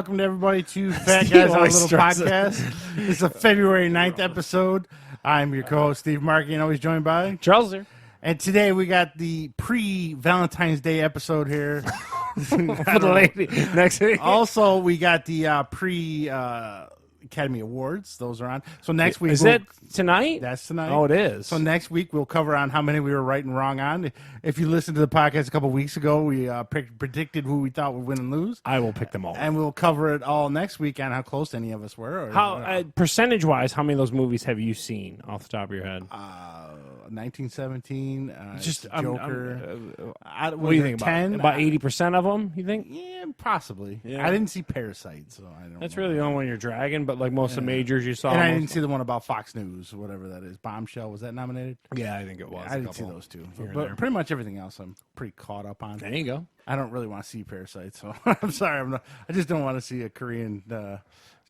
welcome to everybody to Fat Guys on a Little Podcast. It's a February 9th episode. I'm your co-host, Steve Markey, and always joined by Charles here. And today we got the pre-Valentine's Day episode here. For the lady next week. Also, we got the Academy Awards. Those are on. So next week... Is that tonight? That's tonight. Oh, it is. So next week we'll cover on how many we were right and wrong on. If you listened to the podcast a couple weeks ago, we predicted who we thought would win and lose. I will pick them all. And we'll cover it all next week on how close any of us were. How percentage-wise, how many of those movies have you seen off the top of your head? 1917, Just Joker. What do you think 10? about 80% of them? You think? Yeah, possibly. Yeah. I didn't see Parasite, so I don't. That's know. really the only one you're dragging. But like most of the majors, you saw. And I didn't see the one about Fox News, whatever that is. Bombshell, was that nominated? Yeah, I think it was. I didn't see those two, but pretty much everything else I'm pretty caught up on. There you go. I don't really want to see Parasite, so I'm sorry. I just don't want to see a Korean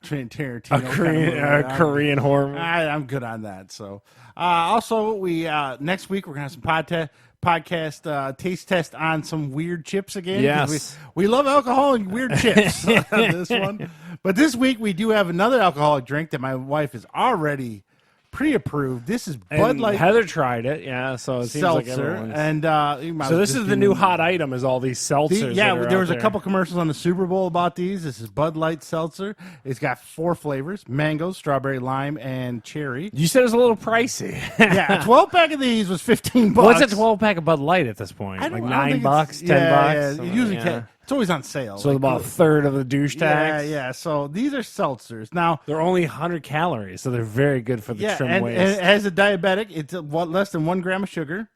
Tarantino. Korean horror movie. I'm good on that. So, also we next week we're gonna have some podcast taste test on some weird chips again. Yes, we love alcohol and weird chips. This one, but this week we do have another alcoholic drink that my wife is already pre-approved. This is Bud Light. Heather tried it, yeah. So it seems like everyone's... and so this is the new hot item. Is all these seltzers? There was a couple commercials on the Super Bowl about these. This is Bud Light Seltzer. It's got 4 flavors: mango, strawberry, lime, and cherry. You said it was a little pricey. Yeah, a 12-pack of these was $15. What's a 12-pack of Bud Light at this point? Like $9, $10. Yeah, usually it's always on sale. So about a third of the douche tax. Yeah. So these are seltzers. Now they're only 100 calories, so they're very good for the trim waist. And as a diabetic, it's less than 1 gram of sugar,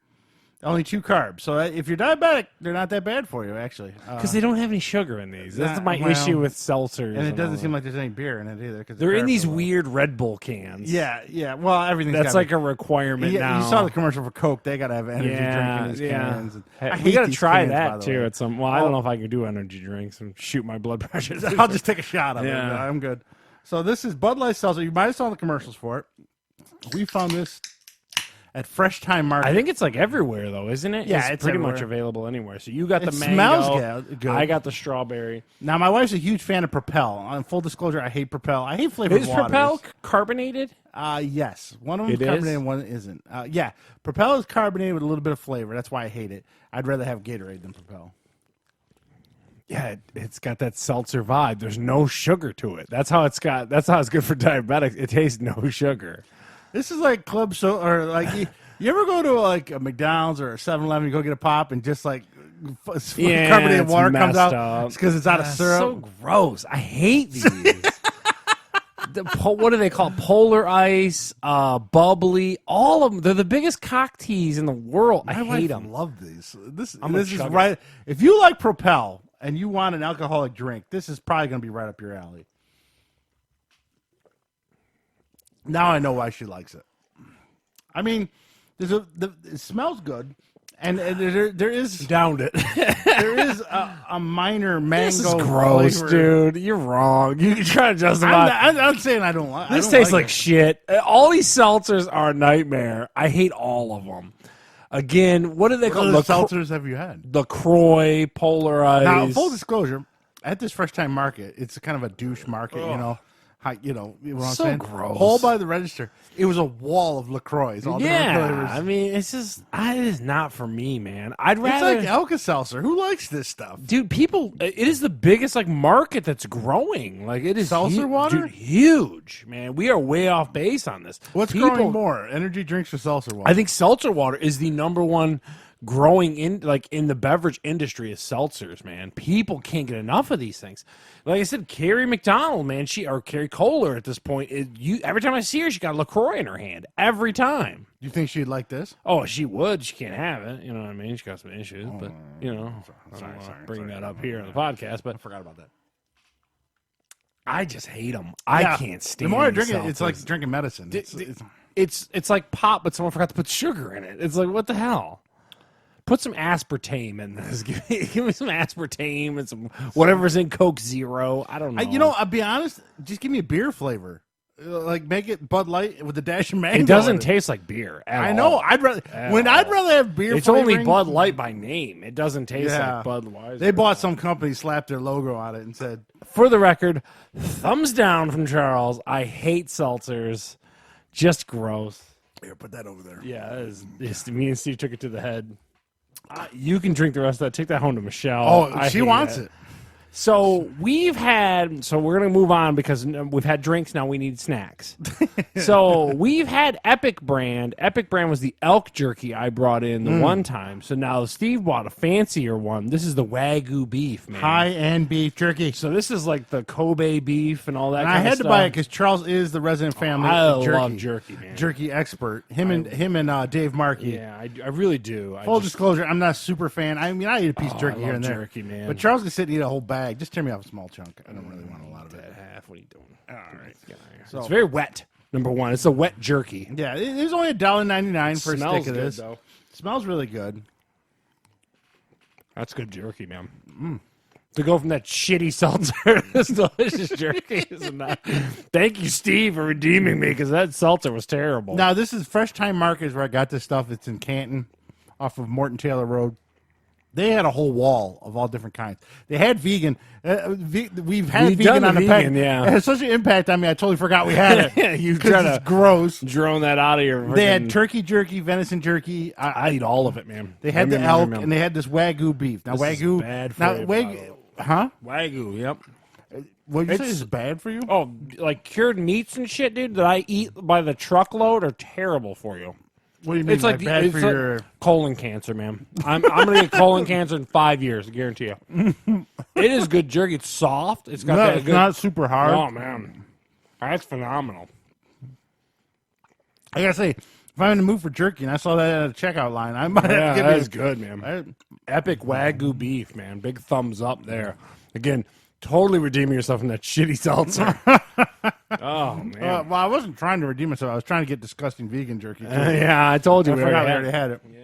only 2 carbs. So if you're diabetic, they're not that bad for you, actually. Because they don't have any sugar in these. That's my issue with seltzers. And it doesn't seem like there's any beer in it either. They're in these weird Red Bull cans. Yeah. Well, everything's that's like a requirement now. You saw the commercial for Coke. They got to have energy drink in these cans. And we got to try that too at some. Well, I don't know if I can do energy drinks and shoot my blood pressure. I'll just take a shot of it. I'm good. So this is Bud Light Seltzer. You might have saw the commercials for it. We found this at Fresh Time Market. I think it's like everywhere, though, isn't it? Yeah, it's pretty everywhere. much available anywhere. So you got the mango. Smells good. I got the strawberry. Now, my wife's a huge fan of Propel. On full disclosure, I hate Propel. I hate flavored waters. Is Propel carbonated? Yes. One of them is carbonated and one isn't. Yeah, Propel is carbonated with a little bit of flavor. That's why I hate it. I'd rather have Gatorade than Propel. Yeah, it's got that seltzer vibe. There's no sugar to it. That's how it's good for diabetics. It tastes no sugar. This is like club soda, or like you ever go to like a McDonald's or a 7-Eleven, you go get a pop and just like carbonated water comes out. It's because it's out of syrup. So gross. I hate these. What do they call it? Polar ice, bubbly, all of them. They're the biggest cock teas in the world. I hate them. Love these. This is right. If you like Propel and you want an alcoholic drink, this is probably going to be right up your alley. Now I know why she likes it. I mean, it smells good, and there is downed it. There is a minor mango. This is gross, flavor. Dude. You're wrong. You try to justify. I'm saying I don't like. This tastes like shit. All these seltzers are a nightmare. I hate all of them. Again, what do they call the seltzers? Have you had LaCroix, Polar Ice? Now, full disclosure, at this Fresh Time Market, it's kind of a douche market, you know. You know what I'm saying? Gross. All by the register. It was a wall of LaCroix. I mean, it is not for me, man. I'd rather. It's like Alka-Seltzer. Who likes this stuff? Dude, it is the biggest like market that's growing. Like it is seltzer water? Dude, huge, man. We are way off base on this. What's growing more? Energy drinks or seltzer water? I think seltzer water is the number one growing in the beverage industry is seltzers, man. People can't get enough of these things. Like I said, Carrie McDonald, man, Carrie Kohler at this point. Every time I see her, she got LaCroix in her hand. Every time. You think she'd like this? Oh, she would. She can't have it. You know what I mean? She got some issues, but you know, sorry, bring that up here on the podcast. But I forgot about that. I just hate them. I can't stand. The more I drink it, it's like drinking medicine. It's like pop, but someone forgot to put sugar in it. It's like, what the hell? Put some aspartame in this. Give me some aspartame and some whatever's in Coke Zero. I don't know. I'll be honest. Just give me a beer flavor. Like make it Bud Light with a dash of mango. It doesn't taste like beer at all. I know. I'd rather have beer. It's only Bud Light by name. It doesn't taste like Budweiser. They bought some company, slapped their logo on it, and said for the record, thumbs down from Charles. I hate seltzers. Just gross. Here, put that over there. Yeah, me and Steve took it to the head. You can drink the rest of that. Take that home to Michelle. Oh, she wants it. So we're going to move on because we've had drinks. Now we need snacks. So we've had Epic Brand. Epic Brand was the elk jerky I brought in the one time. So now Steve bought a fancier one. This is the Wagyu beef, man. High-end beef jerky. So this is like the Kobe beef and all that And kind I of had stuff. to buy it because Charles is the resident family I jerky. love jerky, man. Jerky expert. Him and Dave Markey. Yeah, I really do. Full disclosure, I'm not a super fan. I mean, I eat a piece of jerky I here and love there. jerky, man. But Charles can sit and eat a whole bag. Just tear me off a small chunk. I don't really want a lot of it. Half. What are you doing? All right. So, it's very wet. Number one, it's a wet jerky. Yeah, it was only $1.99 for a Smells stick of good, this. though. Smells really good. That's good jerky, man. To go from that shitty seltzer to this delicious jerky is not. Thank you, Steve, for redeeming me because that seltzer was terrible. Now, this is Fresh Time Market is where I got this stuff. It's in Canton off of Morton Taylor Road. They had a whole wall of all different kinds. They had vegan. We've had vegan on the pack. Yeah. It had such an impact on me, I totally forgot we had it. Yeah, you try to gross. drone that out of your. They had turkey jerky, venison jerky. I eat all of it, man. They had the elk, and they had this Wagyu beef. Now, This is Wagyu. bad for now, you, Wagyu. Huh? Wagyu, yep. What did you say It's- this is bad for you? Oh, like cured meats and shit, dude, that I eat by the truckload are terrible for you. What do you mean? It's like bad it's for like your. colon cancer, man. I'm gonna get colon cancer in 5 years, I guarantee you. It is good jerky. It's soft. It's got No, that it's good. not super hard. Oh man, that's phenomenal. I gotta say, if I'm in the mood for jerky and I saw that at a checkout line, I might have Yeah, to give that it is good, man. Epic Wagyu beef, man. Big thumbs up there. Again, totally redeeming yourself from that shitty seltzer. Oh man. Well, I wasn't trying to redeem myself. I was trying to get disgusting vegan jerky. Too. Yeah, I told you I we forgot we already already had. had it. Yeah.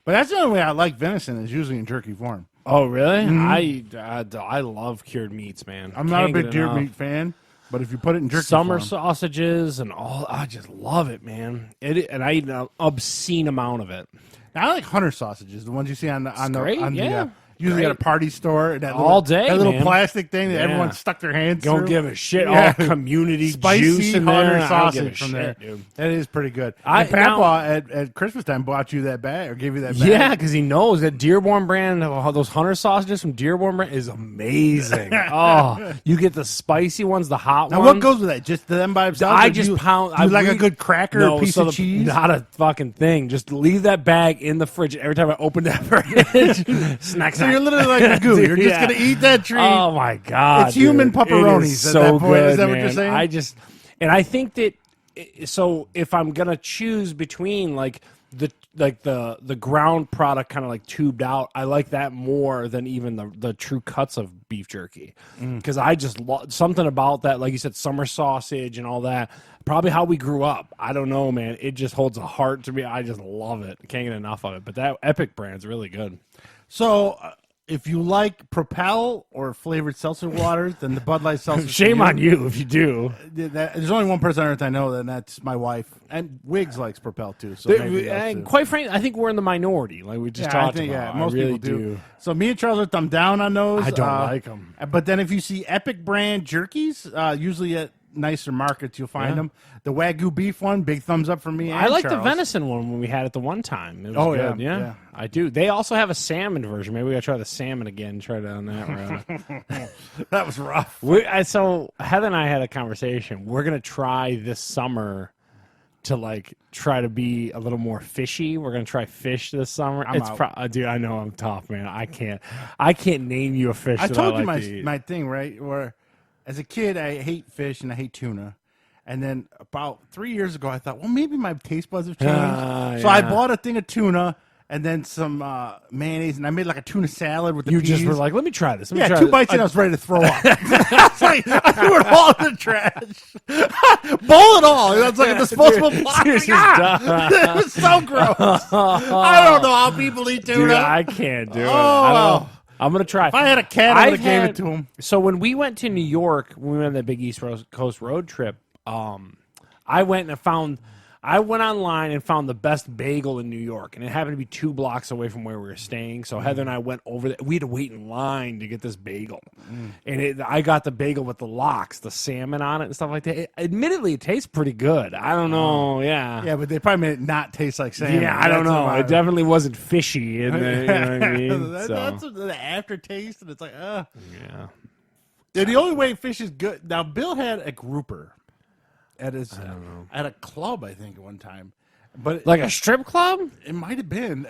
But that's the only way I like venison is usually in jerky form. Oh really? I love cured meats, man. I'm not a Can't big get deer enough. meat fan, but if you put it in jerky Summer form, sausages and all. I just love it, man. And I eat an obscene amount of it. Now, I like hunter sausages, the ones you see on the great, yeah. usually Great. at a party store. That All little, day, that little man. plastic thing that Yeah. everyone stuck their hands Don't through. give a shit. Yeah. All community Spicy juice in hunter there. I don't give a sausage from shit, there. dude. That is pretty good. I- And Papa at Christmas time bought you that bag or gave you that bag. Yeah, because he knows that Dearborn brand, those hunter sausages from Dearborn brand is amazing. Oh, you get the spicy ones, the hot Now, ones. what goes with that? Just them by themselves? I or do just you, pound. Do you I like a re- good cracker no, or piece so of the- cheese? Not a fucking thing. Just leave that bag in the fridge. Every time I open that fridge, snack. So you're literally like a goo. You're just Yeah. going to eat that treat. Oh my god, It's human dude. pepperonis It is at so that point. good, Is that what you're man. saying? I think that. So if I'm gonna choose between like the ground product kind of like tubed out, I like that more than even the true cuts of beef jerky because I just something about that, like you said, summer sausage and all that. Probably how we grew up. I don't know, man. It just holds a heart to me. I just love it. Can't get enough of it. But that Epic brand's really good. So, if you like Propel or flavored seltzer waters, then the Bud Light Seltzer. Shame on you if you do. There's only one person on earth I know, and that's my wife. And Wiggs likes Propel too. So maybe that's And it. quite frankly, I think we're in the minority, like we just Yeah, I talked think, about. most I really people do. So me and Charles are thumb down on those. I don't like them. But then if you see Epic brand jerkies, usually at nicer markets you'll find Yeah. them. The Wagyu beef one, big thumbs up for me. I and like the Charles. venison one when we had it the one time. It was Oh, good. yeah, Yeah, yeah. I do. They also have a salmon version. Maybe we gotta try the salmon again. Try down that route. That was rough. So Heather and I had a conversation. We're gonna try this summer to like try to be a little more fishy. We're gonna try fish this summer. I'm out. Dude, I know I'm tough, man. I can't name you a fish. I that told I you like to eat. my thing, right? Where as a kid I hate fish and I hate tuna. And then about 3 years ago, I thought, well, maybe my taste buds have changed. So I bought a thing of tuna and then some mayonnaise, and I made like a tuna salad with the You peas. just were like, let me try this. Let me Yeah, try 2 this. bites in, I was ready to throw up. I was like, I threw it all in the trash. Bowl it all. It was like a disposable plastic. It was so gross. I don't know how people eat tuna. Dude, I can't do it. Oh, I don't well. know. I'm gonna try. If I had a cat, I would have gave it to him. So when we went to New York, when we went on that big East Coast road trip, I went and found. I went online and found the best bagel in New York, and it happened to be 2 blocks away from where we were staying. So Heather and I went over there. We had to wait in line to get this bagel, and I got the bagel with the lox, the salmon on it and stuff like that. Admittedly, it tastes pretty good. I don't know, Yeah, but they probably made it not taste like salmon. Yeah, I don't know. It definitely wasn't fishy. In the, you know what I mean? That's the aftertaste, and it's like, Yeah. The only way fish is good. Now, Bill had a grouper at his at a club, I think, at one time. But like a strip club? It might have been.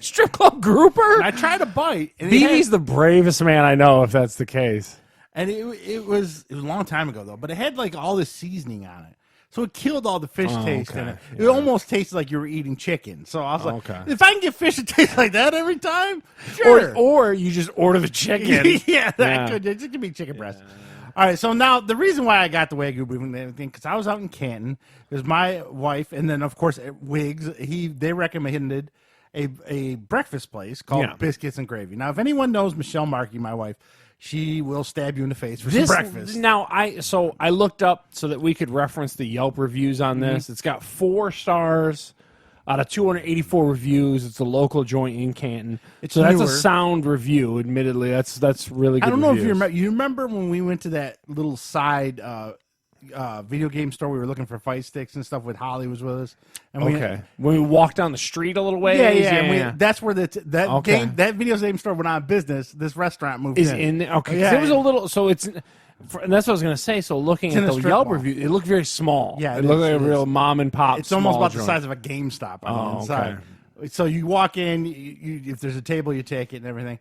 Strip club grouper? And I tried to bite. And BB's the bravest man I know, if that's the case. And it was a long time ago, though. But it had like all this seasoning on it. So it killed all the fish taste in it. Yeah. It almost tasted like you were eating chicken. So I was like, if I can get fish to taste like that every time, sure. Or you just order the chicken. Yeah, that could. It could be chicken breast. All right, so now the reason why I got the Wagyu beef and everything, because I was out in Canton. There's my wife, and then, of course, at Wiggs, they recommended a breakfast place called Biscuits and Gravy. Now, if anyone knows Michelle Markey, my wife, she will stab you in the face for some breakfast. Now, I looked up so that we could reference the Yelp reviews on this. It's got 4 stars out of 284 reviews. It's a local joint in Canton. So that's a sound review. Admittedly, that's really good. I don't know if you remember when we went to that little side video game store. We were looking for fight sticks and stuff. With Holly was with us. And when we walked down the street a little way. That's where that video game store went out of business. This restaurant moved in. Okay, it was a little. So it's. And that's what I was going to say. So looking at the Yelp review, it looked very small. Yeah, it looked like a real mom and pop. It's almost about the size of a GameStop on the inside. Okay. So you walk in, if there's a table, you take it and everything.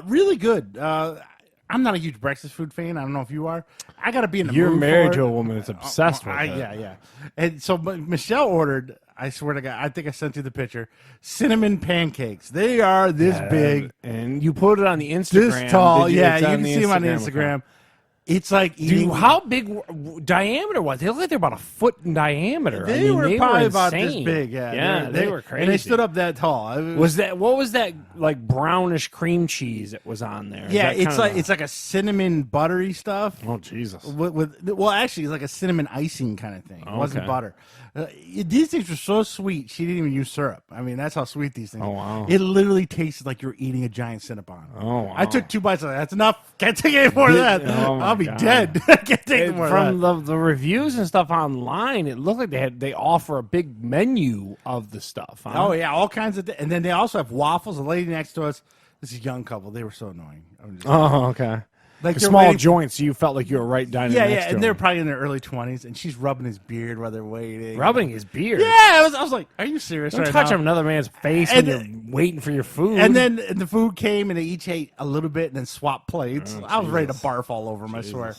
Really good. I'm not a huge breakfast food fan. I don't know if you are. I got to be in the mood. You're married to a woman that's obsessed with it. Yeah. And so Michelle ordered, I swear to God, I think I sent you the picture, cinnamon pancakes. They are this big. And you put it on the Instagram. This tall. You can see them on the Instagram. It's like eating. Dude, how big diameter was? They look like they're about a foot in diameter. They were probably about this big. Yeah, they were crazy. And they stood up that tall. What was that like brownish cream cheese that was on there? Yeah, it's like a cinnamon buttery stuff. Oh Jesus! Well, actually, it's like a cinnamon icing kind of thing. It wasn't butter. These things were so sweet. She didn't even use syrup. I mean, that's how sweet these things. Oh wow! It literally tasted like you were eating a giant Cinnabon. Oh wow! I took 2 bites. That's enough. Can't take any more of that. I'll be dead. I can't take more of that. From the reviews and stuff online, it looked like they offer a big menu of the stuff. Huh? Oh yeah, all kinds of. And then they also have waffles. The lady next to us, this is a young couple. They were so annoying. Okay. Like small joints, so you felt like you were right dining next to him. And they're probably in their early 20s, and she's rubbing his beard while they're waiting. Rubbing his beard? Yeah, I was like, are you serious? Don't touch another man's face when you're waiting for your food. And then the food came, and they each ate a little bit and then swapped plates. I was ready to barf all over them, I swear.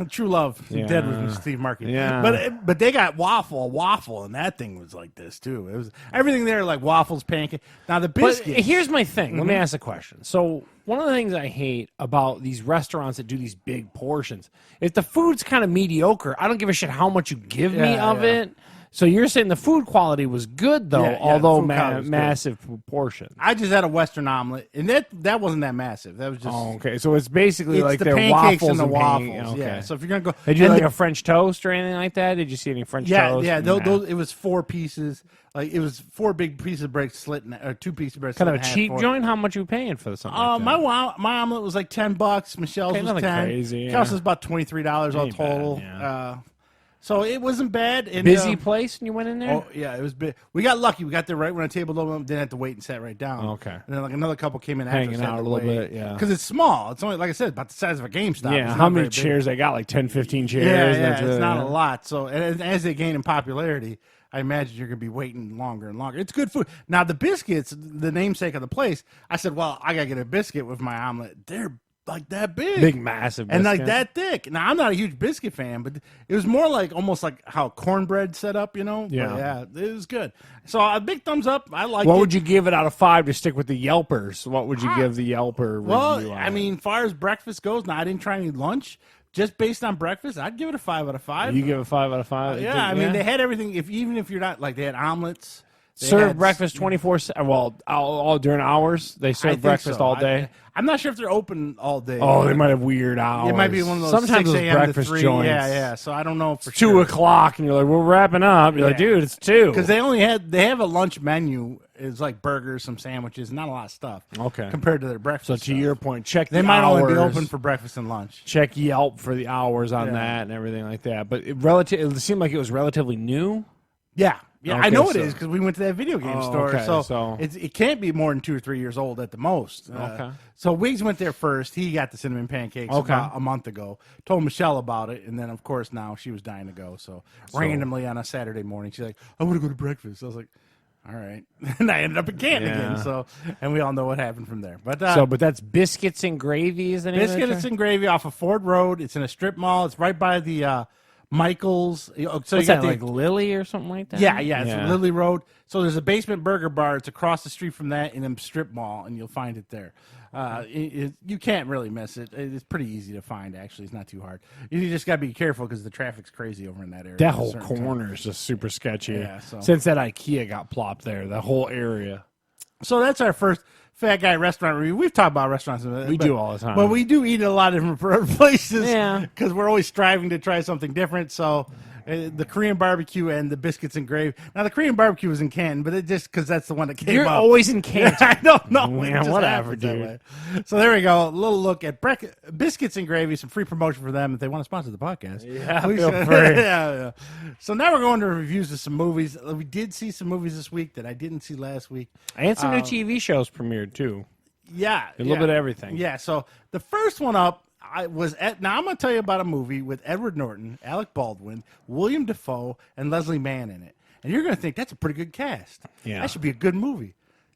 True love. Dead with Steve Markey. Yeah. But they got waffle, and that thing was like this, too. It was everything there, like waffles, pancakes. Now, the biscuits. But here's my thing. Let me ask a question. So, one of the things I hate about these restaurants that do these big portions, if the food's kind of mediocre, I don't give a shit how much you give me of it. So you're saying the food quality was good, though, although massive portions. I just had a Western omelet, and that wasn't that massive. That was just okay. So it's basically like the their pancakes waffles and the waffles. Okay. Yeah. So if you're gonna go, did you like a French toast or anything like that? Did you see any French toast? Yeah. Those it was 4 pieces. Like it was 4 big pieces of bread split, or 2 pieces of bread. Kind of a cheap joint. How much are you paying for something? Like that? My omelet was like $10. Michelle's was 10. Crazy. Kelsey's about $23 all total. Bad, so it wasn't bad. And, busy place when you went in there? Oh, yeah, it was big. We got lucky. We got there right when the table opened. Didn't have to wait and sat right down. Okay. And then like another couple came in hanging after out a little bit, because it's small. It's only, like I said, about the size of a GameStop. Yeah, how many chairs they got? Like 10, 15 chairs? Yeah, it's not a lot. So and as they gain in popularity, I imagine you're going to be waiting longer and longer. It's good food. Now, the biscuits, the namesake of the place, I said, well, I got to get a biscuit with my omelet. They're like that big, massive and like that thick. Now I'm not a huge biscuit fan, but it was more like almost like how cornbread set up, Yeah, but yeah, it was good. So a big thumbs up. I like. What would you give it out of 5 to stick with the Yelpers? What would you give the Yelper? Well, I mean, far as breakfast goes, now I didn't try any lunch. Just based on breakfast, I'd give it a 5 out of 5. You give it 5 out of 5? I mean, they had everything. Even if you're not like, they had omelets. Serve breakfast 24/7. Well, all during hours they I serve think breakfast so. all day. I'm not sure if they're open all day. Oh, they might have weird hours. It might be one of those sometimes 6 those a.m. to breakfast 3. joints. Yeah. So I don't know for 2 o'clock, and you're like, we're wrapping up. You're like, dude, it's 2. Because they have a lunch menu. It's like burgers, some sandwiches, not a lot of stuff. Okay. Compared to their breakfast. So to stuff. your point, check they the might hours. only be open for breakfast and lunch. Check Yelp for the hours on that and everything like that. But it seemed like it was relatively new. Yeah. Okay, I know it is because we went to that video game store. Okay, so it can't be more than 2 or 3 years old at the most. Okay. So Wiggs went there first. He got the cinnamon pancakes about a month ago. Told Michelle about it, and then of course now she was dying to go. So randomly on a Saturday morning, she's like, "I want to go to breakfast." I was like, "All right," and I ended up in Canton again. So, and we all know what happened from there. But but that's Biscuits and Gravy, is the name? Biscuits and Gravy off of Ford Road. It's in a strip mall. It's right by the Michael's. So What's you got that, the, like Lily or something like that? Yeah. It's Lily Road. So there's a basement burger bar. It's across the street from that in a strip mall, and you'll find it there. You can't really miss it. It's pretty easy to find, actually. It's not too hard. You just got to be careful because the traffic's crazy over in that area. That whole corner is just super sketchy. Yeah, so. Since that IKEA got plopped there, that whole area. So that's our first Fat Guy restaurant review. We've talked about restaurants. We do all the time. But we do eat at a lot of different places. Yeah. Because we're always striving to try something different. So the Korean barbecue and the Biscuits and Gravy. Now, the Korean barbecue was in Canton, but it just because that's the one that came You're up. always in Canton. I don't know. Yeah, whatever, dude. So there we go. A little look at Biscuits and Gravy, some free promotion for them if they want to sponsor the podcast. Yeah, We feel should- free. yeah. So now we're going to reviews of some movies. We did see some movies this week that I didn't see last week. And some new TV shows premiered, too. Yeah. A little bit of everything. Yeah. So the first one up now I'm going to tell you about a movie with Edward Norton, Alec Baldwin, William Dafoe, and Leslie Mann in it. And you're going to think that's a pretty good cast. Yeah. That should be a good movie.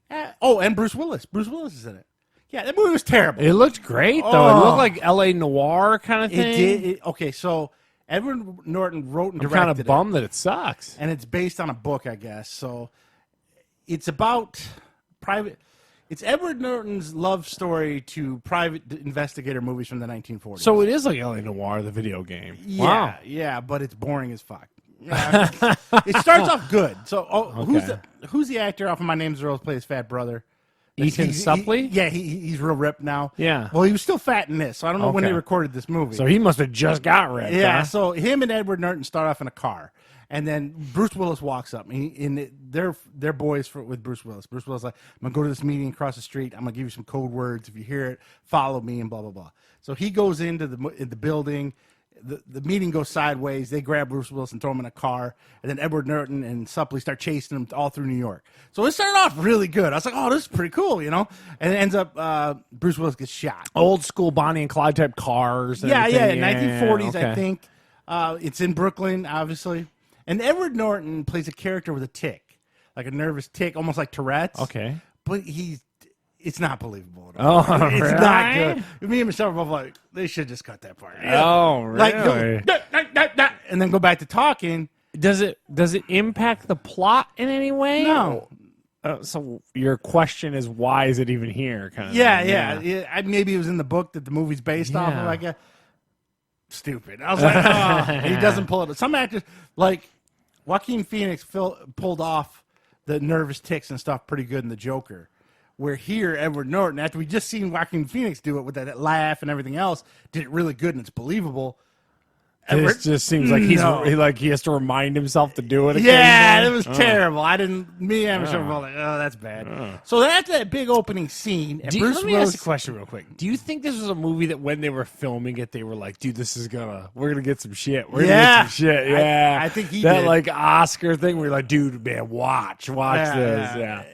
And Bruce Willis. Bruce Willis is in it. Yeah, that movie was terrible. It looked great, though. It looked like L.A. noir kind of thing. It did. Okay, so Edward Norton wrote and I'm directed kind of bummed that it sucks. and it's based on a book, I guess. So it's about private. It's Edward Norton's love story to private investigator movies from the 1940s. So it is like L.A. Noir, the video game. yeah, Wow. yeah, but it's boring as fuck. Yeah, it starts off good. So who's the actor off of My Name's Earl plays fat brother? Ethan Suplee? He's real ripped now. Yeah. Well, he was still fat in this, so I don't know when Okay. they recorded this movie. So he must have just got ripped. Yeah, huh? so him and Edward Norton start off in a car, and then Bruce Willis walks up, and they're boys with Bruce Willis. Bruce Willis is like, I'm gonna go to this meeting across the street. I'm gonna give you some code words. If you hear it, follow me, and blah blah blah. So he goes into the building. The meeting goes sideways. They grab Bruce Willis and throw him in a car, and then Edward Norton and Suplee start chasing him all through New York. So it started off really good. I was like, "Oh, this is pretty cool," And it ends up Bruce Willis gets shot. Old school Bonnie and Clyde type cars. And Yeah, everything. 1940s, okay. I think. It's in Brooklyn, obviously. And Edward Norton plays a character with a tick, like a nervous tick, almost like Tourette's. Okay. But it's not believable at all. Oh, It's really? not good. Me and Michelle were both like, they should just cut that part. Oh, really? Like, and then go back to talking. Does it impact the plot in any way? No. So your question is, why is it even here? Kind of. Yeah. Maybe it was in the book that the movie's based off of. Yeah. Like stupid. I was like, oh, he doesn't pull it. Some actors, like Joaquin Phoenix, pulled off the nervous ticks and stuff pretty good in The Joker. Where here, Edward Norton, after we just seen Joaquin Phoenix do it with that laugh and everything else, did it really good and it's believable. It just seems like he has to remind himself to do it. Yeah, occasionally. it was terrible. Me and Michelle were like, oh, that's bad. So that's that big opening scene. And Bruce let me Willis, ask a question real quick. Do you think this was a movie that when they were filming it, they were like, dude, we're gonna get some shit. We're gonna get some shit. Yeah. I think he that did. like Oscar thing where you're like, dude, man, watch this. Yeah.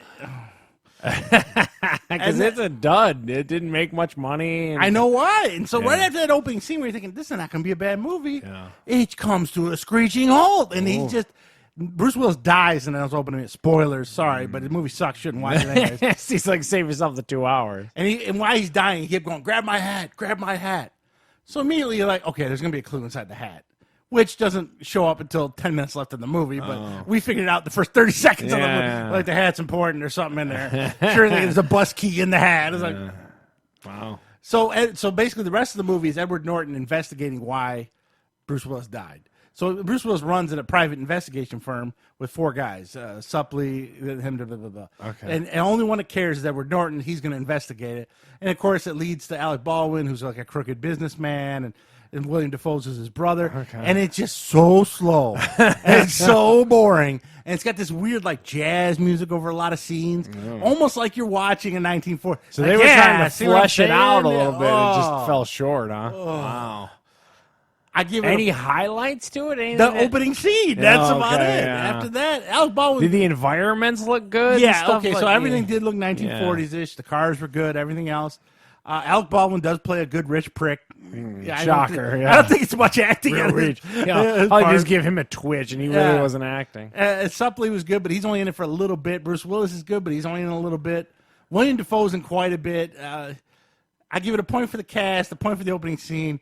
Because it's a dud. It didn't make much money. I know why. And so right after that opening scene where you're thinking, this is not going to be a bad movie, it comes to a screeching halt. And Bruce Willis dies in those opening. Spoilers, sorry, but the movie sucks. Shouldn't watch it anyways. He's like, save yourself the 2 hours. And while he's dying, he kept going, grab my hat. So immediately you're like, okay, there's going to be a clue inside the hat. Which doesn't show up until 10 minutes left in the movie, but we figured it out the first 30 seconds of the movie. Like the hat's important or something in there. Sure, there's a bus key in the hat. It's like, wow. So basically, the rest of the movie is Edward Norton investigating why Bruce Willis died. So Bruce Willis runs at a private investigation firm with 4 guys, Suppley, him, blah, blah, blah. Okay. And the only one that cares is Edward Norton. He's going to investigate it. And, of course, it leads to Alec Baldwin, who's like a crooked businessman, and William Dafoe's is his brother. Okay. And it's just so slow. And it's so boring. And it's got this weird, like, jazz music over a lot of scenes, almost like you're watching a 1940. So they were trying to flesh it out a little bit. It just fell short, huh? Wow. I give it any highlights to it? Anything the opening scene. That's about it. Yeah. After that, Alec Baldwin. Did the environments look good? Yeah. Okay. So everything did look 1940s ish. The cars were good. Everything else. Alec Baldwin does play a good rich prick. Shocker. I don't think it's much acting. I'll just give him a twitch, and he really wasn't acting. Suppley was good, but he's only in it for a little bit. Bruce Willis is good, but he's only in it a little bit. William Dafoe's in quite a bit. I give it a point for the cast, a point for the opening scene.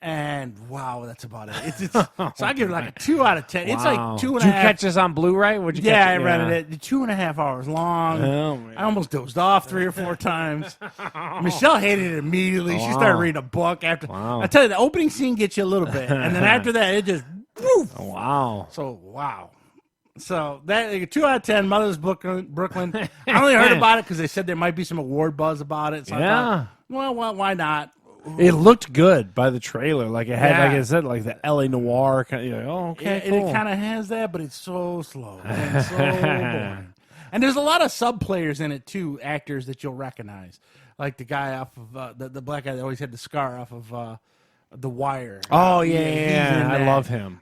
And wow, that's about it. So I give it like a 2 out of 10. Wow. It's like 2.5. Did you catch this on Blu-ray? Would you? I rented it. 2.5 hours long. Oh, man. I almost dozed off 3 or 4 times. Michelle hated it immediately. She started reading a book after. I tell you, the opening scene gets you a little bit, and then after that, it just. Woof. Wow. So that like, 2 out of 10. Motherless Brooklyn. I only heard about it because they said there might be some award buzz about it. So I thought, well, why not? It looked good by the trailer. Like it had, like I said, like the LA noir kind of. Okay, cool. And it kind of has that, but it's so slow and so boring. And there's a lot of sub players in it too, actors that you'll recognize, like the guy off of the black guy that always had the scar off of The Wire. Oh yeah. I love him.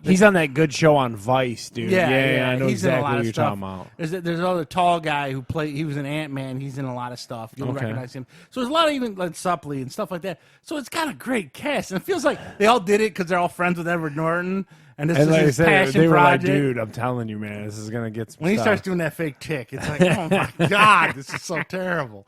He's on that good show on Vice, dude. Yeah. I know he's exactly in a lot what of you're stuff. talking about. There's another tall guy who he was an Ant-Man. He's in a lot of stuff. You'll recognize him. So there's a lot of even like Suppley and stuff like that. So it's got a great cast, and it feels like they all did it because they're all friends with Edward Norton. And this is like his passion they were project. like, dude, I'm telling you, man, this is gonna get some. When he starts doing that fake tick, it's like, oh my god, this is so terrible.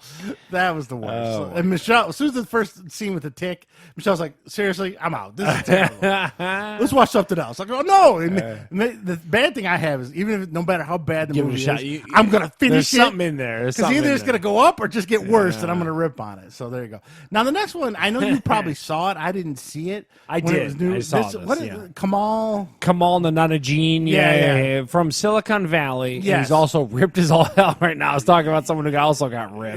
That was the worst. And Michelle, as soon as the first scene with the tick, Michelle's like, seriously, I'm out. This is terrible. Let's watch something else. I go, no. And the bad thing I have is even if no matter how bad the movie is, I'm gonna finish there's something in there. Because either it's gonna go up or just get worse, and I'm gonna rip on it. So there you go. Now the next one, I know you probably saw it. I didn't see it. I did. It was new. I saw this. What is Kamal Nanajeen, from Silicon Valley. Yes. And he's also ripped as all hell right now. I was talking about someone who also got ripped.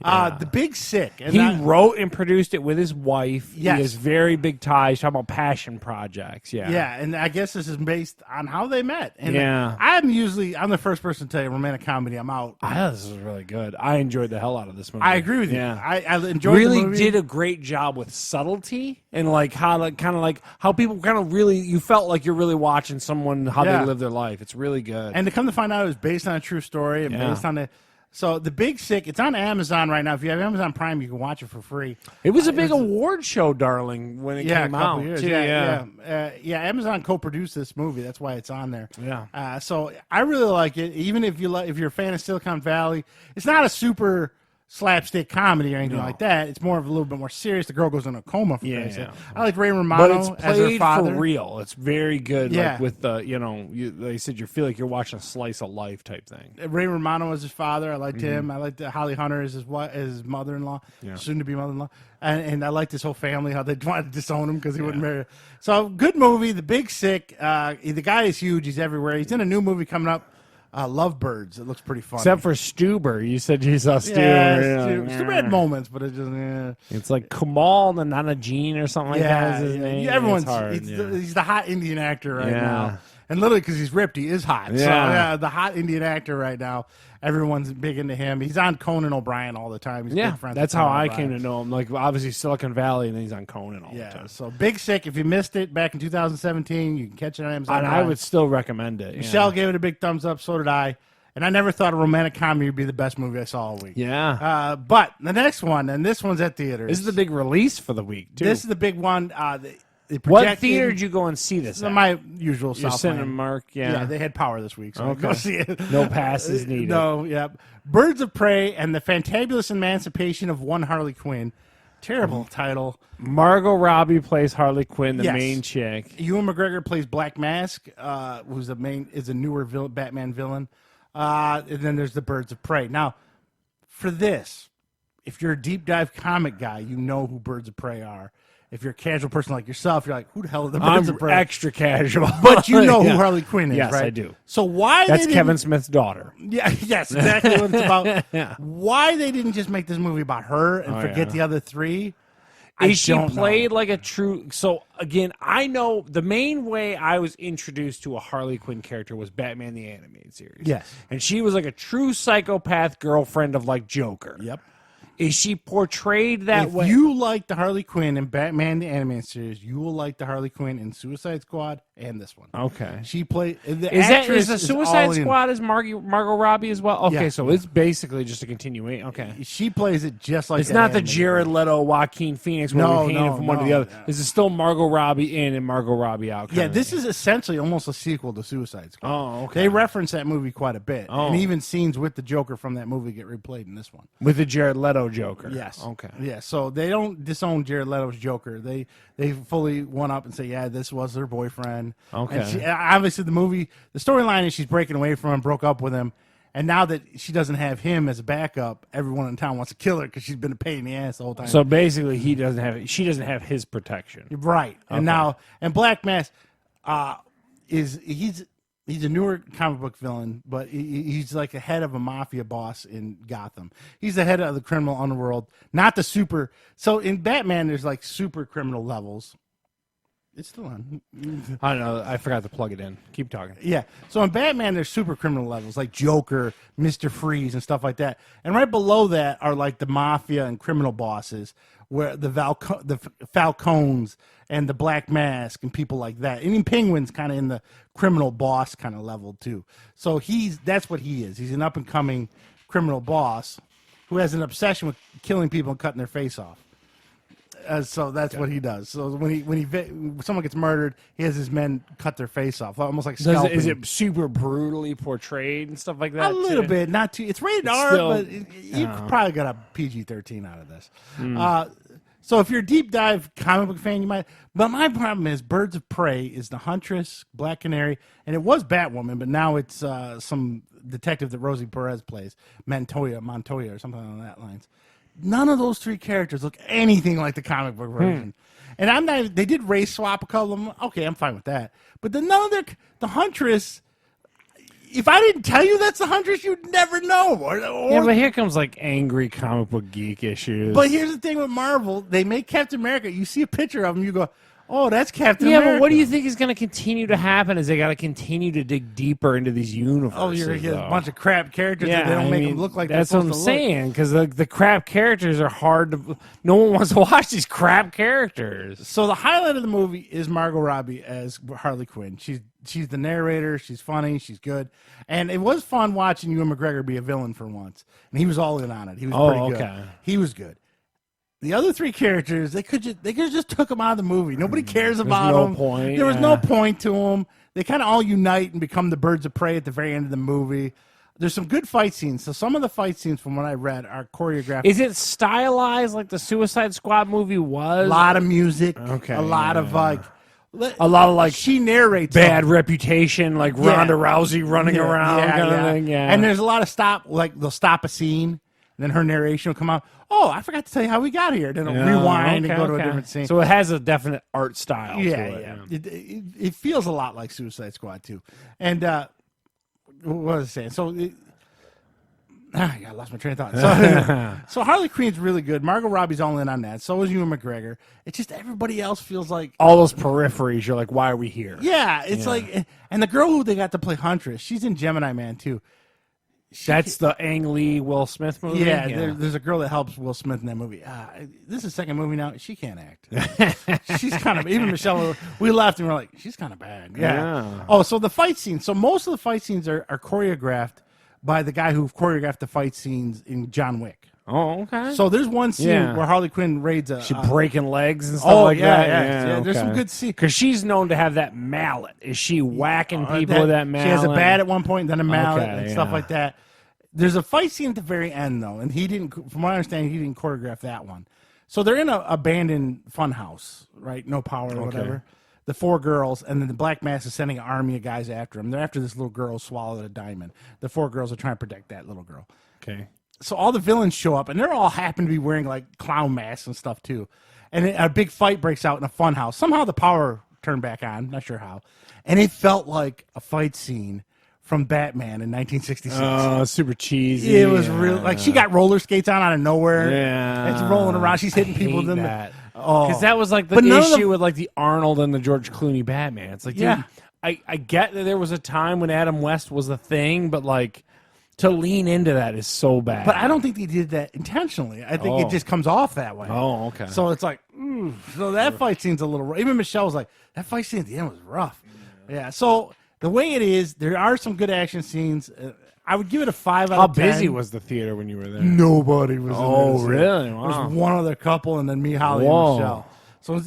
The Big Sick. And he wrote and produced it with his wife. Yes. He has very big ties. Talking about passion projects. Yeah, and I guess this is based on how they met. And I'm the first person to tell you romantic comedy, I'm out. I thought this was really good. I enjoyed the hell out of this movie. I agree with you. I enjoyed really the movie. Did a great job with subtlety and like how people kind of really, you felt like you're really watching someone, how they live their life. It's really good. And to come to find out it was based on a true story and based on So The Big Sick, it's on Amazon right now. If you have Amazon Prime, you can watch it for free. It was a big award show, darling, when it came out. Years. Too, Amazon co-produced this movie. That's why it's on there. Yeah. So I really like it. Even if you're a fan of Silicon Valley, it's not a super slapstick comedy or anything like that. It's more of a little bit more serious. The girl goes in a coma for I like Ray Romano but as her father. For real. It's very good. Yeah. Like with the, they said you feel like you're watching a slice of life type thing. Ray Romano as his father. I liked him. I liked Holly Hunter as his mother-in-law, soon to be mother-in-law. And I liked his whole family, how they wanted to disown him because he wouldn't marry her. So good movie. The Big Sick. The guy is huge. He's everywhere. He's in a new movie coming up. Lovebirds. It looks pretty funny. Except for Stuber. You said you saw Stuber. Stuber had moments, but it just... It's like Kamal Nanajeen or something like that is his name. Everyone's... He's the hot Indian actor right now. And literally, because he's ripped, he is hot. So, the hot Indian actor right now. Everyone's big into him. He's on Conan O'Brien all the time. He's good friends that's with how Conan I came to know him. Like, obviously, Silicon Valley, and then he's on Conan all the time. So Big Sick, if you missed it back in 2017, you can catch it on Amazon. And I would still recommend it. Michelle gave it a big thumbs up, so did I. And I never thought a romantic comedy would be the best movie I saw all week. Yeah. But the next one, and this one's at theaters. This is the big release for the week, too. This is the big one. What theater did you go and see this at? My usual South Cinemark, Yeah, they had power this week, so go see it. No passes needed. Birds of Prey and the Fantabulous Emancipation of One Harley Quinn. Terrible title. Margot Robbie plays Harley Quinn, the main chick. Ewan McGregor plays Black Mask, who's a newer Batman villain. And then there's the Birds of Prey. Now, for this, if you're a deep dive comic guy, you know who Birds of Prey are. If you're a casual person like yourself, you're like, who the hell are the Birds I'm of Prey? extra casual. But you know Yeah. who Harley Quinn is, Yes, right? I do. So why That's they didn't- Kevin Smith's daughter. Yeah, yes, exactly what it's about. Yeah. Why they didn't just make this movie about her and forget the other three? Is she don't played know. like a true? So again, I know the main way I was introduced to a Harley Quinn character was Batman the Animated Series. Yes. And she was like a true psychopath girlfriend of like Joker. Yep. Is she portrayed that If way? you like the Harley Quinn in Batman the Animated Series, you will like the Harley Quinn in Suicide Squad and this one. Okay. She played. The Is actress the is Suicide all in. Squad is Margot Robbie as well? Okay, Yeah. so it's basically just a continuation. Okay. She plays it just like It's that not the animated Jared movie. Leto, Joaquin Phoenix where No, we handed no, from one to the no. other. This is still Margot Robbie in and Margot Robbie out. Yeah, kinda this thing. is essentially almost a sequel to Suicide Squad. Oh, okay. They reference that movie quite a bit, Oh. and even scenes with the Joker from that movie get replayed in this one. With the Jared Leto Joker. Yes. Okay. Yeah. So they don't disown Jared Leto's Joker. They fully one up and say, yeah, this was her boyfriend. Okay. And she, obviously, the storyline is she's breaking away from him, broke up with him, and now that she doesn't have him as a backup, everyone in town wants to kill her because she's been a pain in the ass the whole time. So basically, she doesn't have his protection. Right. And Black Mask he's a newer comic book villain, but he's like a head of a mafia boss in Gotham. He's the head of the criminal underworld, not the super. So in Batman, there's like super criminal levels. It's still on. I don't know. I forgot to plug it in. Keep talking. Yeah. So in Batman, there's super criminal levels like Joker, Mr. Freeze, and stuff like that. And right below that are like the mafia and criminal bosses, where the Falcones and the Black Mask and people like that. And even Penguin's kind of in the criminal boss kind of level too. So that's what he is. He's an up and coming criminal boss who has an obsession with killing people and cutting their face off. So that's what he does. So when someone gets murdered, he has his men cut their face off, almost like scalping. Is it super brutally portrayed and stuff like that? A little too? bit, not too. It's rated It's R, still- but you probably got a PG-13 out of this. So if you're a deep dive comic book fan, you might. But my problem is Birds of Prey is the Huntress, Black Canary, and it was Batwoman, but now it's some detective that Rosie Perez plays, Montoya, or something along that lines. None of those three characters look anything like the comic book version. And I'm not. They did race swap a couple of them. Okay, I'm fine with that. But the Huntress. If I didn't tell you that's the Huntress, you'd never know. Yeah, but here comes like angry comic book geek issues. But here's the thing with Marvel: they make Captain America. You see a picture of him, you go, "Oh, that's Captain yeah, America." but what do you think is going to continue to happen? Is they got to continue to dig deeper into these universes? Oh, you're gonna get though. a bunch of crap characters that they don't make them look like. That's they're what I'm supposed to look. saying. Because the crap characters are hard to. No one wants to watch these crap characters. So the highlight of the movie is Margot Robbie as Harley Quinn. She's the narrator. She's funny. She's good. And it was fun watching Ewan McGregor be a villain for once. And he was all in on it. He was pretty good. Okay. He was good. The other three characters, they could just took them out of the movie. Nobody cares about no them. point, There was yeah. no point to them. They kind of all unite and become the Birds of Prey at the very end of the movie. There's some good fight scenes. So some of the fight scenes, from what I read, are choreographed. Is it stylized like the Suicide Squad movie was? A lot of music. Okay, A lot of like. A lot of like she narrates bad them. reputation, like Yeah. Ronda Rousey running around kind of thing. Yeah, And there's a lot of they'll stop a scene, and then her narration will come out. Oh, I forgot to tell you how we got here. Then it'll rewind and go to a different scene. So it has a definite art style. to yeah, it, yeah. It feels a lot like Suicide Squad too. And what was I saying? So. I lost my train of thought. So Harley Quinn's really good. Margot Robbie's all in on that. So is Ewan McGregor. It's just everybody else feels like All those peripheries, you're like, why are we here? yeah. It's like, and the girl who they got to play Huntress, she's in Gemini Man too. That's the Ang Lee Will Smith movie. Yeah, there's a girl that helps Will Smith in that movie. This is the second movie now. She can't act. She's kind of even Michelle. We laughed and we're like, she's kind of bad. Yeah. Oh, so the fight scenes. So most of the fight scenes are choreographed by the guy who choreographed the fight scenes in John Wick. Oh, okay. So there's one scene Yeah. where Harley Quinn raids a. She breaking legs and stuff like that. Yeah. There's some good scenes. Because she's known to have that mallet. Is she whacking people with that mallet? She has a bat at one point, then a mallet Okay, and stuff yeah. like that. There's a fight scene at the very end, though, and he didn't. From what I understand, he didn't choreograph that one. So they're in an abandoned fun house, right? No power or whatever. The four girls, and then the Black Mask is sending an army of guys after him. They're after this little girl who swallowed a diamond. The four girls are trying to protect that little girl. Okay. so all the villains show up, and they're all happen to be wearing like clown masks and stuff too. And a big fight breaks out in a fun house. Somehow the power turned back on. Not sure how. And it felt like a fight scene from Batman in 1966. Oh, super cheesy. It was real. Like she got roller skates on out of nowhere. Yeah, it's rolling around. She's hitting people. Hate that. Oh, because that was like the issue with like the Arnold and the George Clooney Batman. It's like, dude, I get that there was a time when Adam West was the thing, but like to lean into that is so bad. But I don't think they did that intentionally. I think it just comes off that way. Oh, okay. So it's like, so that fight scene's a little rough. Even Michelle was like, that fight scene at the end was rough. Yeah. So the way it is, there are some good action scenes. I would give it a 5 out of 10. How busy was the theater when you were there? Nobody was. Oh, really? Wow. There was one other couple, and then me, Holly, and Michelle. So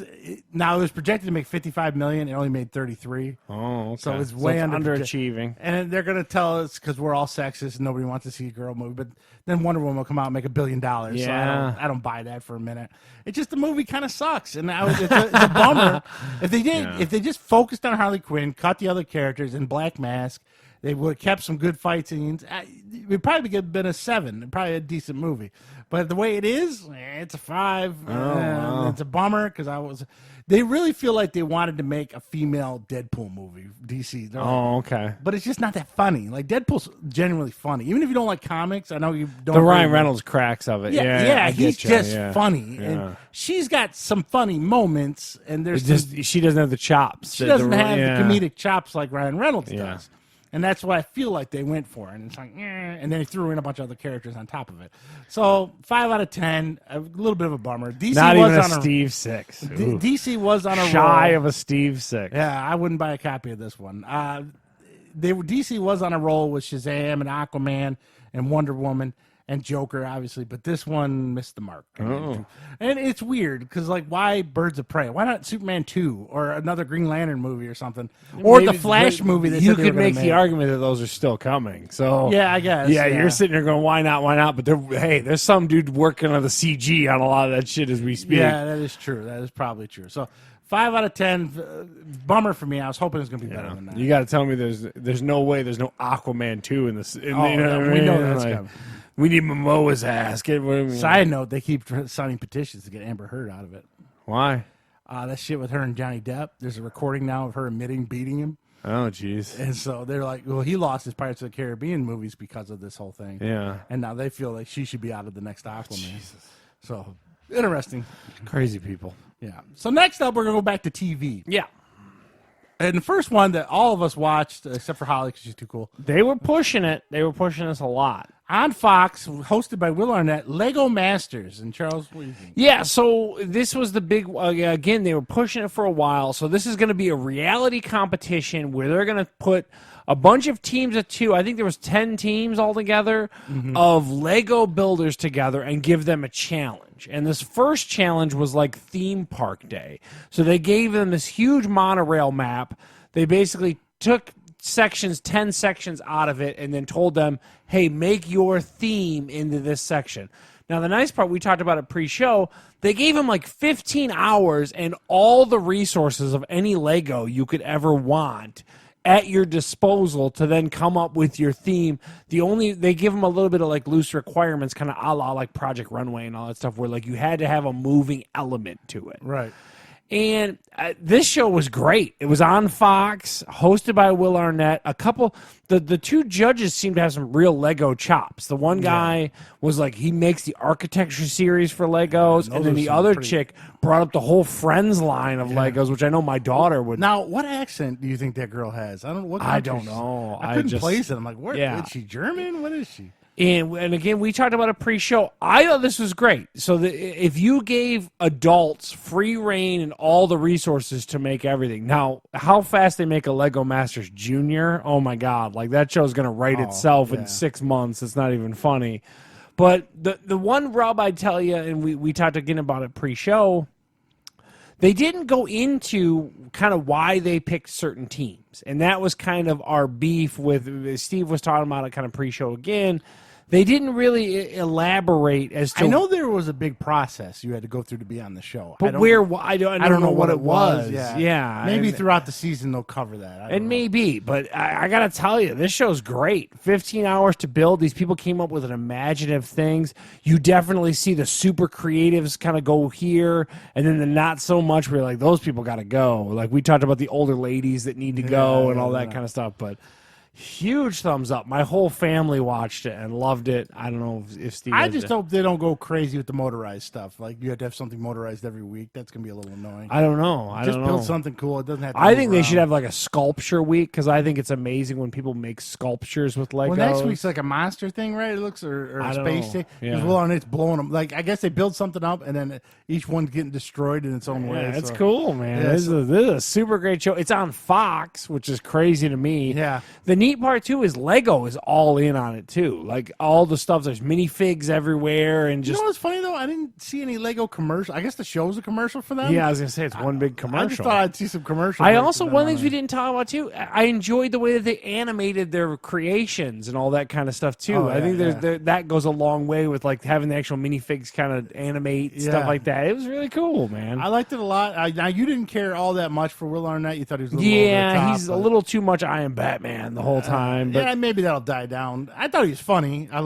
now it was projected to make $55 million. It only made 33. Oh, okay. So it's way underachieving. And they're going to tell us because we're all sexist and nobody wants to see a girl movie. But then Wonder Woman will come out and make $1 billion. Yeah. So I don't buy that for a minute. It's just the movie kind of sucks, and it's a bummer. If they just focused on Harley Quinn, cut the other characters in Black Mask, they would have kept some good fight scenes. It would probably have been a 7, probably a decent movie. But the way it is, it's a 5. wow. It's a bummer because they really feel like they wanted to make a female Deadpool movie, DC. Okay. But it's just not that funny. Like, Deadpool's genuinely funny. Even if you don't like comics, I know you don't. The Ryan Reynolds cracks of it. Yeah, he's just funny. Yeah. And she's got some funny moments, and she doesn't have the chops. She doesn't have the comedic chops like Ryan Reynolds does. And that's what I feel like they went for. And it's like, and then he threw in a bunch of other characters on top of it. So 5 out of 10, a little bit of a bummer. DC Not was even on a Steve 6. DC was on a shy roll. of a Steve 6. Yeah, I wouldn't buy a copy of this one. DC was on a roll with Shazam and Aquaman and Wonder Woman and Joker, obviously, but this one missed the mark. Oh. And it's weird because, like, why Birds of Prey? Why not Superman 2 or another Green Lantern movie or something? Or the Flash movie. You could make the argument that those are still coming. So yeah, I guess. Yeah, you're sitting there going, why not? Why not? But there's some dude working on the CG on a lot of that shit as we speak. Yeah, that is true. That is probably true. So 5 out of 10, bummer for me. I was hoping it was going to be better than that. You got to tell me there's no way there's no Aquaman 2 in this. We know that's coming. We need Momoa's ass. Side note, they keep signing petitions to get Amber Heard out of it. Why? That shit with her and Johnny Depp. There's a recording now of her admitting beating him. Oh, jeez. And so they're like, well, he lost his Pirates of the Caribbean movies because of this whole thing. Yeah. And now they feel like she should be out of the next Aquaman. Jesus. So, interesting. Crazy people. Yeah. So next up, we're going to go back to TV. Yeah. And the first one that all of us watched, except for Holly because she's too cool. They were pushing it. They were pushing us a lot. On Fox, hosted by Will Arnett, Lego Masters. And Charles, what do you think? Yeah, so this was the big, again, they were pushing it for a while. So this is going to be a reality competition where they're going to put a bunch of teams of 2. I think there was 10 teams altogether of Lego builders together and give them a challenge. And this first challenge was like theme park day. So they gave them this huge monorail map. They basically took 10 sections out of it and then told them, hey, make your theme into this section. Now, the nice part, we talked about it pre-show, they gave them like 15 hours and all the resources of any Lego you could ever want at your disposal to then come up with your theme. They give them a little bit of like loose requirements, kind of a la like Project Runway and all that stuff, where like you had to have a moving element to it. Right. And this show was great. It was on Fox, hosted by Will Arnett. The 2 judges seemed to have some real Lego chops. The one guy was like, he makes the architecture series for Legos, and then the other chick brought up the whole Friends line of Legos, which I know my daughter would. Now, what accent do you think that girl has? I don't know. I couldn't place it. I'm like, where is she? German? What is she? And again, we talked about it pre-show. I thought this was great. So if you gave adults free reign and all the resources to make everything. Now, how fast they make a Lego Masters Junior, oh my God. Like, that show's going to write itself in 6 months. It's not even funny. But the one rub I tell you, and we talked again about it pre-show, they didn't go into kind of why they picked certain teams. And that was kind of our beef with, Steve was talking about it kind of pre-show again. They didn't really elaborate as to. I know there was a big process you had to go through to be on the show. But I don't know what it was. Yeah. Maybe throughout the season they'll cover that. And maybe, but I got to tell you, this show's great. 15 hours to build. These people came up with an imaginative things. You definitely see the super creatives kind of go here, and then the not so much where you're like, those people got to go. Like we talked about the older ladies that need to go and all that kind of stuff. But huge thumbs up. My whole family watched it and loved it. I don't know if Steve. I just hope they don't go crazy with the motorized stuff. Like you have to have something motorized every week. That's gonna be a little annoying. I don't know. Just build something cool. It doesn't have to. I think they should have like a sculpture week because I think it's amazing when people make sculptures with Legos. Well, next week's like a monster thing, right? It looks or a space thing. Yeah. Well, and it's blowing them. Like I guess they build something up and then each one's getting destroyed in its own way. It's cool, man. Yeah, this is a super great show. It's on Fox, which is crazy to me. Yeah. The neat part too is Lego is all in on it too. Like all the stuff, there's minifigs everywhere, and just. You know what's funny though? I didn't see any Lego commercial. I guess the show's a commercial for them. Yeah, I was gonna say it's one big commercial. I just thought I'd see some commercials. I also one of the things we didn't talk about too. I enjoyed the way that they animated their creations and all that kind of stuff too. I think that goes a long way with like having the actual minifigs kind of animate stuff like that. It was really cool, man. I liked it a lot. Now you didn't care all that much for Will Arnett. You thought he was a little over the top, he's a little too much I Am Batman the whole time. But maybe that'll die down. I thought he was funny. But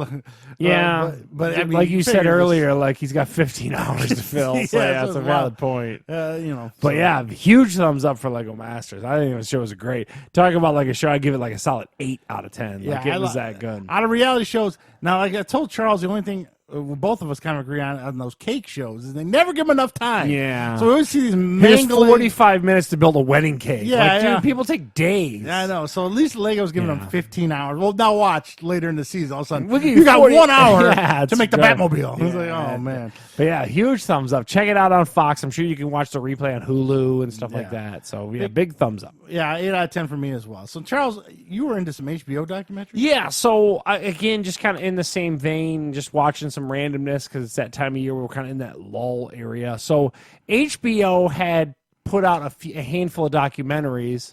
I mean, like you said earlier, like he's got 15 hours to fill. So that's a valid point. But yeah, huge thumbs up for Lego Masters. I think the show was great. Talking about like a show, I give it like a solid 8 out of 10. Like it was that good. Out of reality shows, now like I told Charles, the only thing both of us kind of agree on those cake shows is they never give them enough time. Yeah. So we always see these Here's 45 minutes to build a wedding cake. Yeah, dude, people take days. Yeah, I know. So at least Lego's giving them 15 hours. Well, now watch later in the season. All of a sudden, you got 1 hour to make the good. Batmobile. It's like, oh, man. But yeah, huge thumbs up. Check it out on Fox. I'm sure you can watch the replay on Hulu and stuff like that. So yeah, big thumbs up. Yeah, 8 out of 10 for me as well. So Charles, you were into some HBO documentaries? Yeah, so again, just kind of in the same vein, just watching some randomness because it's that time of year where we're kind of in that lull area. So HBO had put out a handful of documentaries.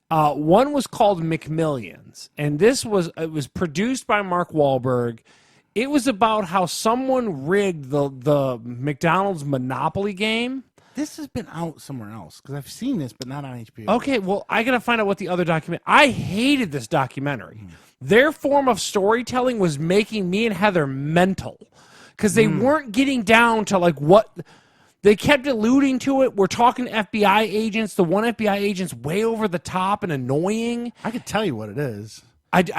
One was called McMillions, and it was produced by Mark Wahlberg. It was about how someone rigged the McDonald's Monopoly game. This has been out somewhere else because I've seen this, but not on HBO. Okay, well, I got to find out what the other document. I hated this documentary. Their form of storytelling was making me and Heather mental because they weren't getting down to like what they kept alluding to it. We're talking FBI agents. The one FBI agent's way over the top and annoying. I could tell you what it is. I could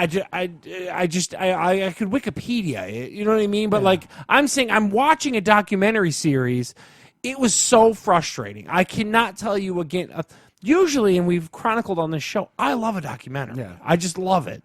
Wikipedia it, you know what I mean? But like I'm saying, I'm watching a documentary series. It was so frustrating. I cannot tell you again. Usually, and we've chronicled on this show, I love a documentary. Yeah. I just love it.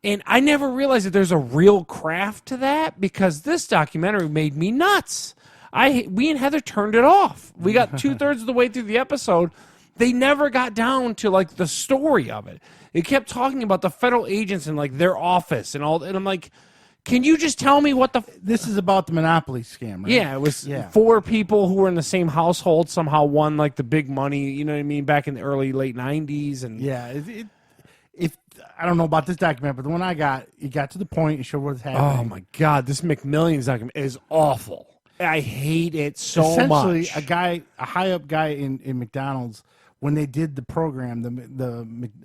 And I never realized that there's a real craft to that because this documentary made me nuts. We and Heather turned it off. We got 2/3 of the way through the episode. They never got down to like the story of it. It kept talking about the federal agents and like their office and all. And I'm like, can you just tell me what this is about the Monopoly scam, right? Yeah, it was 4 people who were in the same household somehow won like the big money, you know what I mean, back in the late 90s. And if I don't know about this document, but the one I got, it got to the point and showed what's happening. Oh my God, this McMillions document is awful. I hate it so Essentially, much. A high up guy in McDonald's, when they did the program,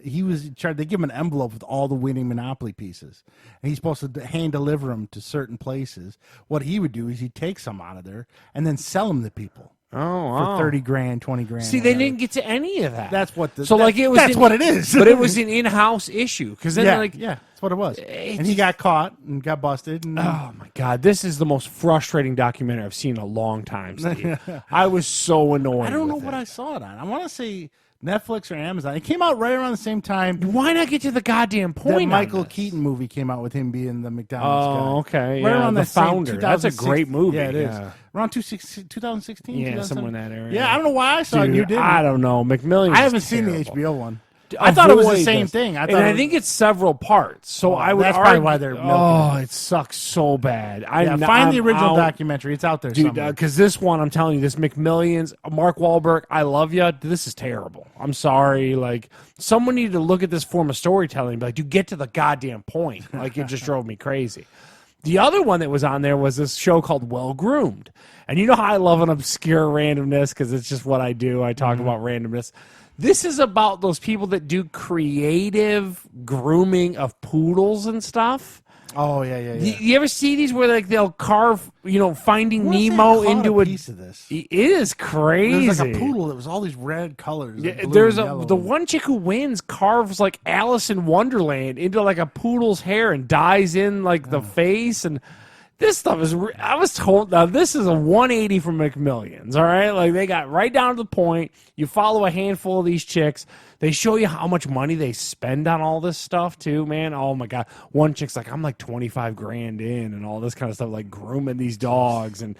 he was in charge. They give him an envelope with all the winning Monopoly pieces, and he's supposed to hand deliver them to certain places. What he would do is he'd take some out of there and then sell them to people. For 30 grand, 20 grand. See, they didn't get to any of that. That's what it was. That's what it is. But it was an in-house issue because then that's what it was. And he got caught and got busted. And, oh my God, this is the most frustrating documentary I've seen in a long time, Steve. I was so annoyed. I don't know what I saw it on. I want to say Netflix or Amazon. It came out right around the same time. Why not get to the goddamn point? The Michael Keaton movie came out with him being the McDonald's guy. Oh, okay. Right around the founder. That's a great movie. Yeah, it is. Around 2016? Yeah, somewhere in that area. Yeah, I don't know why I saw it and you didn't. I don't know. McMillions. I haven't seen the HBO one. I thought it was the same thing. I think it's several parts. So I would that's argue, probably why they're milking it sucks so bad. Find the original documentary. It's out there, dude. Because this one, I'm telling you, this McMillions, Mark Wahlberg, I love you. This is terrible. I'm sorry. Like someone needed to look at this form of storytelling and be like, dude, get to the goddamn point. Like it just drove me crazy. The other one that was on there was this show called Well Groomed. And you know how I love an obscure randomness because it's just what I do. I talk about randomness. This is about those people that do creative grooming of poodles and stuff. Oh, yeah. You ever see these where like they'll carve, Finding Nemo into a piece of this? It is crazy. There's like a poodle that was all these red colors. Yeah, like there's blue and the yellow. one chick who wins carves like Alice in Wonderland into like a poodle's hair and dyes in like the face, and this stuff is. I was told now this is a 180 from McMillions. All right, like they got right down to the point. You follow a handful of these chicks. They show you how much money they spend on all this stuff too, man. Oh my god, one chick's like, I'm like 25 grand in, and all this kind of stuff, like grooming these dogs, and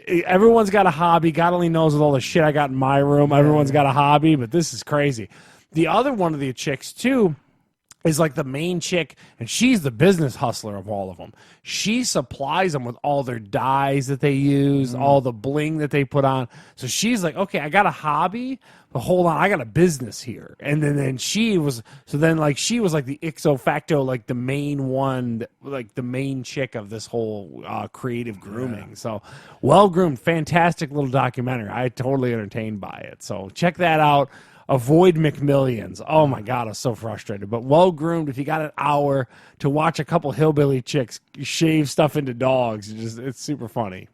everyone's got a hobby. God only knows with all the shit I got in my room. Everyone's got a hobby, but this is crazy. The other one of the chicks too is like the main chick, and she's the business hustler of all of them. She supplies them with all their dyes that they use, all the bling that they put on. So she's like, okay, I got a hobby, but hold on, I got a business here. And then she was like the ipso facto, like the main one, like the main chick of this whole creative grooming. Yeah. So Well Groomed, fantastic little documentary. I totally entertained by it. So check that out. Avoid McMillions. Oh my God, I was so frustrated. But Well Groomed, if you got an hour to watch a couple hillbilly chicks shave stuff into dogs, it's super funny.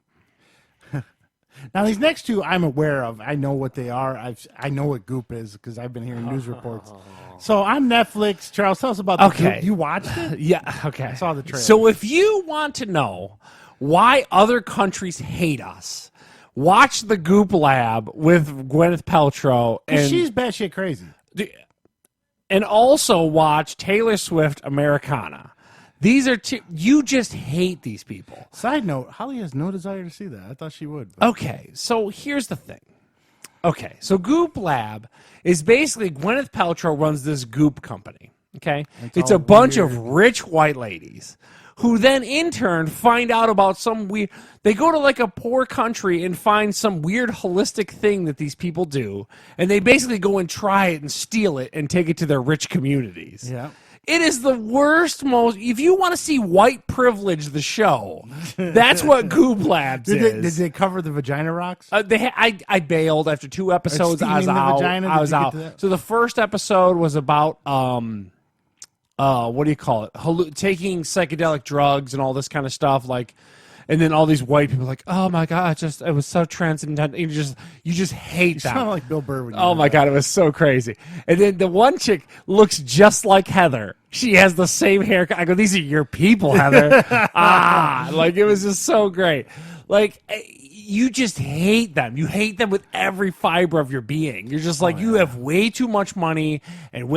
Now these next two I'm aware of. I know what they are. I know what Goop is because I've been hearing news reports. So on Netflix, Charles, tell us about the Goop. You watched it? Yeah, okay. I saw the trailer. So if you want to know why other countries hate us, watch the Goop Lab with Gwyneth Paltrow. And she's batshit crazy. And also watch Taylor Swift Americana. These are two. You just hate these people. Side note, Holly has no desire to see that. I thought she would. Okay, so here's the thing. Okay, so Goop Lab is basically Gwyneth Paltrow runs this Goop company. Okay, it's a bunch of rich white ladies who then in turn find out about some weird. They go to like a poor country and find some weird holistic thing that these people do, and they basically go and try it and steal it and take it to their rich communities. Yeah. It is the worst, most. If you want to see white privilege, the show, that's what Goop Labs Did is. they cover the vagina rocks? I bailed after 2 episodes. I was out. I was out. So the first episode was about what do you call it? Taking psychedelic drugs and all this kind of stuff, like. And then all these white people are like, oh my God, it was so transcendental. You just hate that. You sound like Bill Burr when you Oh my God, it was so crazy. And then the one chick looks just like Heather. She has the same haircut. I go, these are your people, Heather. Like it was just so great. Like you just hate them. You hate them with every fiber of your being. You're just like, you have way too much money, and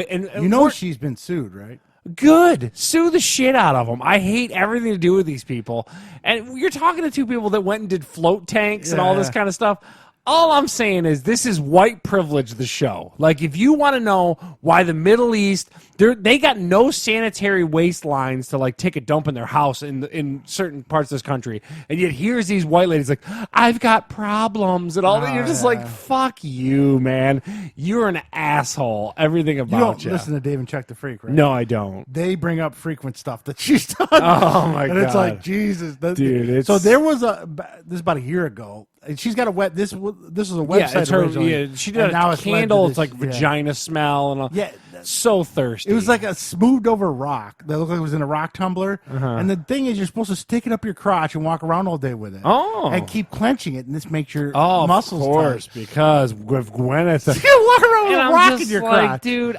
she's been sued, right? Good. Sue the shit out of them. I hate everything to do with these people. And you're talking to two people that went and did float tanks and all this kind of stuff. All I'm saying is this is white privilege, the show. Like, if you want to know why the Middle East, they got no sanitary waste lines to, like, take a dump in their house in certain parts of this country. And yet here's these white ladies like, I've got problems and all that. You're just like, fuck you, man. You're an asshole. Everything about you. You don't listen to Dave and Chuck the Freak, right? No, I don't. They bring up frequent stuff that she's done. Oh, my God. And it's like, Jesus. Dude, so there was this is about a year ago. She's got a this was a website originally. Yeah, she did a candle. It's like vagina smell and all. Yeah, so thirsty. It was like a smoothed over rock that looked like it was in a rock tumbler. And the thing is, you're supposed to stick it up your crotch and walk around all day with it. Oh, and keep clenching it, and this makes your muscles of course, tight. Because with Gwyneth, you walk around with a rock in your like, crotch. Dude,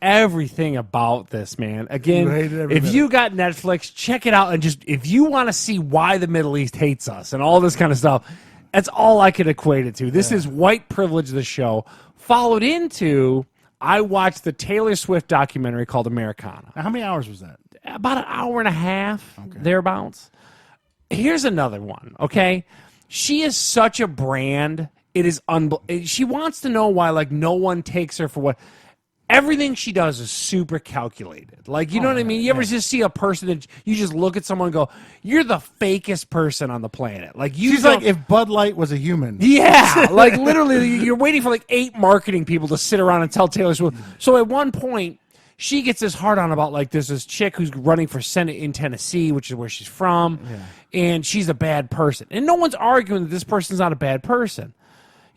everything about this, man. Again, if you got Netflix, check it out, and just if you want to see why the Middle East hates us and all this kind of stuff. That's all I could equate it to. This is white privilege, the show. Followed into, I watched the Taylor Swift documentary called Americana. Now, how many hours was that? About an hour and a half, thereabouts. Here's another one, okay? She is such a brand. It is she wants to know why, like, no one takes her for what. Everything she does is super calculated. Like, you know what I mean? You ever just see a person that you just look at someone and go, you're the fakest person on the planet. Like, she's like if Bud Light was a human. Yeah. Like, literally, you're waiting for like 8 marketing people to sit around and tell Taylor Swift. So at one point, she gets this hard on about like there's this chick who's running for Senate in Tennessee, which is where she's from, and she's a bad person. And no one's arguing that this person's not a bad person.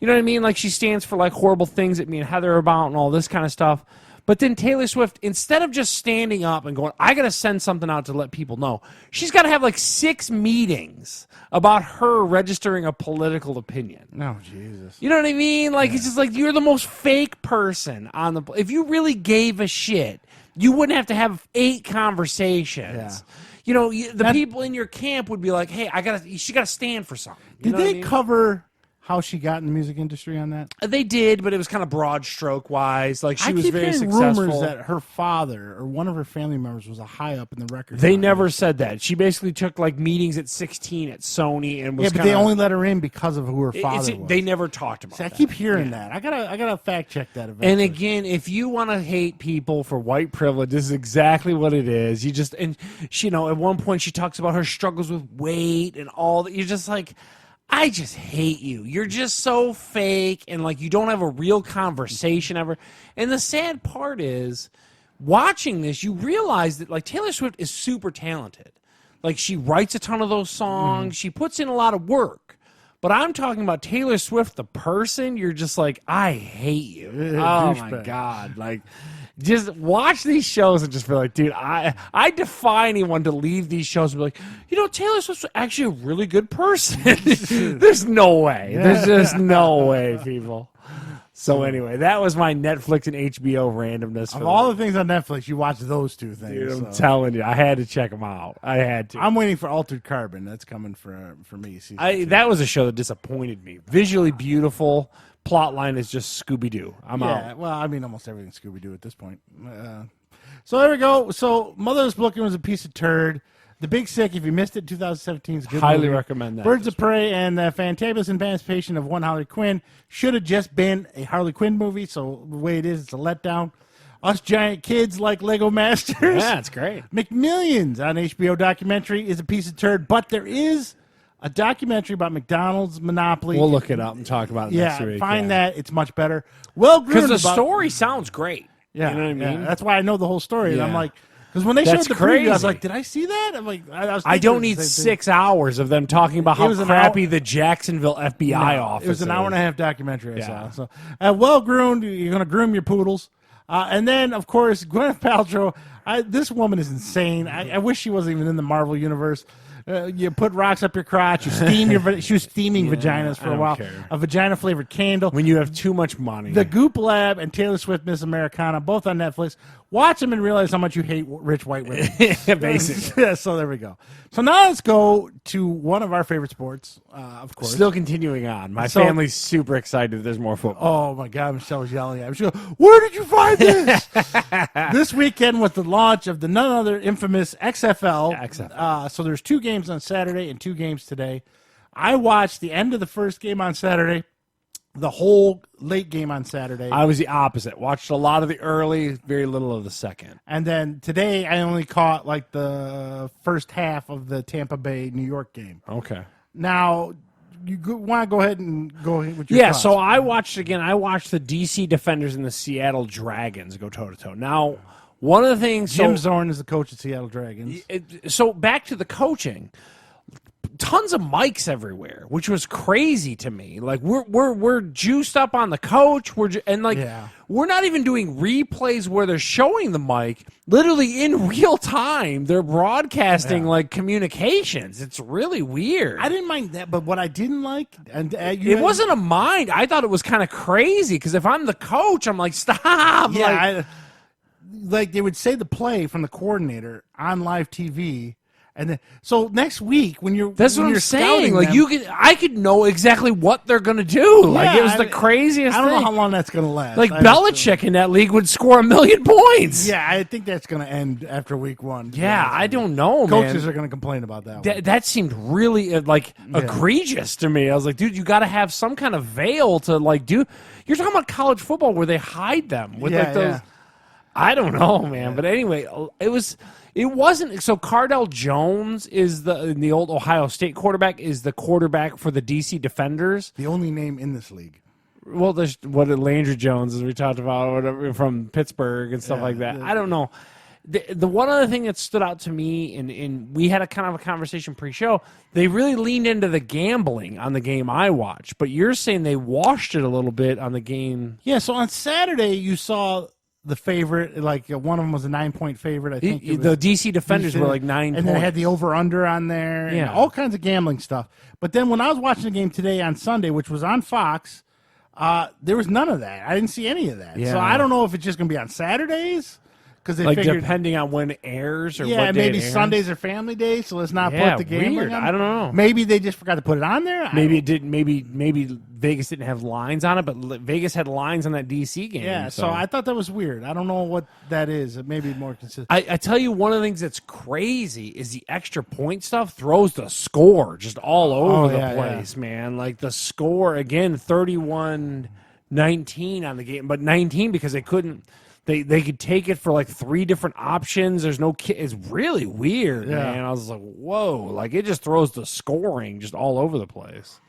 You know what I mean? Like she stands for like horrible things that me and Heather are about and all this kind of stuff. But then Taylor Swift, instead of just standing up and going, I got to send something out to let people know, she's got to have like 6 meetings about her registering a political opinion. Oh, Jesus. You know what I mean? Like, it's just like, you're the most fake person on the... If you really gave a shit, you wouldn't have to have 8 conversations. Yeah. You know, the people in your camp would be like, hey, she got to stand for something. You Did they cover how she got in the music industry on that? They did, but it was kind of broad stroke wise. Like she was keep very hearing successful. rumors that her father or one of her family members was a high up in the record. They never said that. She basically took like meetings at 16 at Sony and was but they only let her in because of who her father was. They never talked about I that. keep hearing that. I gotta fact check that eventually. And again, if you want to hate people for white privilege, this is exactly what it is. You just she, at one point she talks about her struggles with weight and all that. You're just like, I just hate you. You're just so fake and like you don't have a real conversation ever. And the sad part is watching this, you realize that like Taylor Swift is super talented. Like she writes a ton of those songs. She puts in a lot of work. But I'm talking about Taylor Swift, the person. You're just like, I hate you. Oh my God. Like, just watch these shows and just be like, dude, I defy anyone to leave these shows and be like, Taylor Swift's actually a really good person. There's no way. There's just no way, people. So anyway, that was my Netflix and HBO randomness. Of all the things on Netflix, you watch those 2 things. Dude, I'm telling you, I had to check them out. I had to. I'm waiting for Altered Carbon. That's coming for me. That was a show that disappointed me. Visually beautiful. Plot line is just Scooby-Doo. I'm out. Well, I mean, almost everything Scooby-Doo at this point. So there we go. So Motherless Brooklyn was a piece of turd. The Big Sick, if you missed it, 2017 is a good Highly movie. recommend that. Birds of Prey and the Fantabulous Emancipation of one Harley Quinn should have just been a Harley Quinn movie. So the way it is, it's a letdown. Us giant kids like Lego Masters. Yeah, it's great. McMillions on HBO documentary is a piece of turd, but there is a documentary about McDonald's monopoly. We'll look it up and talk about it next week. Find that. It's much better. Well, because the story sounds great. Yeah, you know what I mean? Yeah. That's why I know the whole story. And I'm like, because when they showed the preview, I was like, did I see that? I'm like, I don't need 6 hours of them talking about how crappy the Jacksonville FBI office is. It was an hour and a half documentary I saw. So, well groomed, you're going to groom your poodles. And then, of course, Gwyneth Paltrow. This woman is insane. I wish she wasn't even in the Marvel universe. You put rocks up your crotch. You steam she was steaming vaginas for a while. A vagina flavored candle. When you have too much money. The Goop Lab and Taylor Swift Miss Americana, both on Netflix. Watch them and realize how much you hate rich white women. Basically. Yeah, so there we go. So now let's go to one of our favorite sports, of course. Still continuing on. My family's super excited there's more football. Oh, my God. Michelle was yelling at me. She goes, where did you find this? This weekend was the launch of the none other infamous XFL. XFL. So there's 2 games on Saturday and 2 games today. I watched the end of the first game on Saturday, the whole late game on Saturday. I was the opposite. Watched a lot of the early, very little of the second. And then today I only caught like the first half of the Tampa Bay New York game. Okay. Now, you want to go ahead and go with your thoughts? So I watched the DC Defenders and the Seattle Dragons go toe-to-toe. Now, one of the things... Jim Zorn is the coach of Seattle Dragons. So back to the coaching. Tons of mics everywhere, which was crazy to me. Like we're juiced up on the coach. We're not even doing replays where they're showing the mic. Literally in real time, they're broadcasting like communications. It's really weird. I didn't mind that, but what I didn't like, and it wasn't a mind. I thought it was kind of crazy because if I'm the coach, I'm like, stop. Yeah, like they would say the play from the coordinator on live TV. And then, so next week when you're that's what I'm saying. Like I could know exactly what they're gonna do. Like it was the craziest. I don't know how long that's gonna last. Like Belichick in that league would score 1,000,000 points. Yeah, I think that's gonna end after week 1. Yeah, I don't know. Coaches are gonna complain about that. That seemed really egregious to me. I was like, dude, you got to have some kind of veil to like do. You're talking about college football where they hide them with like those. Yeah. I don't know, man. But anyway, it wasn't. So Cardell Jones is the old Ohio State quarterback is the quarterback for the DC Defenders. The only name in this league. Well, there's what Landry Jones, as we talked about, whatever, from Pittsburgh and stuff like that. I don't know. The one other thing that stood out to me, and we had a kind of a conversation pre-show, they really leaned into the gambling on the game I watched. But you're saying they washed it a little bit on the game. Yeah, so on Saturday you saw the favorite, like one of them was a 9-point favorite. I think The DC Defenders were like 9 points. And then it had the over-under on there and all kinds of gambling stuff. But then when I was watching the game today on Sunday, which was on Fox, there was none of that. I didn't see any of that. Yeah. So I don't know if it's just going to be on Saturdays. Because they figured, depending on when it airs or what day maybe it airs. Sundays are family days, so let's not put the gambling weird. on. I don't know. Maybe they just forgot to put it on there. Maybe it didn't. Maybe Vegas didn't have lines on it, but Vegas had lines on that DC game. Yeah, so I thought that was weird. I don't know what that is. It may be more consistent. I tell you, one of the things that's crazy is the extra point stuff throws the score just all over the place, man. Like the score, again, 31-19 on the game, but 19 because they couldn't. They could take it for like 3 different options. There's no it's really weird, man. I was like, whoa, like it just throws the scoring just all over the place.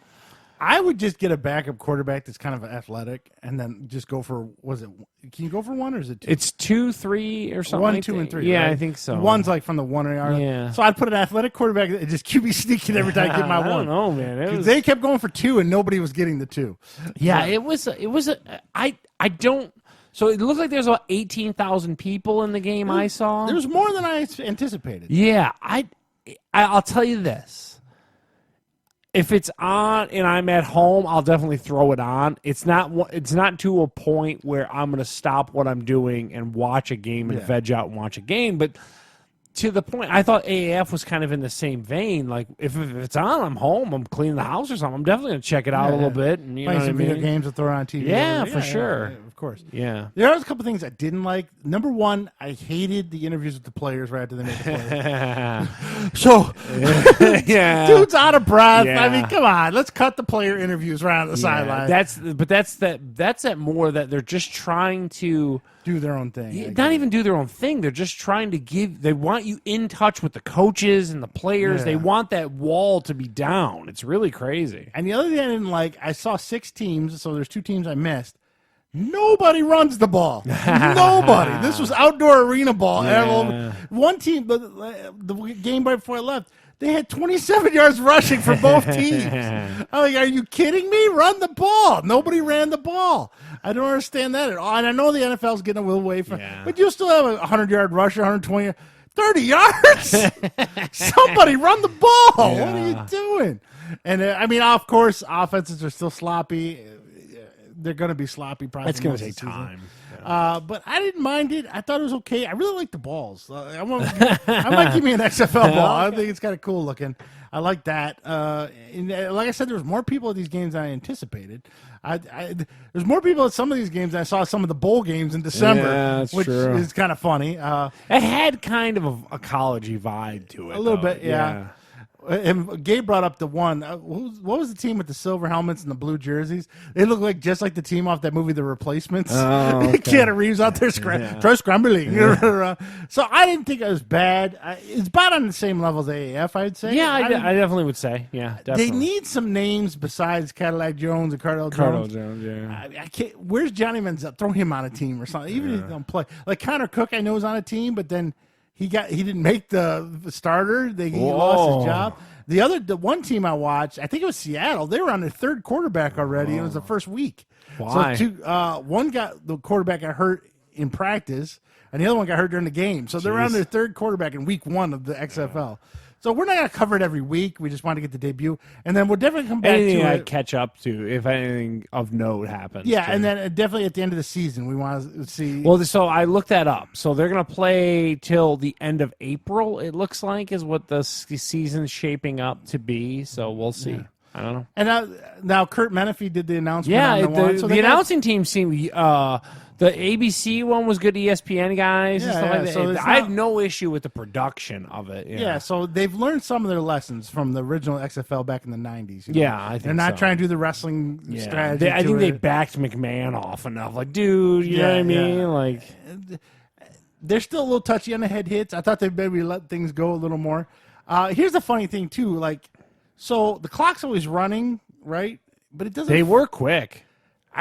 I would just get a backup quarterback that's kind of athletic, and then just go for can you go for 1 or is it 2? It's 2, 3, or something. 1, 2, and 3. Yeah, right? I think so. 1's like from the 1 yard. Yeah. So I'd put an athletic quarterback and just QB sneaking every time I get my 1. I don't know, man. They kept going for 2, and nobody was getting the 2. Yeah, I don't. So it looked like there's about 18,000 people in the game I saw. There was more than I anticipated. Yeah, I'll tell you this. If it's on and I'm at home, I'll definitely throw it on. It's not to a point where I'm going to stop what I'm doing and watch a game and veg out and watch a game, but to the point, I thought AAF was kind of in the same vein. Like, if it's on, I'm home, I'm cleaning the house or something, I'm definitely going to check it out a little bit. And, Playing some video games to throw on TV. Yeah, for sure. Yeah, of course. Yeah. There was a couple things I didn't like. Number 1, I hated the interviews with the players right after they made the play. So, dude's out of breath. Yeah. I mean, come on. Let's cut the player interviews right on the sideline. That's more that they're just trying to do their own thing. Not even do their own thing. They're just trying to they want you in touch with the coaches and the players. They want that wall to be down. It's really crazy. And the other thing I didn't like, I saw 6 teams, so there's 2 teams I missed. Nobody runs the ball. Nobody. This was outdoor arena ball. Yeah. One team, the game right before I left, they had 27 yards rushing for both teams. I'm like, are you kidding me? Run the ball. Nobody ran the ball. I don't understand that at all. And I know the NFL's getting a little away from it, but you still have a 100-yard rusher, 120, 30 yards. Somebody run the ball. What are you doing? And I mean, of course, offenses are still sloppy. They're going to be sloppy. Probably it's going to take time. But I didn't mind it. I thought it was okay. I really like the balls. I might give me an XFL ball. I think it's kind of cool looking. I like that. And like I said, there was more people at these games than I anticipated. There's more people at some of these games than I saw some of the bowl games in December, which is kind of funny. It had kind of a college-y vibe to it. A little bit, yeah. And Gabe brought up the one. What was the team with the silver helmets and the blue jerseys? They look like just like the team off that movie, The Replacements. Oh, okay. Keanu Reeves out there try scrambling. Yeah. So I didn't think it was bad. It's about on the same level as AAF, I'd say. Yeah, I definitely would say. Yeah, definitely. They need some names besides Cadillac Jones and Cardell Jones. Yeah. I can't. Where's Johnny Manziel? Throw him on a team or something. Even if he don't play. Like Connor Cook, I know is on a team, but then he didn't make the starter. He lost his job. The one team I watched, I think it was Seattle. They were on their 3rd quarterback already. It was the first week. Why? So the quarterback got hurt in practice, and the other one got hurt during the game. So they were on their 3rd quarterback in week 1 of the XFL. So we're not going to cover it every week. We just want to get the debut. And then we'll definitely come back to it. Catch up to if anything of note happens. Yeah, and then definitely at the end of the season, we want to see. Well, so I looked that up. So they're going to play till the end of April, it looks like, is what the season's shaping up to be. So we'll see. Yeah. I don't know. And now Kurt Menefee did the announcement. Yeah, so the announcing team seemed... the ABC one was good ESPN guys and stuff like that. So I have no issue with the production of it. Yeah, so they've learned some of their lessons from the original XFL back in the 90s. Yeah, I think they're not trying to do the wrestling strategy. I think they backed McMahon off enough. Like, dude, you know what I mean? Like, they're still a little touchy on the head hits. I thought they'd maybe let things go a little more. Here's the funny thing, too. Like, so the clock's always running, right? But it doesn't. They were quick.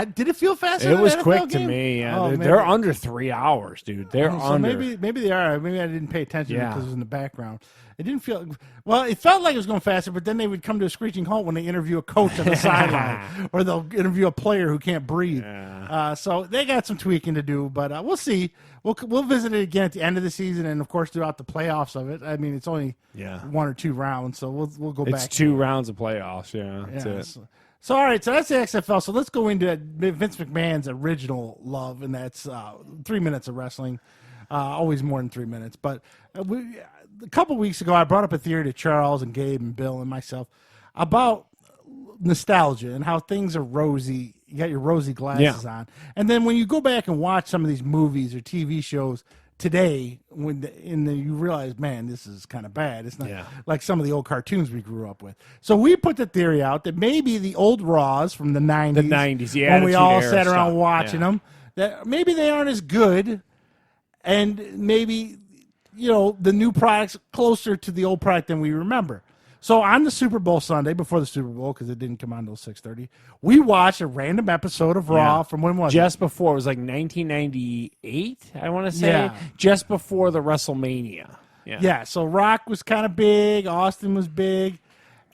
Did it feel faster? It than was an NFL quick to game? me. Yeah. Oh, They're under 3 hours, dude. They're so under. maybe they are. Maybe I didn't pay attention Yeah. because it was in the background. It didn't feel well. It felt like it was going faster, but then they would come to a screeching halt when they interview a coach on the sideline, or they'll interview a player who can't breathe. Yeah. So they got some tweaking to do, but we'll see. We'll visit it again at the end of the season, and of course throughout the playoffs of it. I mean, it's only 1 or 2 rounds, so we'll go back. It's 2 rounds of playoffs. Yeah, that's it. So all right, so that's the XFL. So let's go into Vince McMahon's original love, and that's 3 minutes of wrestling. Always more than 3 minutes. But a couple weeks ago, I brought up a theory to Charles and Gabe and Bill and myself about nostalgia and how things are rosy. You got your rosy glasses on, and then when you go back and watch some of these movies or TV shows today, you realize, man, this is kind of bad. It's not like some of the old cartoons we grew up with. So we put the theory out that maybe the old Raws from the 90s, when we all sat around watching them, that maybe they aren't as good, and maybe the new product's closer to the old product than we remember. So on the Super Bowl Sunday, before the Super Bowl, because it didn't come on until 6:30, we watched a random episode of Raw from when was just before. It was like 1998, I want to say. Yeah. Just before the WrestleMania. Yeah, so Rock was kind of big, Austin was big,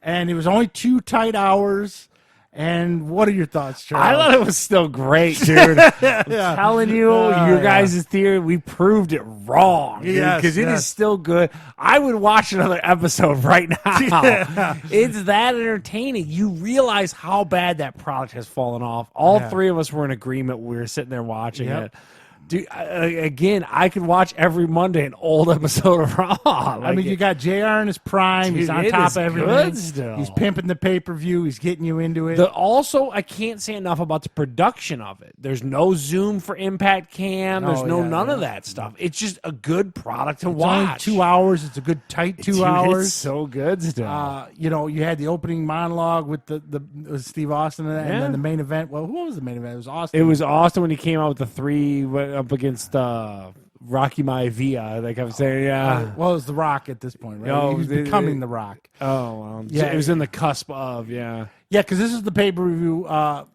and it was only 2 tight hours. And what are your thoughts, Charles? I thought it was still great, dude. I'm telling you, your guys' theory, we proved it wrong. Because it is still good. I would watch another episode right now. It's that entertaining. You realize how bad that product has fallen off. All 3 of us were in agreement. We were sitting there watching it. Dude, again, I could watch every Monday an old episode of Raw. I mean, you got JR in his prime. Dude, he's on top of everything. Still. He's pimping the pay-per-view. He's getting you into it. Also, I can't say enough about the production of it. There's no Zoom for Impact Cam. There's none of that stuff. It's just a good product to watch. Only 2 hours. It's a good tight 2 hours. It's so good still. You had the opening monologue with with Steve Austin and then the main event. Well, who was the main event? It was Austin. It was Austin when he came out with the 3 up against Rocky Maivia, like I was saying, well, it was The Rock at this point, right? No, he was becoming The Rock. Oh, well, it was in the cusp of, Yeah, because this is the pay-per-view.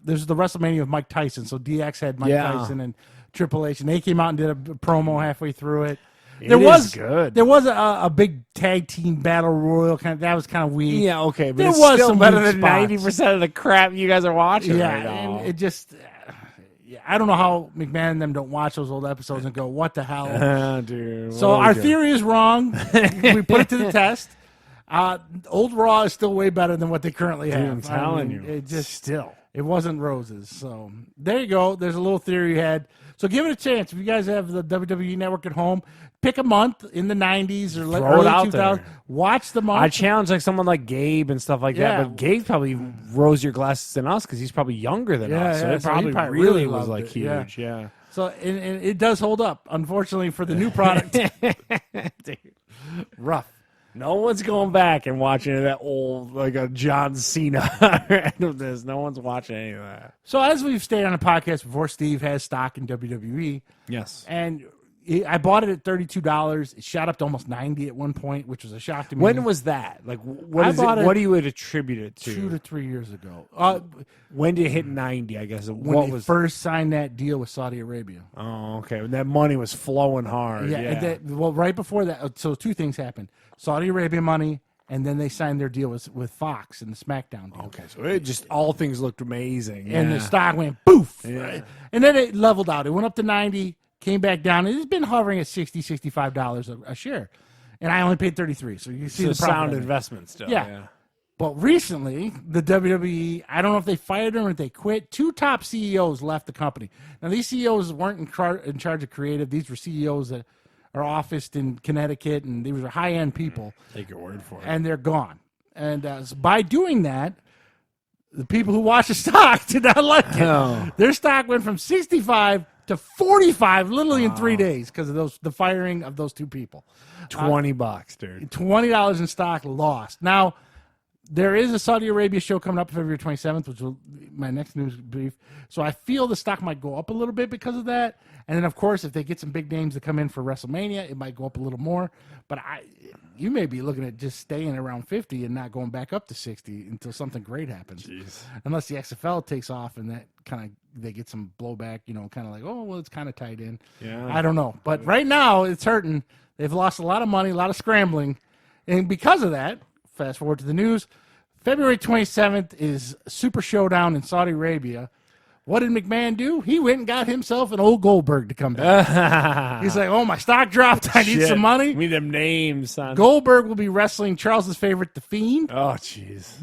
This is the WrestleMania of Mike Tyson. So DX had Mike Tyson and Triple H, and they came out and did a promo halfway through it. There was a big tag team battle royal that was kind of weak. Yeah, okay, but there it's was still some better weak than spots. 90% of the crap you guys are watching right now. And it just. I don't know how McMahon and them don't watch those old episodes and go, what the hell? Dude, so our theory is wrong. We put it to the test. Old Raw is still way better than what they currently have. I'm telling you. It just it wasn't roses. So there you go. There's a little theory you had. So give it a chance. If you guys have the WWE Network at home, pick a month in the 90s or early 2000s. Watch the month. I challenge someone like Gabe and stuff like that. But Gabe probably rose your glasses than us because he's probably younger than us. So it probably really was like huge. Yeah. So and it does hold up. Unfortunately for the new product, dude, rough. No one's going back and watching that old, like a John Cena. No one's watching any of that. So as we've stated on the podcast before, Steve has stock in WWE. Yes. And I bought it at $32. It shot up to almost $90 at one point, which was a shock to me. When was that? Like, what do you would attribute it to? 2 to 3 years ago. When did it hit 90, I guess? When they first signed that deal with Saudi Arabia. Oh, okay. When that money was flowing hard. Yeah. Right before that, so 2 things happened. Saudi Arabia money, and then they signed their deal with Fox and the SmackDown deal. Okay, so it just, all things looked amazing. And the stock went poof. Right? And then it leveled out. It went up to 90, came back down. It's been hovering at $60, $65 a share. And I only paid 33. So you can see the sound investment still. Yeah. But recently, the WWE, I don't know if they fired them or if they quit. 2 top CEOs left the company. Now, these CEOs weren't in charge of creative. These were CEOs that are officed in Connecticut, and these were high-end people. Take your word for it. And they're gone. And so by doing that, the people who watch the stock did not like it. Oh. Their stock went from 65 to 45 literally in 3 days because of the firing of those 2 people. $20, dude. $20 in stock lost. Now, there is a Saudi Arabia show coming up February 27th, which will be my next news brief. So I feel the stock might go up a little bit because of that. And then, of course, if they get some big names to come in for WrestleMania, it might go up a little more. But you may be looking at just staying around 50 and not going back up to 60 until something great happens. Jeez. Unless the XFL takes off and that kind of they get some blowback, kind of like, oh, well, it's kind of tied in. Yeah. I don't know. But right now, it's hurting. They've lost a lot of money, a lot of scrambling. And because of that, fast forward to the news, February 27th is Super Showdown in Saudi Arabia. What did McMahon do? He went and got himself an old Goldberg to come back. He's like, oh, my stock dropped. I need some money. We need them names, son. Goldberg will be wrestling Charles's favorite, The Fiend. Oh, jeez.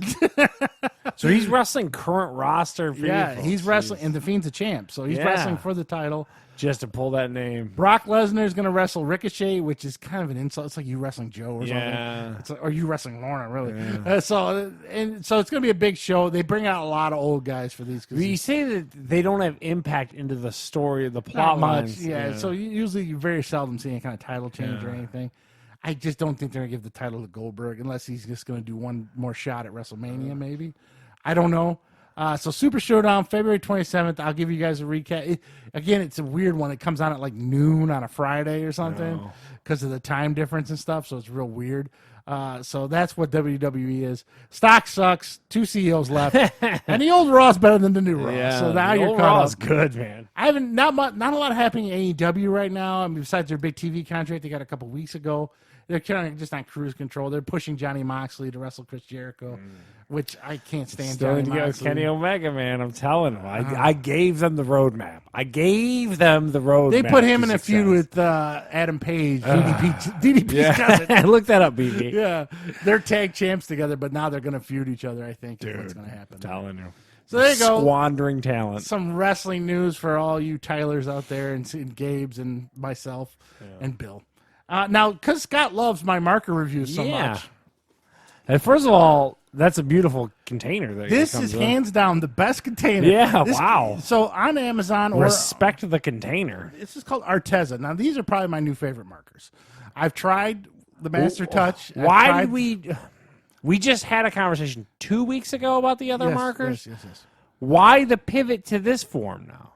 So he's wrestling current roster. Yeah, he's wrestling, and The Fiend's a champ, so he's wrestling for the title. Just to pull that name. Brock Lesnar is going to wrestle Ricochet, which is kind of an insult. It's like you wrestling Joe or Yeah. something. It's like, or you wrestling Lorna, really. Yeah. So it's going to be a big show. They bring out a lot of old guys for these. But you say that they don't have impact into the story, the not plot much. lines. Yeah, so usually you very seldom see any kind of title change or anything. I just don't think they're going to give the title to Goldberg unless he's just going to do one more shot at WrestleMania, maybe. I don't know. So Super Showdown, February 27th. I'll give you guys a recap. Again, it's a weird one. It comes on at like noon on a Friday or something because of the time difference and stuff. So it's real weird. So that's what WWE is. Stock sucks. 2 CEOs left, and the old Raw's better than the new Raw. Yeah, so now the you're old caught Raw's up. good, man. I haven't not a lot happening in AEW right now. I mean, besides their big TV contract they got a couple weeks ago. They're kind of just on cruise control. They're pushing Johnny Moxley to wrestle Chris Jericho, which I can't stand. Still Johnny need to go with Moxley. Kenny Omega, man. I'm telling them. I gave them the roadmap. They put him in a feud with Adam Page, DDP's cousin. Yeah, look that up, BB. Yeah, they're tag champs together, but now they're going to feud each other. I think is what's going to happen. Telling you. So there you go. Squandering talent. Some wrestling news for all you Tylers out there, and Gabe's and myself and Bill. Now, because Scott loves my marker reviews so much. And first of all, that's a beautiful container. This is hands down the best container. Yeah, wow. So on Amazon Respect the container. This is called Arteza. Now, these are probably my new favorite markers. I've tried the Master Touch. Why did we just had a conversation 2 weeks ago about the other markers? Yes. Why the pivot to this form now?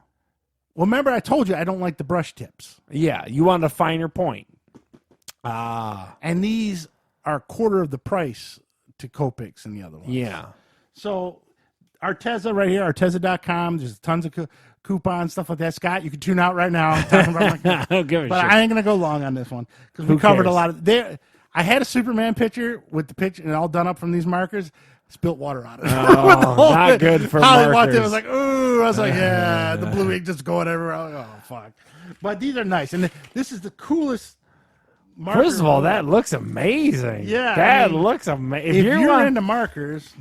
Well, remember I told you I don't like the brush tips. Yeah, you want a finer point. And these are a quarter of the price to Copics and the other ones. Yeah. So Arteza right here, Arteza.com. There's tons of coupons, stuff like that. Scott, you can tune out right now. I'm talking about my I don't give a but shit. I ain't going to go long on this one because we covered a lot of I had a Superman picture with the picture and all done up from these markers. Spilt water on it. Oh, not good for Holly walked markers. in, I was like, ooh. I was like, yeah, the blue ink just going everywhere. I was like, oh, fuck. But these are nice. And this is the coolest marker. First of all, that looks amazing. Yeah, That looks amazing. If you're into markers.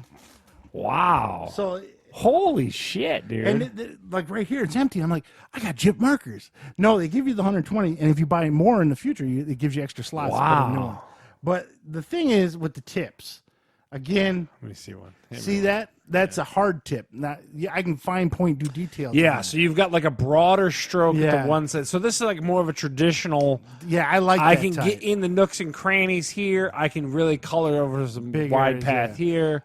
Wow. So holy shit, dude. And like right here, it's empty. I'm like, I got Jip markers. No, they give you the 120, and if you buy more in the future, it gives you extra slots. To put a new one. But the thing is with the tips, again, let me see one. See that? That's a hard tip. Not, I can fine point, do details. Yeah, so you've got like a broader stroke at the one side. So this is like more of a traditional. Yeah, I like. I that can type. get in the nooks and crannies here. I can really color over some Big wide areas, path here.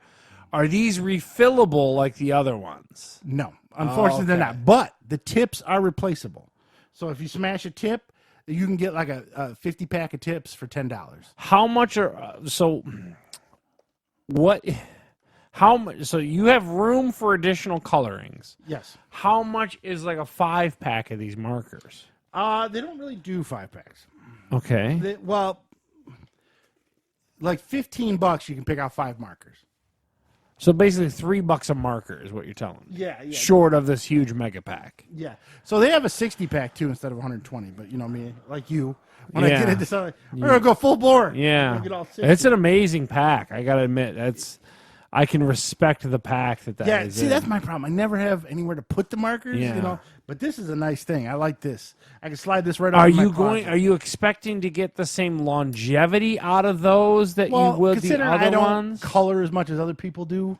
Are these refillable like the other ones? No, unfortunately they're not. But the tips are replaceable. So if you smash a tip, you can get like a 50 pack of tips for $10. How much are so? What? How much? So you have room for additional colorings. Yes. How much is like a 5-pack of these markers? They don't really do 5-packs. Okay. Like $15, you can pick out 5 markers. So basically $3 a marker is what you're telling me. Yeah. Short of this huge mega pack. Yeah. So they have a 60-pack too instead of 120. But you know me, like you, when I get into something, we're gonna go full bore. Yeah. Get all 60. It's an amazing pack. I gotta admit, I can respect the pack that is. See, that's my problem. I never have anywhere to put the markers. Yeah. You know, but this is a nice thing. I like this. I can slide this right. Are off my you closet. Are you expecting to get the same longevity out of those that you would the considering other I don't ones? color as much as other people do.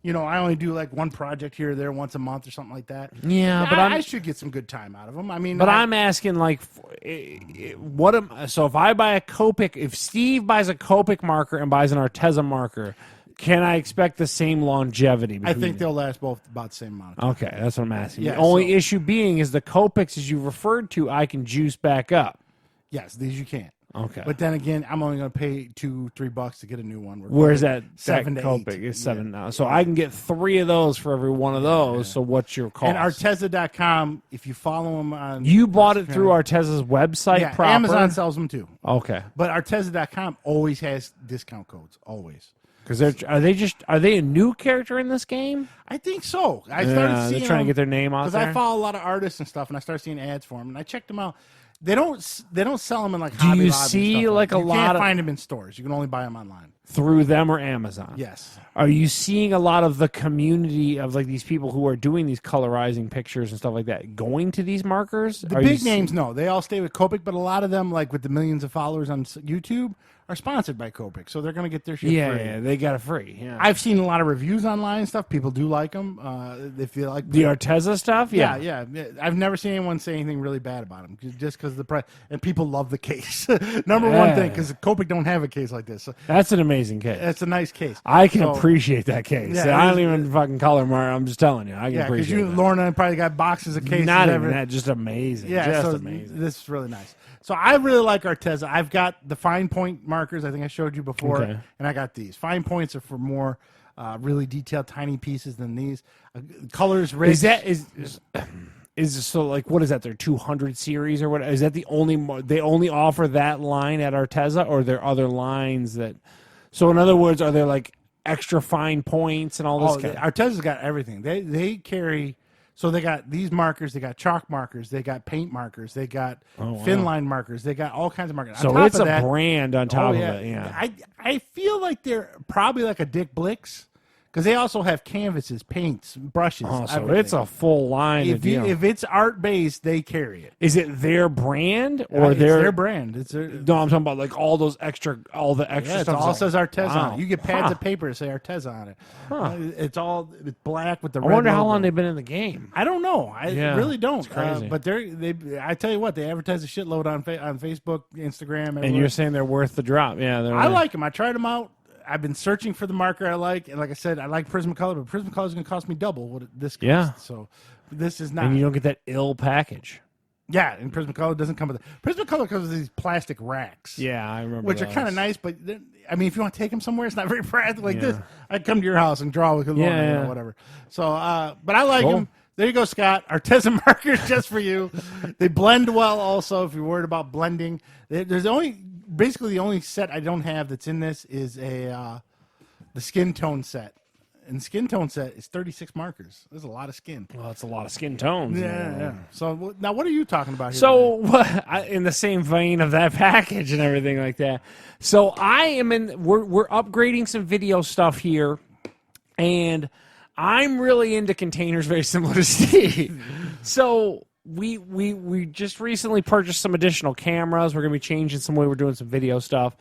You know, I only do like one project here or there once a month or something like that. Yeah, but I should get some good time out of them. I mean, but I'm asking like, so if I buy a Copic, if Steve buys a Copic marker and buys an Arteza marker, can I expect the same longevity? I think they'll last both about the same amount of time. Okay, that's what I'm asking. Yeah, the only issue being is the Copics, as you referred to, I can juice back up. Yes, these you can't. Okay. But then again, I'm only going to pay $2-3 to get a new one. Where's that? 7 to 8. It's 7 now. So I can get 3 of those for every one of those. So what's your cost? And Arteza.com, if you follow them on... You bought it through Arteza's website proper? Amazon sells them too. Okay. But Arteza.com always has discount codes, always. Because are they a new character in this game? I think so. I started seeing they're trying to get their name out there. Because I follow a lot of artists and stuff, and I started seeing ads for them, and I checked them out. They don't sell them in like Do Hobby you Lobby see and stuff like a you lot can't of find them in stores. You can only buy them online. Through them or Amazon? Yes. Are you seeing a lot of the community of like these people who are doing these colorizing pictures and stuff like that going to these markers? The big names, no. They all stay with Copic, but a lot of them, like with the millions of followers on YouTube, are sponsored by Copic, so they're going to get their shit free. Yeah, they got it free. Yeah. I've seen a lot of reviews online and stuff. People do like them. They feel like the Arteza stuff. Yeah. I've never seen anyone say anything really bad about them, just because of the price. And people love the case. Number one thing, because Copic don't have a case like this. So that's an amazing case. that's a nice case. I can appreciate that case. Yeah, I don't even fucking color mark. I'm just telling you. I can appreciate because Lorna probably got boxes of cases. Not even that. Just amazing. Yeah, just so amazing. This is really nice. So I really like Arteza. I've got the fine point markers. I think I showed you before, and I got these. Fine points are for more really detailed, tiny pieces than these. Colors, rich. Is so like what is that? Their 200 series or what? Is that the only? They only offer that line at Arteza, or are there other lines that? So in other words, are there like extra fine points and all this? Arteza's got everything. They carry. So they got these markers, they got chalk markers, they got paint markers, they got fin line markers, they got all kinds of markers. So it's a brand on top of it. Yeah, I feel like they're probably like a Dick Blick's, because they also have canvases, paints, brushes. Oh, so everything. it's a full line. If it's art based, they carry it. Is it their brand or it's their brand? It's their, no, I'm talking about like all the extra stuff. It all says Arteza on it. You get pads of paper that say Arteza on it. It's black with the red. I wonder how logo. long they've been in the game. I don't know. I really don't. It's crazy. But I tell you what, they advertise a shitload on Facebook, Instagram, everywhere. And you're saying they're worth the drop. Yeah, I like them. I tried them out. I've been searching for the marker I like, and like I said, I like Prismacolor, but Prismacolor is going to cost me double what this costs. Yeah. So this is not. And you don't get that ill package. Yeah, and Prismacolor doesn't come with it. Prismacolor comes with these plastic racks. Yeah, I remember. Which are kind of nice, but I mean, if you want to take them somewhere, it's not very practical. Like this, I'd come to your house and draw with a or whatever. So, but I like them. There you go, Scott. Arteza markers just for you. They blend well. Also, if you're worried about blending, there's basically the only set I don't have that's in this is the skin tone set. And the skin tone set is 36 markers. There's a lot of skin. Well, that's a lot of skin tones. Yeah. So now, what are you talking about here? So, in the same vein of that package and everything like that. So, we're upgrading some video stuff here, and I'm really into containers, very similar to Steve. So we just recently purchased some additional cameras. We're going to be changing some way we're doing some video stuff.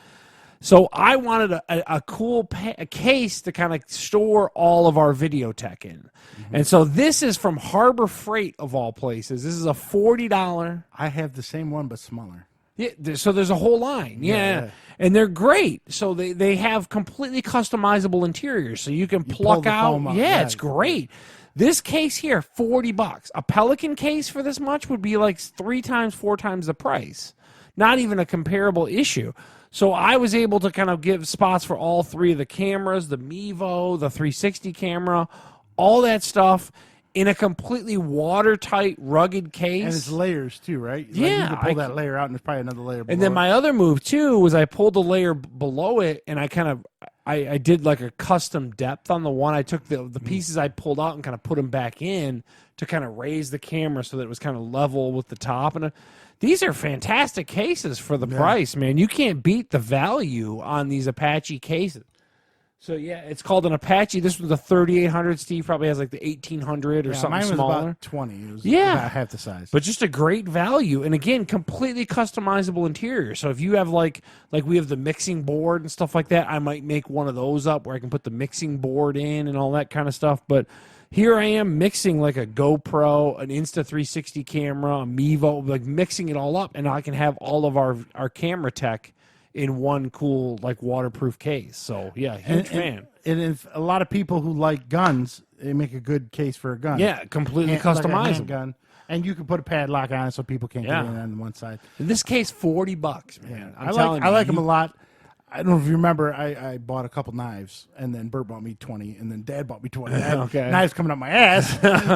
So I wanted a cool case to kind of store all of our video tech in. And so this is from Harbor Freight, of all places. This is a $40. I have the same one, but smaller. Yeah, so there's a whole line. Yeah. And they're great. So they have completely customizable interiors. So you can pluck out. Yeah, it's great. This case here, $40. A Pelican case for this much would be like 3 times, 4 times the price. Not even a comparable issue. So I was able to kind of give spots for all 3 of the cameras, the Mevo, the 360 camera, all that stuff in a completely watertight, rugged case. And it's layers too, right? Yeah. Like you can pull that layer out, and there's probably another layer below. And then my other move too was I pulled the layer below it, and I did like a custom depth on the one. I took the pieces I pulled out and kind of put them back in to kind of raise the camera so that it was kind of level with the top. And these are fantastic cases for the price, man. You can't beat the value on these Apache cases. So, yeah, it's called an Apache. This was the 3800. Steve probably has like the 1800 or something mine was smaller. About 20. It was about half the size. But just a great value. And, again, completely customizable interior. So if you have like we have the mixing board and stuff like that, I might make one of those up where I can put the mixing board in and all that kind of stuff. But here I am mixing like a GoPro, an Insta360 camera, a Mevo, like mixing it all up. And I can have all of our camera tech in one cool, like, waterproof case. So, yeah, huge fan. And if a lot of people who like guns, they make a good case for a gun. Yeah, completely customizable. Like a handgun. and you can put a padlock on it so people can't get in on one side. In this case, $40, man. I like them a lot. I don't know if you remember, I bought a couple knives, and then Bert bought me 20, and then Dad bought me 20. I had knives coming up my ass,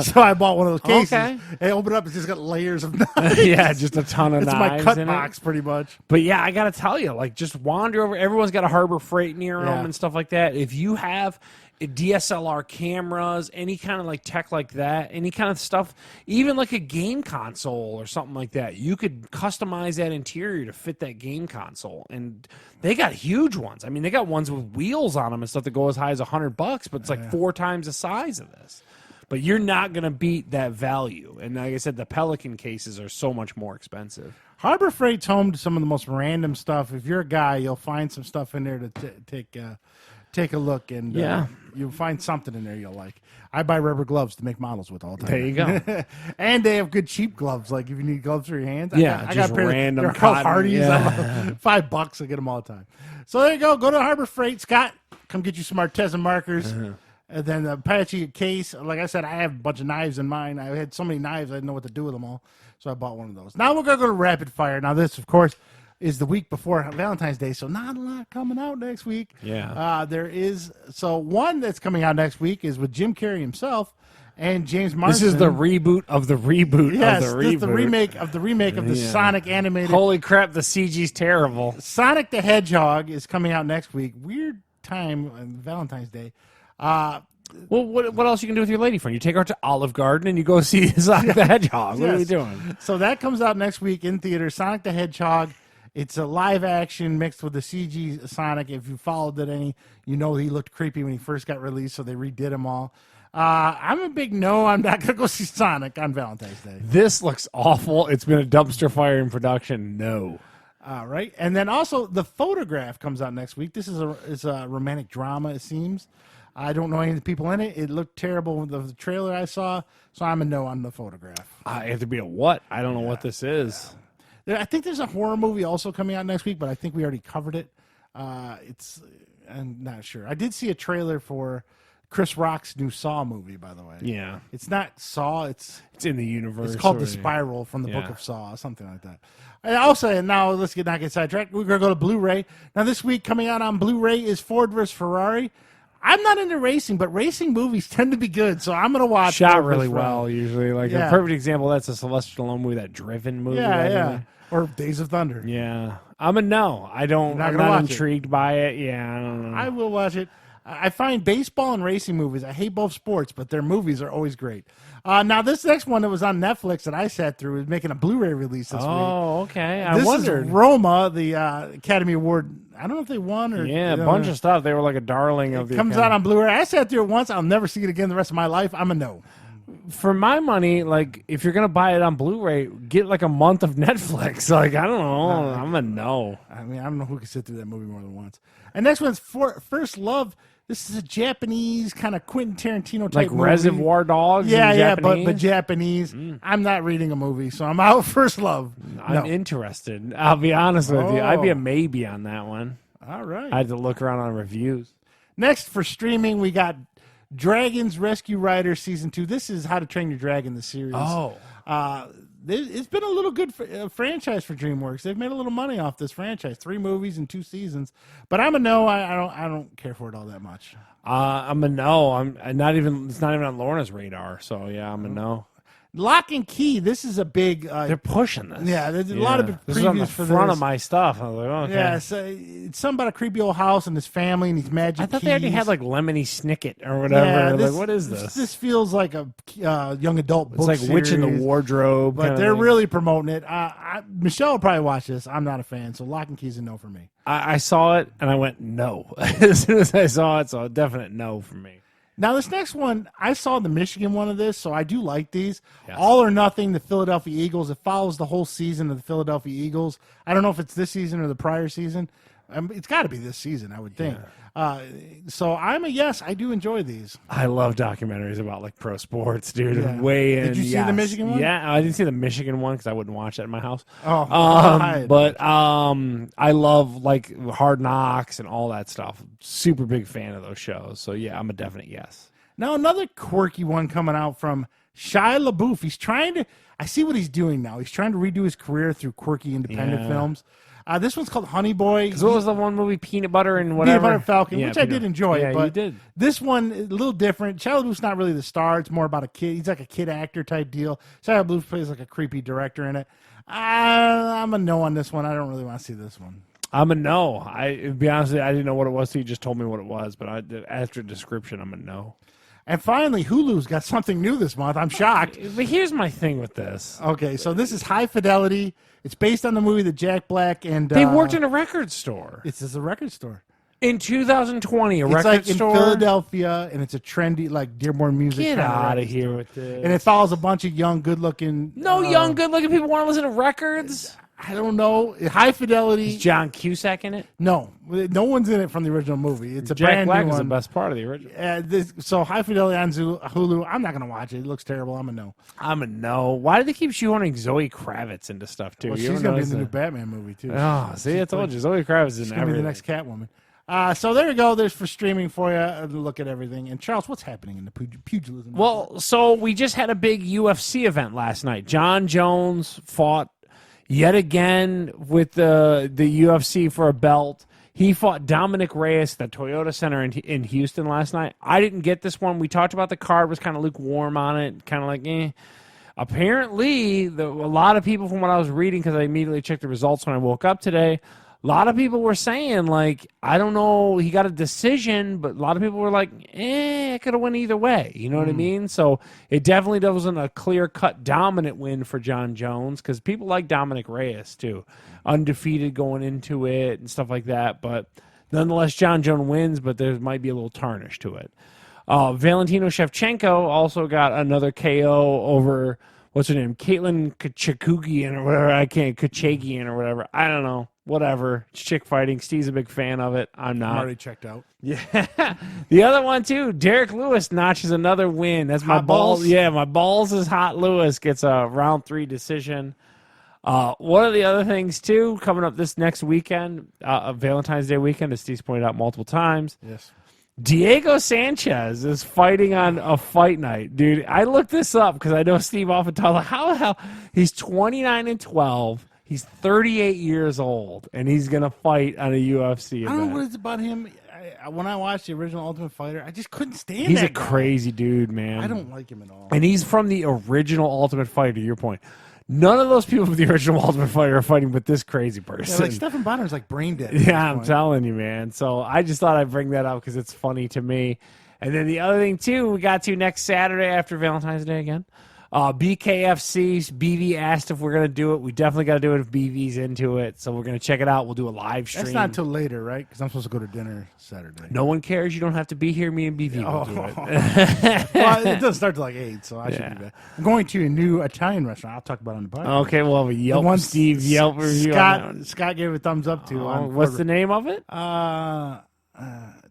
so I bought one of those cases. And I opened it up, it's just got layers of knives. Yeah, just a ton of knives. It's my cut box, pretty much. But yeah, I got to tell you, like, just wander over. Everyone's got a Harbor Freight near them and stuff like that. If you have DSLR cameras, any kind of like tech like that, any kind of stuff, even like a game console or something like that, you could customize that interior to fit that game console. And they got huge ones. I mean, they got ones with wheels on them and stuff that go as high as $100, but it's like 4 times the size of this. But you're not going to beat that value. And like I said, the Pelican cases are so much more expensive. Harbor Freight's home to some of the most random stuff. If you're a guy, you'll find some stuff in there to take a look, and you'll find something in there you'll like. I buy rubber gloves to make models with all the time. There you go. And they have good cheap gloves, like if you need gloves for your hands. I got random cotton. Hardee's. $5, I get them all the time. So there you go. Go to Harbor Freight. Scott, come get you some Arteza markers. And then the Apache case. Like I said, I have a bunch of knives in mine. I had so many knives, I didn't know what to do with them all. So I bought one of those. Now we're going to go to Rapid Fire. Now this, of course, is the week before Valentine's Day, so not a lot coming out next week. There is. So one that's coming out next week is with Jim Carrey himself and James Marsden. This is the reboot of the reboot of the reboot. This is the remake of the Sonic animated. Holy crap, the CG's terrible. Sonic the Hedgehog is coming out next week. Weird time on Valentine's Day. Well, what else you can do with your lady friend? You take her to Olive Garden and you go see Sonic the Hedgehog. What are you doing? So that comes out next week in theaters. Sonic the Hedgehog. It's a live action mixed with the CG Sonic. If you followed it any, you know he looked creepy when he first got released, so they redid him all. I'm a big no. I'm not going to go see Sonic on Valentine's Day. This looks awful. It's been a dumpster fire in production. No. All right. And then also The Photograph comes out next week. This is a romantic drama, it seems. I don't know any of the people in it. It looked terrible with the trailer I saw, so I'm a no on The Photograph. I have to be a what? I don't know what this is. I think there's a horror movie also coming out next week, but I think we already covered it. I'm not sure. I did see a trailer for Chris Rock's new Saw movie, by the way. Yeah. It's not Saw. It's in the universe. It's called The Spiral from the Book of Saw, something like that. And also, now let's not get sidetracked. We're going to go to Blu-ray. Now this week coming out on Blu-ray is Ford vs. Ferrari. I'm not into racing, but racing movies tend to be good, so I'm going to watch. Shot really well, usually. Like a perfect example, that's a Sylvester Stallone movie, that Driven movie. Yeah. Or Days of Thunder. Yeah. I'm a no. I'm not intrigued by it. Yeah, I don't know. I will watch it. I find baseball and racing movies, I hate both sports, but their movies are always great. Now, this next one that was on Netflix that I sat through is making a Blu-ray release this week. Oh, okay. This is Roma, the Academy Award. I don't know if they won or... Yeah, a bunch of stuff. They were like a darling of the... It comes out on Blu-ray. I sat through it once. I'll never see it again the rest of my life. I'm a no. For my money, like, if you're going to buy it on Blu-ray, get like a month of Netflix. Like, I don't know. I'm a no. I mean, I don't know who can sit through that movie more than once. And next one's First Love. This is a Japanese kind of Quentin Tarantino type movie. Like Reservoir Dogs? Yeah, but Japanese. I'm not reading a movie, so I'm out. First Love. I'm interested. I'll be honest with you. I'd be a maybe on that one. All right. I had to look around on reviews. Next, for streaming, we got Dragon's Rescue Rider Season 2. This is How to Train Your Dragon, the series. Oh. It's been a little good franchise for DreamWorks. They've made a little money off this franchise. 3 movies and 2 seasons. But I'm a no. I don't care for it all that much. I'm a no. I'm not even. It's not even on Lorna's radar. So yeah, I'm a no. Lock and Key. This is a big. They're pushing this. Yeah, there's a lot of previews this is on the for front this. of my stuff. I was like, okay. Yeah, so it's something about a creepy old house and his family and these magic. I thought keys. they already had like Lemony Snicket or whatever. Yeah, like, what is this? This feels like a young adult book. It's like series, Witch in the Wardrobe. but they're really promoting it. Michelle will probably watch this. I'm not a fan, so Lock and Key's a no for me. I saw it and I went no as soon as I saw it. So a definite no for me. Now, this next one, I saw the Michigan one of this, so I do like these. Yes. All or Nothing, the Philadelphia Eagles. It follows the whole season of the Philadelphia Eagles. I don't know if it's this season or the prior season. It's got to be this season, I would think. So I'm a yes. I do enjoy these. I love documentaries about like pro sports, dude. Yeah. Way in. Did you see the Michigan one? Yeah, I didn't see the Michigan one because I wouldn't watch that in my house. But I love like Hard Knocks and all that stuff. Super big fan of those shows. So yeah, I'm a definite yes. Now another quirky one coming out from Shia LaBeouf. He's trying to. I see what he's doing now. He's trying to redo his career through quirky independent films. This one's called Honey Boy. What was the one movie, Peanut Butter and whatever? Peanut Butter Falcon, which I did enjoy. Yeah, but you did. This one is a little different. Shia LaBeouf's not really the star. It's more about a kid. He's like a kid actor type deal. Shia LaBeouf plays like a creepy director in it. I'm a no on this one. I don't really want to see this one. I'm a no. To be honest with you, I didn't know what it was, so you just told me what it was. But after description, I'm a no. And finally, Hulu's got something new this month. I'm shocked. But here's my thing with this. Okay, so this is High Fidelity. It's based on the movie that Jack Black and... They worked in a record store. It's just a record store. In 2020, a it's record like store? in Philadelphia, and it's a trendy, like, Dearborn music. Get out of here with this. And it follows a bunch of young, good-looking... young, good-looking people want to listen to records? I don't know. High Fidelity. Is John Cusack in it? No one's in it from the original movie. It's a Jack brand Black new is one. the best part of the original. So High Fidelity on Hulu. I'm not gonna watch it. It looks terrible. I'm a no. I'm a no. Why do they keep shoehorning Zoe Kravitz into stuff too? Well, she's gonna be in the new Batman movie too. Oh, see, I told you, Zoe Kravitz is in gonna be the next Catwoman. So there you go. There's for streaming for you. Look at everything. And Charles, what's happening in the pugilism? Well, so we just had a big UFC event last night. John Jones fought yet again with the UFC for a belt. He fought Dominic Reyes at the Toyota Center in Houston last night. I didn't get this one. We talked about the card, was kind of lukewarm on it, kind of like, eh. Apparently, a lot of people from what I was reading, because I immediately checked the results when I woke up today, a lot of people were saying, like, I don't know, he got a decision, but a lot of people were like, it could have went either way. You know what I mean? So it definitely wasn't a clear-cut dominant win for John Jones, because people like Dominic Reyes, too. Undefeated going into it and stuff like that. But nonetheless, John Jones wins, but there might be a little tarnish to it. Valentino Shevchenko also got another KO over, what's her name, Caitlin Kachakugian or whatever. Kachagian or whatever. I don't know. Whatever. It's chick fighting. Steve's a big fan of it. I'm not. I'm already checked out. Yeah. The other one, too, Derek Lewis notches another win. That's my balls. Yeah, my balls is hot. Lewis gets a round 3 decision. One of the other things, too, coming up this next weekend, Valentine's Day weekend, as Steve's pointed out multiple times. Yes. Diego Sanchez is fighting on a fight night. Dude, I looked this up because I know Steve often talks like, how the hell? He's 29-12. He's 38 years old, and he's going to fight on a UFC event. I don't know what it's about him. When I watched the original Ultimate Fighter, I just couldn't stand He's that a guy. crazy dude, man. I don't like him at all. And he's from the original Ultimate Fighter, to your point. None of those people from the original Ultimate Fighter are fighting with this crazy person. Yeah, like Stephen Bonner's like brain dead. Yeah, I'm telling you, man. So I just thought I'd bring that up because it's funny to me. And then the other thing, too, we got to next Saturday after Valentine's Day again. BKFC, BV asked if we're going to do it. We definitely got to do it if BV's into it. So we're going to check it out. We'll do a live stream. That's not until later, right? Because I'm supposed to go to dinner Saturday. No one cares. You don't have to be here. Me and BV will do it. Well, it doesn't start till like 8, so I should be back. I'm going to a new Italian restaurant. I'll talk about it on the podcast. Okay, we'll have a Yelp, Steve Yelp review. Scott gave a thumbs up to. What's the name of it?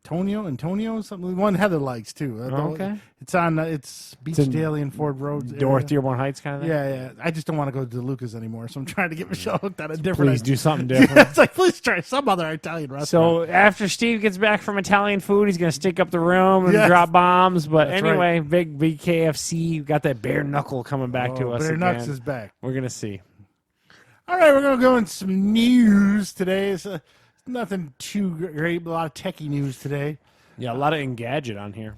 Antonio, something. One Heather likes too. Okay, it's on. It's Beach Daily and Ford Road, North Dearborn Heights, kind of thing. Yeah. I just don't want to go to DeLuca's anymore, so I'm trying to get Michelle hooked on a different. Please do something different. It's like please try some other Italian restaurant. So after Steve gets back from Italian food, he's gonna stick up the room and drop bombs. But That's anyway, right. big KFC got that bare knuckle coming back to us. Bare again. Knucks is back. We're gonna see. All right, we're gonna go in some news today. It's nothing too great, but a lot of techie news today. Yeah, a lot of Engadget on here.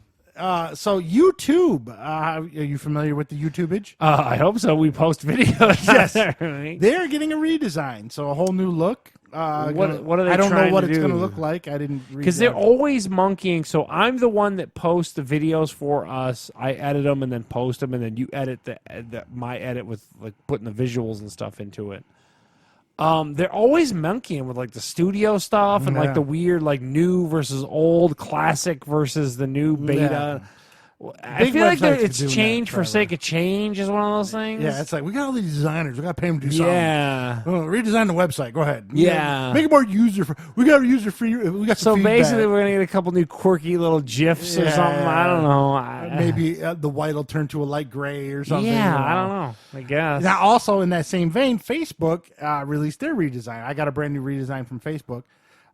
So YouTube, are you familiar with the YouTubeage? I hope so. We post videos. Yes, Right? they're getting a redesign, so a whole new look. What are they? I don't know trying what to it's do? going to look like. I didn't read Because they're always monkeying. So I'm the one that posts the videos for us. I edit them and then post them, and then you edit my edit with like putting the visuals and stuff into it. They're always monkeying with like the studio stuff and like the weird like new versus old, classic versus the new beta. I feel like it's change for sake of change is one of those things. Yeah, it's like we got all these designers. We got to pay them to do something. Yeah. Redesign the website. Go ahead. Yeah. Make it more user. We got a user free. We got some feedback. Basically, we're gonna get a couple new quirky little gifs or something. I don't know. Maybe the white will turn to a light gray or something. Yeah, I don't know. I guess. Now, also in that same vein, Facebook released their redesign. I got a brand new redesign from Facebook.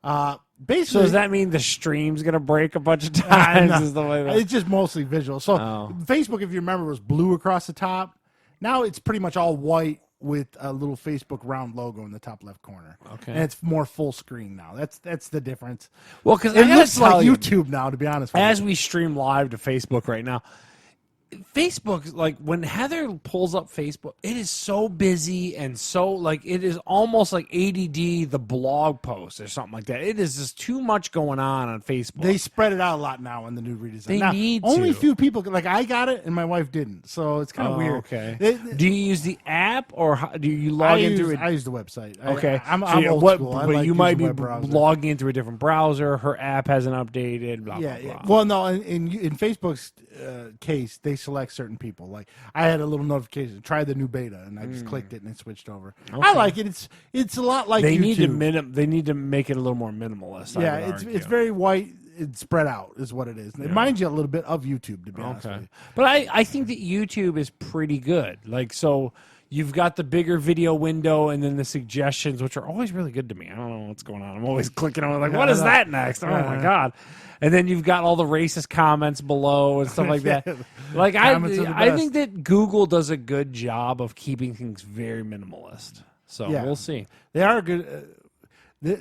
Basically, So does that mean the stream's gonna break a bunch of times? And stuff like that? It's just mostly visual. So Facebook, if you remember, was blue across the top. Now it's pretty much all white with a little Facebook round logo in the top left corner. Okay, and it's more full screen now. That's the difference. Well, because it looks like YouTube now, to be honest. As we stream live to Facebook right now, Facebook, like when Heather pulls up Facebook, it is so busy and so like it is almost like ADD the blog post or something like that. It is just too much going on Facebook. They spread it out a lot now in the new redesign. They now, need only to. few people like I got it and my wife didn't, so it's kind of weird. Okay. Do you use the app or do you log in through it? I use the website. Okay, I'm old school. But you might be logging in through a different browser. Her app hasn't updated. Blah, blah, blah. Well, no, in Facebook's case, they select certain people. Like I had a little notification, try the new beta, and I just clicked it and it switched over. Okay. I like it. It's a lot like they YouTube. They need to make it a little more minimalist. Yeah, it's very white. It's spread out, is what it is. It reminds you a little bit of YouTube, to be honest with you. But I think that YouTube is pretty good. Like so. You've got the bigger video window and then the suggestions, which are always really good to me. I don't know what's going on. I'm always clicking on it like, what is that next? Oh, my God. And then you've got all the racist comments below and stuff like that. Like I think that Google does a good job of keeping things very minimalist. So we'll see. They are good.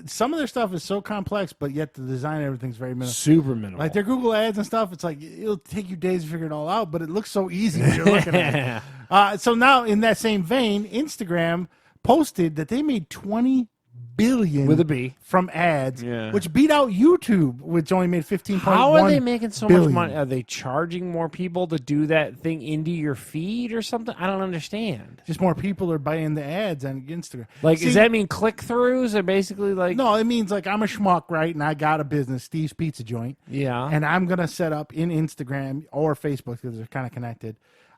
Some of their stuff is so complex, but yet the design and everything's very minimal. Super minimal. Like their Google ads and stuff, it's like it'll take you days to figure it all out, but it looks so easy when you're looking at it. So now, in that same vein, Instagram posted that they made $20 billion with a B from ads, which beat out YouTube, which only made 15.1 How are they making so billion. much money? Are they charging more people to do that thing into your feed or something? I don't understand. Just more people are buying the ads on Instagram. Like, does that mean click-throughs are basically like... No, it means like I'm a schmuck, right? And I got a business, Steve's Pizza Joint. Yeah. And I'm going to set up in Instagram or Facebook, because they're kind of connected,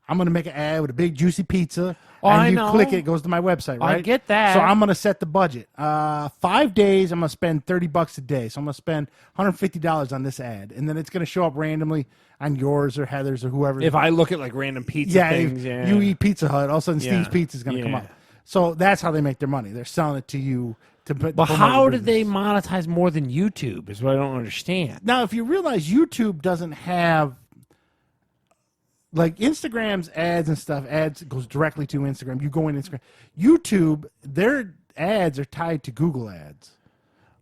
I'm going to make an ad with a big juicy pizza, and you click it goes to my website, right? I get that. So I'm going to set the budget. 5 days, I'm going to spend $30 a day. So I'm going to spend $150 on this ad, and then it's going to show up randomly on yours or Heather's or whoever. If I look at like random pizza things, you eat Pizza Hut, all of a sudden Steve's Pizza is going to come up. So that's how they make their money. They're selling it to you. But how did they monetize more than YouTube is what I don't understand. Now, if you realize YouTube doesn't have... Like Instagram's ads and stuff, ads goes directly to Instagram. You go in Instagram. YouTube, their ads are tied to Google ads.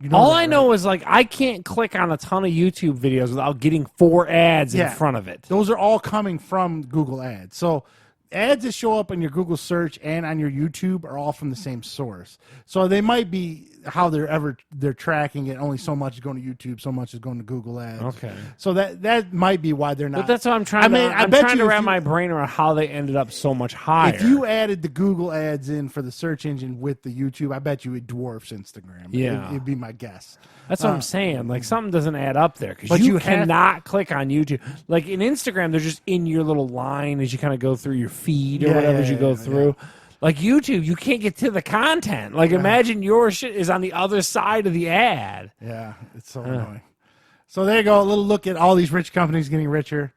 You know all I know is like I can't click on a ton of YouTube videos without getting 4 ads in front of it. Those are all coming from Google ads. So ads that show up on your Google search and on your YouTube are all from the same source. So they might be how they're tracking it. Only so much is going to YouTube, so much is going to Google ads. Okay. So that might be why they're not. But that's what I'm trying I'm trying to wrap my brain around how they ended up so much higher. If you added the Google ads in for the search engine with the YouTube, I bet you it dwarfs Instagram. Yeah. It'd be my guess. That's what I'm saying. Like something doesn't add up there because you cannot click on YouTube. Like in Instagram, they're just in your little line as you kind of go through your feed or whatever as you go through. Yeah. Like YouTube, you can't get to the content. Like imagine your shit is on the other side of the ad. Yeah, it's so annoying. So there you go, a little look at all these rich companies getting richer.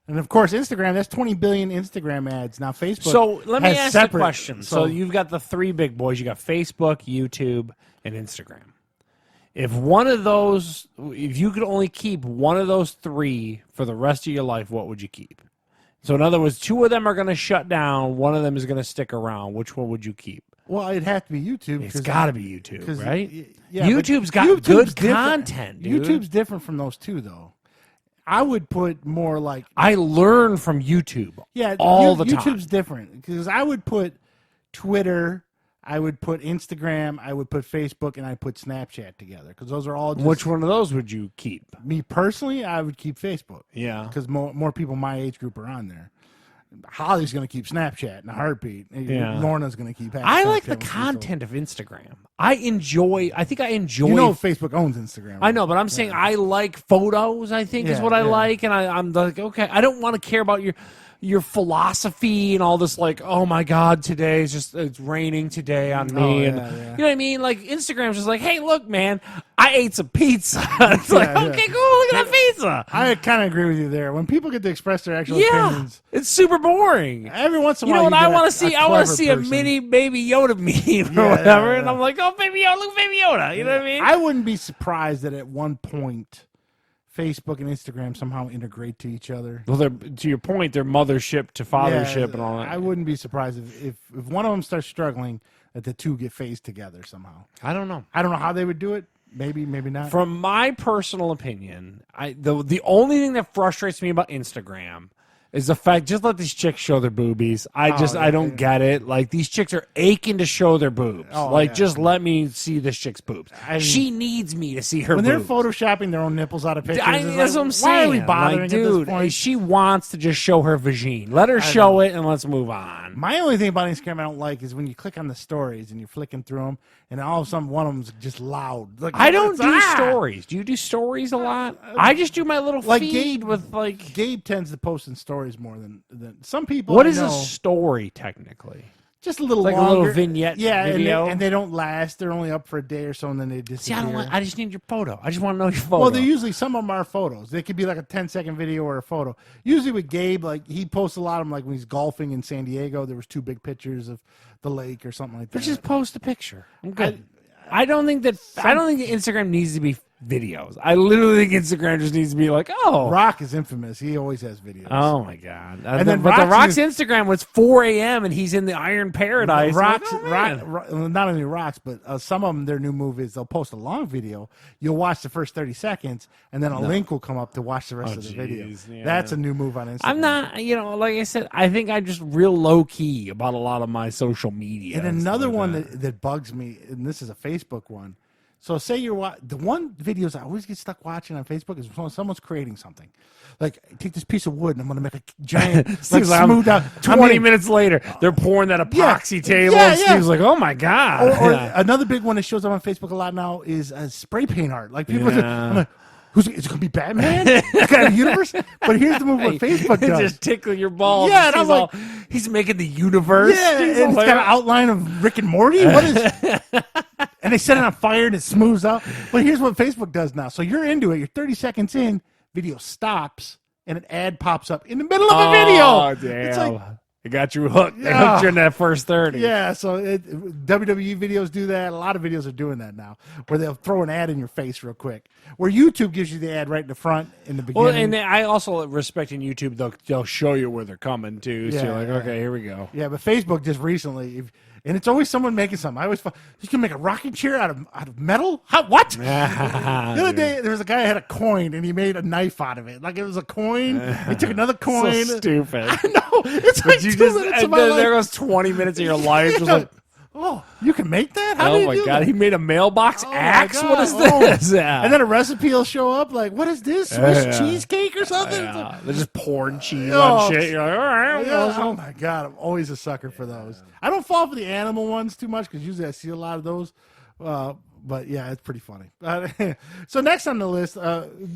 And of course, Instagram, that's 20 billion Instagram ads. Now Facebook So let me ask a question. So you've got the 3 big boys. You got Facebook, YouTube, and Instagram. If one of those, if you could only keep one of those 3 for the rest of your life, what would you keep? So in other words, 2 of them are going to shut down. One of them is going to stick around. Which one would you keep? Well, it'd have to be YouTube. It's got to be YouTube, right? Yeah, YouTube's got good content, dude. YouTube's different from those 2, though. I would put more like... I learn from YouTube all the time. YouTube's different because I would put Twitter... I would put Instagram, I would put Facebook, and I'd put Snapchat together because those are all just... Which one of those would you keep? Me personally, I would keep Facebook. Yeah. Because more people my age group are on there. Holly's going to keep Snapchat in a heartbeat. Yeah. Lorna's going to keep... I like the content of Instagram. I think I enjoy... You know Facebook owns Instagram. Right? I know, but I'm saying I like photos, I think is what I like. And I'm like, okay, I don't want to care about your philosophy and all this, like, oh my God, today it's raining today on me. You know what I mean? Like Instagram's just like, hey, look, man, I ate some pizza. It's like, okay, cool, look at that pizza. I kind of agree with you there. When people get to express their actual Yeah, opinions, it's super boring. every once in a You know while, what I want to see? I want to see a mini Baby Yoda meme or whatever, and I'm like, oh, Baby Yoda, look, Baby Yoda. You know what I mean? I wouldn't be surprised that at one point, Facebook and Instagram somehow integrate to each other. Well, to your point, they're mothership to fathership and all that. I wouldn't be surprised if one of them starts struggling, that the two get phased together somehow. I don't know. I don't know how they would do it. Maybe not. From my personal opinion, the only thing that frustrates me about Instagram is the fact, just let these chicks show their boobies. I don't get it. Like, these chicks are aching to show their boobs. Just let me see this chick's boobs. She needs me to see her when boobs. they're photoshopping their own nipples out of pictures. That's what I'm saying. Why are we bothering like, at this dude, point? she wants to just show her vagine. Let her show it and let's move on. My only thing about Instagram I don't like is when you click on the stories and you're flicking through them, and all of a sudden one of them's just loud. Like, I don't do stories. Do you do stories a lot? I just do my little feed with like. Gabe tends to post in stories more than some people. What is a story technically? Just a little like longer. A little vignette video. And they don't last. They're only up for a day or so, and then they disappear. I just need your photo. I just want to know your photo. Well, they're usually, some of them are photos. They could be like a 10-second video or a photo. Usually with Gabe, like, he posts a lot of them, like when he's golfing in San Diego, there was 2 big pictures of the lake or something like that. But just post a picture. I'm good. I don't think Instagram needs to be videos. I literally think Instagram just needs to be like, oh. Rock is infamous. He always has videos. Oh, my God. And then but Rock's Instagram was 4 a.m. and he's in the Iron Paradise. Rock, not only Rocks, but some of them, their new move is they'll post a long video. You'll watch the first 30 seconds, and then a link will come up to watch the rest of the video. Yeah. That's a new move on Instagram. I'm not, like I said, I think I'm just real low-key about a lot of my social media. And another one that bugs me, and this is a Facebook one. So say the one videos I always get stuck watching on Facebook is when someone's creating something. Like, take this piece of wood and I'm going to make a giant, like, smooth out. 20 minutes later, they're pouring that epoxy table. And Steve's like, oh my God. Or another big one that shows up on Facebook a lot now is spray paint art. Like, people I'm like, is it going to be Batman? That kind of universe? But here's the move what Facebook does. Just tickle your balls. Yeah, and I'm like, he's making the universe. Yeah, and it's got an outline of Rick and Morty. What is... And they set it on fire and it smooths out. But here's what Facebook does now. So you're into it. You're 30 seconds in. Video stops. And an ad pops up in the middle of a video. Oh, damn. It's like, it got you hooked. They hooked you in that first 30. Yeah, so WWE videos do that. A lot of videos are doing that now, where they'll throw an ad in your face real quick. Where YouTube gives you the ad right in the front in the beginning. Well, and I also respect in YouTube, they'll show you where they're coming to. So you're like, okay, here we go. Yeah, but Facebook just recently... And it's always someone making something. I always thought, you can make a rocking chair out of metal? How, what? The other day, there was a guy who had a coin, and he made a knife out of it. Like, it was a coin. He took another coin. So stupid. I know. It's like 2 minutes of my life. There goes 20 minutes of your life. Just like, oh, you can make that? How oh, my God. That? He made a mailbox axe? What is this? And then a recipe will show up. Like, what is this? Swiss cheesecake or something? They're just pouring cheese on shit. You're like, all right. Oh, my God. I'm always a sucker for those. I don't fall for the animal ones too much because usually I see a lot of those. But, yeah, it's pretty funny. So next on the list,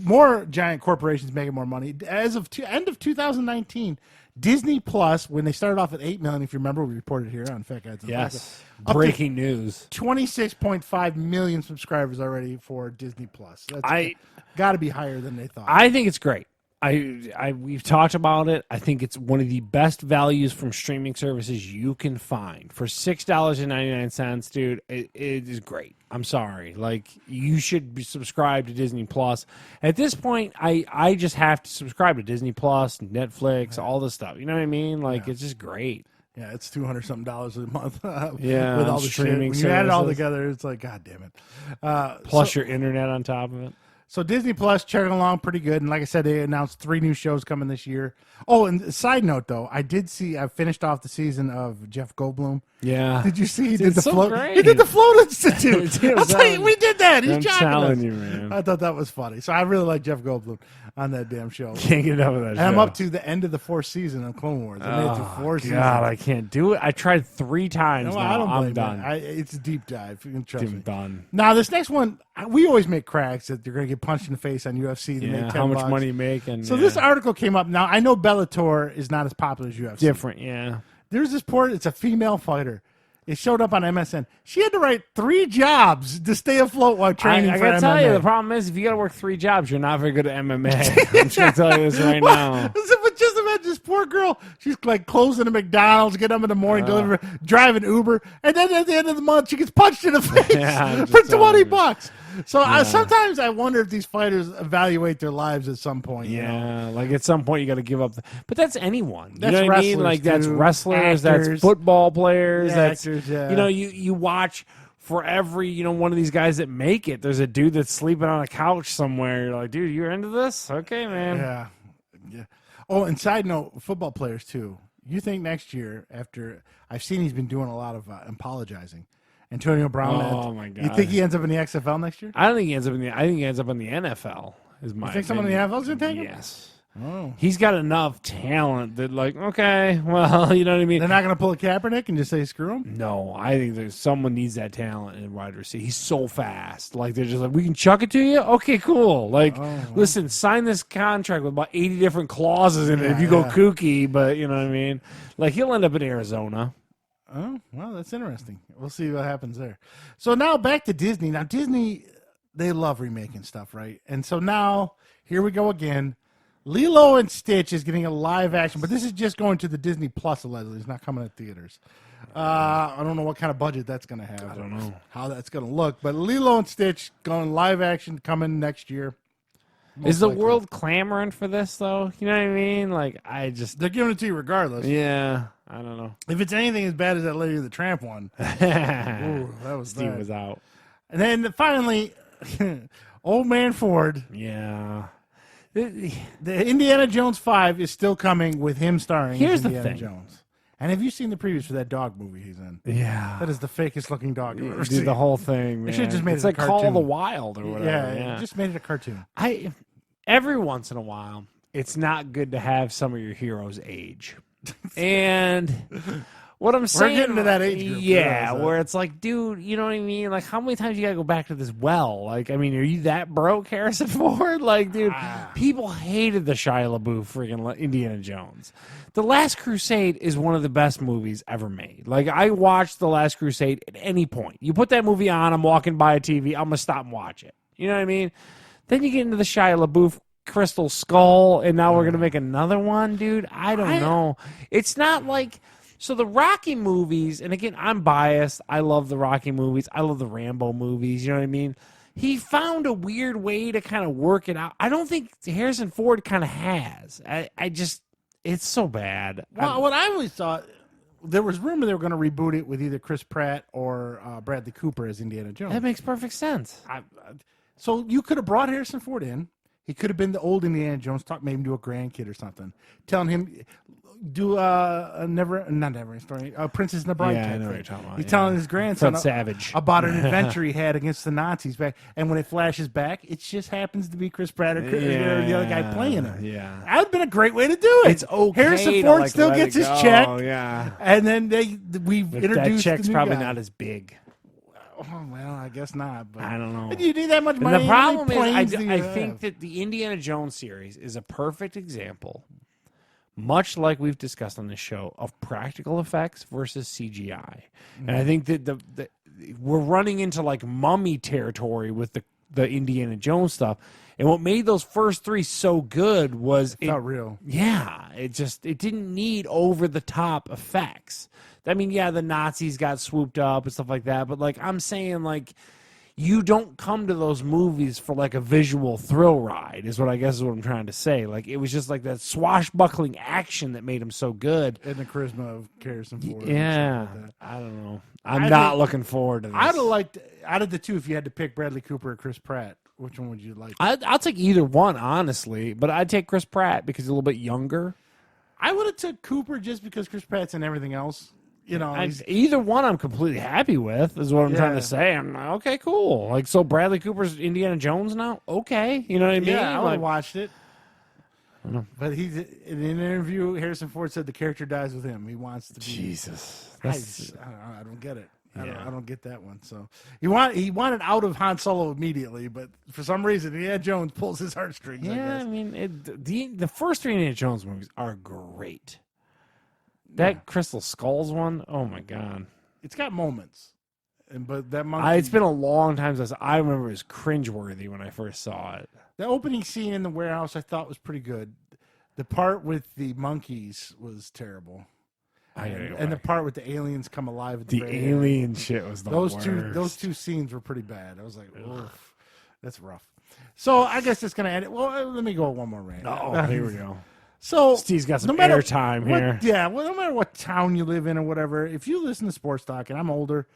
more giant corporations making more money. As of end of 2019, Disney Plus, when they started off at 8 million, if you remember, we reported here on Fat Guys. Yes. Breaking news. 26.5 million subscribers already for Disney Plus. That's got to be higher than they thought. I think it's great. We've talked about it. I think it's one of the best values from streaming services you can find. For $6.99, dude, it is great. I'm sorry. Like, you should be subscribed to Disney Plus. At this point, I just have to subscribe to Disney Plus, Netflix, all this stuff. You know what I mean? Like, it's just great. Yeah, it's $200-something a month. Yeah, with all the streaming shit. When you add it all together, it's like, God damn it. Plus your internet on top of it. So Disney Plus chugging along pretty good, and like I said, they announced 3 new shows coming this year. Oh, and side note though, I finished off the season of Jeff Goldblum. Yeah, did you see he did the float? Great. He did the Float Institute. I'll tell you, we did that. He's telling you, man. I thought that was funny. So I really like Jeff Goldblum on that damn show. Can't get enough of that. And show. I'm up to the end of the 4th season of Clone Wars. I made it through 4 seasons. God, I can't do it. I tried 3 times. No, now. I don't blame I'm done. It's a deep dive. You can trust me. Done. Now this next one, we always make cracks that you're going to get punched in the face on UFC to make $10. How much money you making? So this article came up. Now I know Bellator is not as popular as UFC. Different, yeah. There's this it's a female fighter, It showed up on MSN. She had to write 3 jobs to stay afloat while training I for gotta MMA. tell you, the problem is if you got to work 3 jobs, you're not very good at MMA. I'm just gonna tell you this right now. But just imagine this poor girl. She's like closing a McDonald's, getting up in the morning, driving Uber, and then at the end of the month, she gets punched in the face for $20. So sometimes I wonder if these fighters evaluate their lives at some point. Yeah, like at some point you got to give up. But that's anyone. You That's know what I mean? wrestlers, Like that's too. wrestlers, Actors. that's football players, that's actors, yeah. you know, you watch for every one of these guys that make it. There's a dude that's sleeping on a couch somewhere. You're like, dude, you're into this? Okay, man. Yeah. Oh, and side note, football players too. You think next year, after I've seen he's been doing a lot of apologizing. Antonio Brown. Oh my God! You think he ends up in the XFL next year? I don't think he ends up in the. I think he ends up in the NFL. Is my. You think someone in the NFL is going to take him? Yes. Oh. He's got enough talent that, like, okay, well, you know what I mean? They're not going to pull a Kaepernick and just say screw him? No, I think there's someone needs that talent in wide receiver. He's so fast. Like, they're just like, we can chuck it to you? Okay, cool. Like, listen, sign this contract with about 80 different clauses in it if you go kooky, but you know what I mean? Like, he'll end up in Arizona. Oh, well, that's interesting. We'll see what happens there. So now back to Disney. Now, Disney, they love remaking stuff, right? And so now, here we go again. Lilo and Stitch is getting a live action, but this is just going to the Disney Plus, allegedly. It's not coming to theaters. I don't know what kind of budget that's going to have. I don't know how that's going to look. But Lilo and Stitch going live action coming next year. Is the world clamoring for this, though? You know what I mean? Like, they're giving it to you regardless. Yeah, I don't know. If it's anything as bad as that Lady the Tramp one. Ooh, that was Steve was out. And then finally, Old Man Ford. Yeah. The Indiana Jones 5 is still coming with him starring Here's as Indiana the thing. Jones. And have you seen the previews for that dog movie he's in? Yeah. That is the fakest looking dog you've ever Dude, seen. the whole thing, man. They should have just made it's it a like cartoon. Call of the Wild or whatever. Yeah, just made it a cartoon. Every once in a while, it's not good to have some of your heroes age. And what I'm saying, we're getting to that age group. Yeah, where it's like, dude, you know what I mean? Like, how many times you gotta go back to this well? Like, I mean, are you that broke, Harrison Ford? Like, dude, people hated the Shia LaBeouf freaking Indiana Jones. The Last Crusade is one of the best movies ever made. Like, I watched The Last Crusade at any point. You put that movie on, I'm walking by a TV, I'm gonna stop and watch it. You know what I mean? Then you get into the Shia LaBeouf Crystal Skull, and now we're going to make another one, dude. I don't know. It's not like... So the Rocky movies, and again, I'm biased. I love the Rocky movies. I love the Rambo movies. You know what I mean? He found a weird way to kind of work it out. I don't think Harrison Ford kind of has. I just... It's so bad. Well, what I always thought... There was rumor they were going to reboot it with either Chris Pratt or Bradley Cooper as Indiana Jones. That makes perfect sense. So you could have brought Harrison Ford in. He could have been the old Indiana Jones, talk maybe to a grandkid or something, telling him do not never story, Princess and the Bride. Yeah, type I know what thing. you're talking about. He's Yeah. telling his grandson Fred Savage about an adventure he had against the Nazis back, and when it flashes back, it just happens to be Chris Pratt or the other guy playing it. Yeah, that would have been a great way to do it. It's okay. Harrison Ford to, still let gets it his go. check. Yeah, and then we've but introduced that check's the new probably guy. not as big. Oh, well, I guess not. But I don't know. Do you need that much And money? the problem How many is, planes do you I have? think that the Indiana Jones series is a perfect example, much like we've discussed on this show, of practical effects versus CGI. And I think that we're running into like Mummy territory with the Indiana Jones stuff. And what made those first 3 so good was it felt real. Yeah, it didn't need over the top effects. I mean, yeah, the Nazis got swooped up and stuff like that, but like I'm saying, like you don't come to those movies for like a visual thrill ride, is what I guess is what I'm trying to say. Like it was just like that swashbuckling action that made them so good, and the charisma of Harrison Ford. Yeah, like I don't know. I'm not looking forward to this. I'd have liked out of the 2, if you had to pick Bradley Cooper or Chris Pratt, which one would you like? I'll take either one, honestly, but I'd take Chris Pratt because he's a little bit younger. I would have took Cooper just because Chris Pratt's in everything else. You know, either one I'm completely happy with, is what I'm trying to say. I'm like, okay, cool. Like, so Bradley Cooper's Indiana Jones now? Okay. You know what I mean? Yeah, I would have Like, watched it. But he's in an interview, Harrison Ford said the character dies with him. He wants to be. Jesus. I don't get it. I don't get that one. So he wanted out of Han Solo immediately, but for some reason, Indiana Jones pulls his heartstrings. Yeah, I mean, the first 3 Indiana Jones movies are great. That Crystal Skulls one, oh my God. it's got moments. But that monkey, It's been a long time since I remember it was cringeworthy when I first saw it. the opening scene in the warehouse I thought was pretty good. The part with the monkeys was terrible. And the part with the aliens come alive at the very end. alien shit was the worst. Those two scenes were pretty bad. I was like, oof, that's rough. So I guess it's gonna end it. Well, let me go one more rant. Oh, here we go. So Steve's got some airtime here. Yeah, well, no matter what town you live in or whatever, if you listen to sports talk, and I'm older,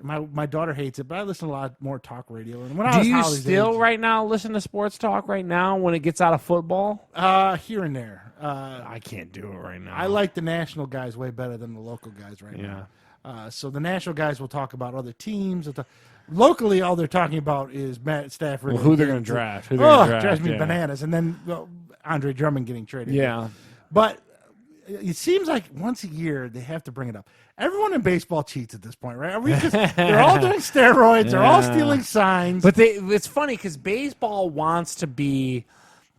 my daughter hates it, but I listen to a lot more talk radio. And when I was Holly's still age, right now listen to sports talk right now when it gets out of football? Here and there. I can't do it right now. I like the national guys way better than the local guys right now. So the national guys will talk about other teams. Locally, all they're talking about is Matt Stafford. Who they're going to draft. Drives me bananas. And then Andre Drummond getting traded. Yeah. But it seems like once a year they have to bring it up. Everyone in baseball cheats at this point, right? They're all doing steroids. They're all stealing signs. But it's funny because baseball wants to be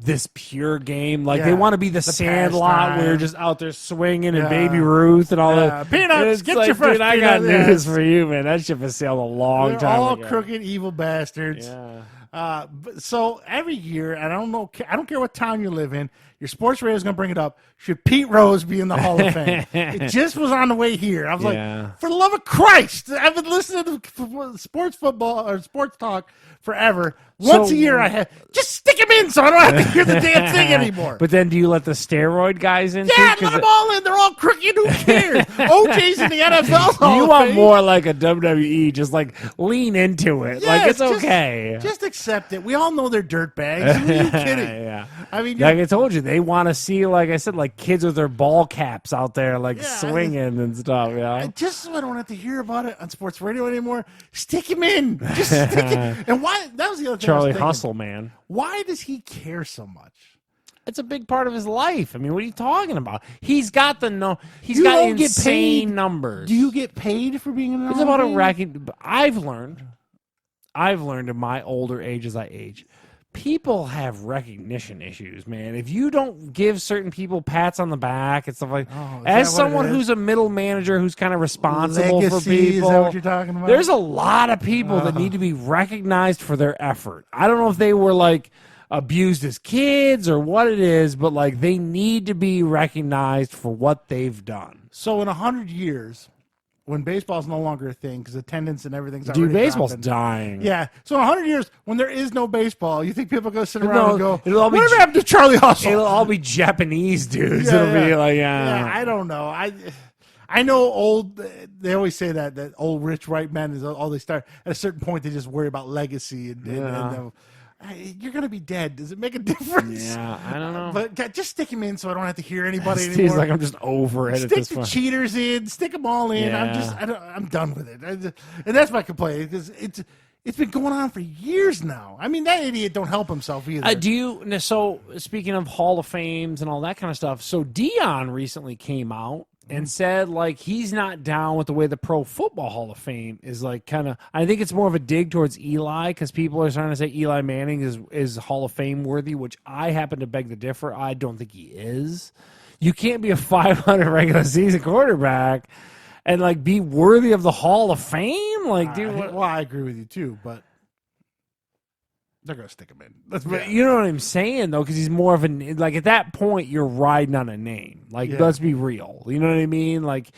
this pure game. Like they want to be the Sandlot where you're just out there swinging and Baby Ruth and all that. Peanuts, get your first dude, I got news for you, man. That ship has sailed a long They're time all ago. crooked, evil bastards. Yeah. So every year, and I don't care what town you live in, your sports radio is going to bring it up. Should Pete Rose be in the Hall of Fame? It just was on the way here. I was like, for the love of Christ, I've been listening to sports football or sports talk forever. Once a year, I have just stick him in so I don't have to hear the damn thing anymore. But then, do you let the steroid guys in? Yeah, let them all in. They're all crooked. Who cares? OJ's in the NFL. You want more like a WWE? Just like lean into it. Yeah, like it's okay. Just accept it. We all know they're dirtbags. Who are you kidding? Yeah. I mean, like I told you, they want to see, like I said, like kids with their ball caps out there, like swinging and stuff. Yeah. Just so I don't have to hear about it on sports radio anymore. Stick him in. Just stick him. And why? That was the other thing. Charlie Hustle, man. Why does he care so much? It's a big part of his life. I mean, what are you talking about? He's got He's got insane numbers. Do you get paid for being in an It's about a racking. I've learned in my older age as I age, people have recognition issues, man. If you don't give certain people pats on the back and stuff like as someone who's a middle manager who's kind of responsible for people, is that what you're talking about? There's a lot of people that need to be recognized for their effort. I don't know if they were like abused as kids or what it is, but like they need to be recognized for what they've done. So in 100 years, when baseball's no longer a thing because attendance and everything's baseball's dropping. dying. Yeah. So in 100 years, when there is no baseball, you think people are going to sit around and go, it'll all be whatever happened to Charlie Hustle? It'll all be Japanese dudes. It'll be like, I don't know. I know they always say that old rich white men is all they start. At a certain point, they just worry about legacy and you're going to be dead. Does it make a difference? Yeah, I don't know. But just stick him in so I don't have to hear anybody Steve's anymore. like, I'm just over it Stick at this the point. cheaters in. Stick them all in. Yeah. I'm done with it. And that's my complaint because it's been going on for years now. I mean, that idiot don't help himself either. So speaking of Hall of Fames and all that kind of stuff, so Dion recently came out and said like he's not down with the way the Pro Football Hall of Fame is like kind of. I think it's more of a dig towards Eli because people are starting to say Eli Manning is Hall of Fame worthy, which I happen to beg to differ. I don't think he is. You can't be a 500 regular season quarterback and like be worthy of the Hall of Fame. Like, dude, well, I agree with you too, but they're gonna stick him in. You know what I'm saying though, because he's more of like at that point you're riding on a name. Like, let's be real. You know what I mean? Like,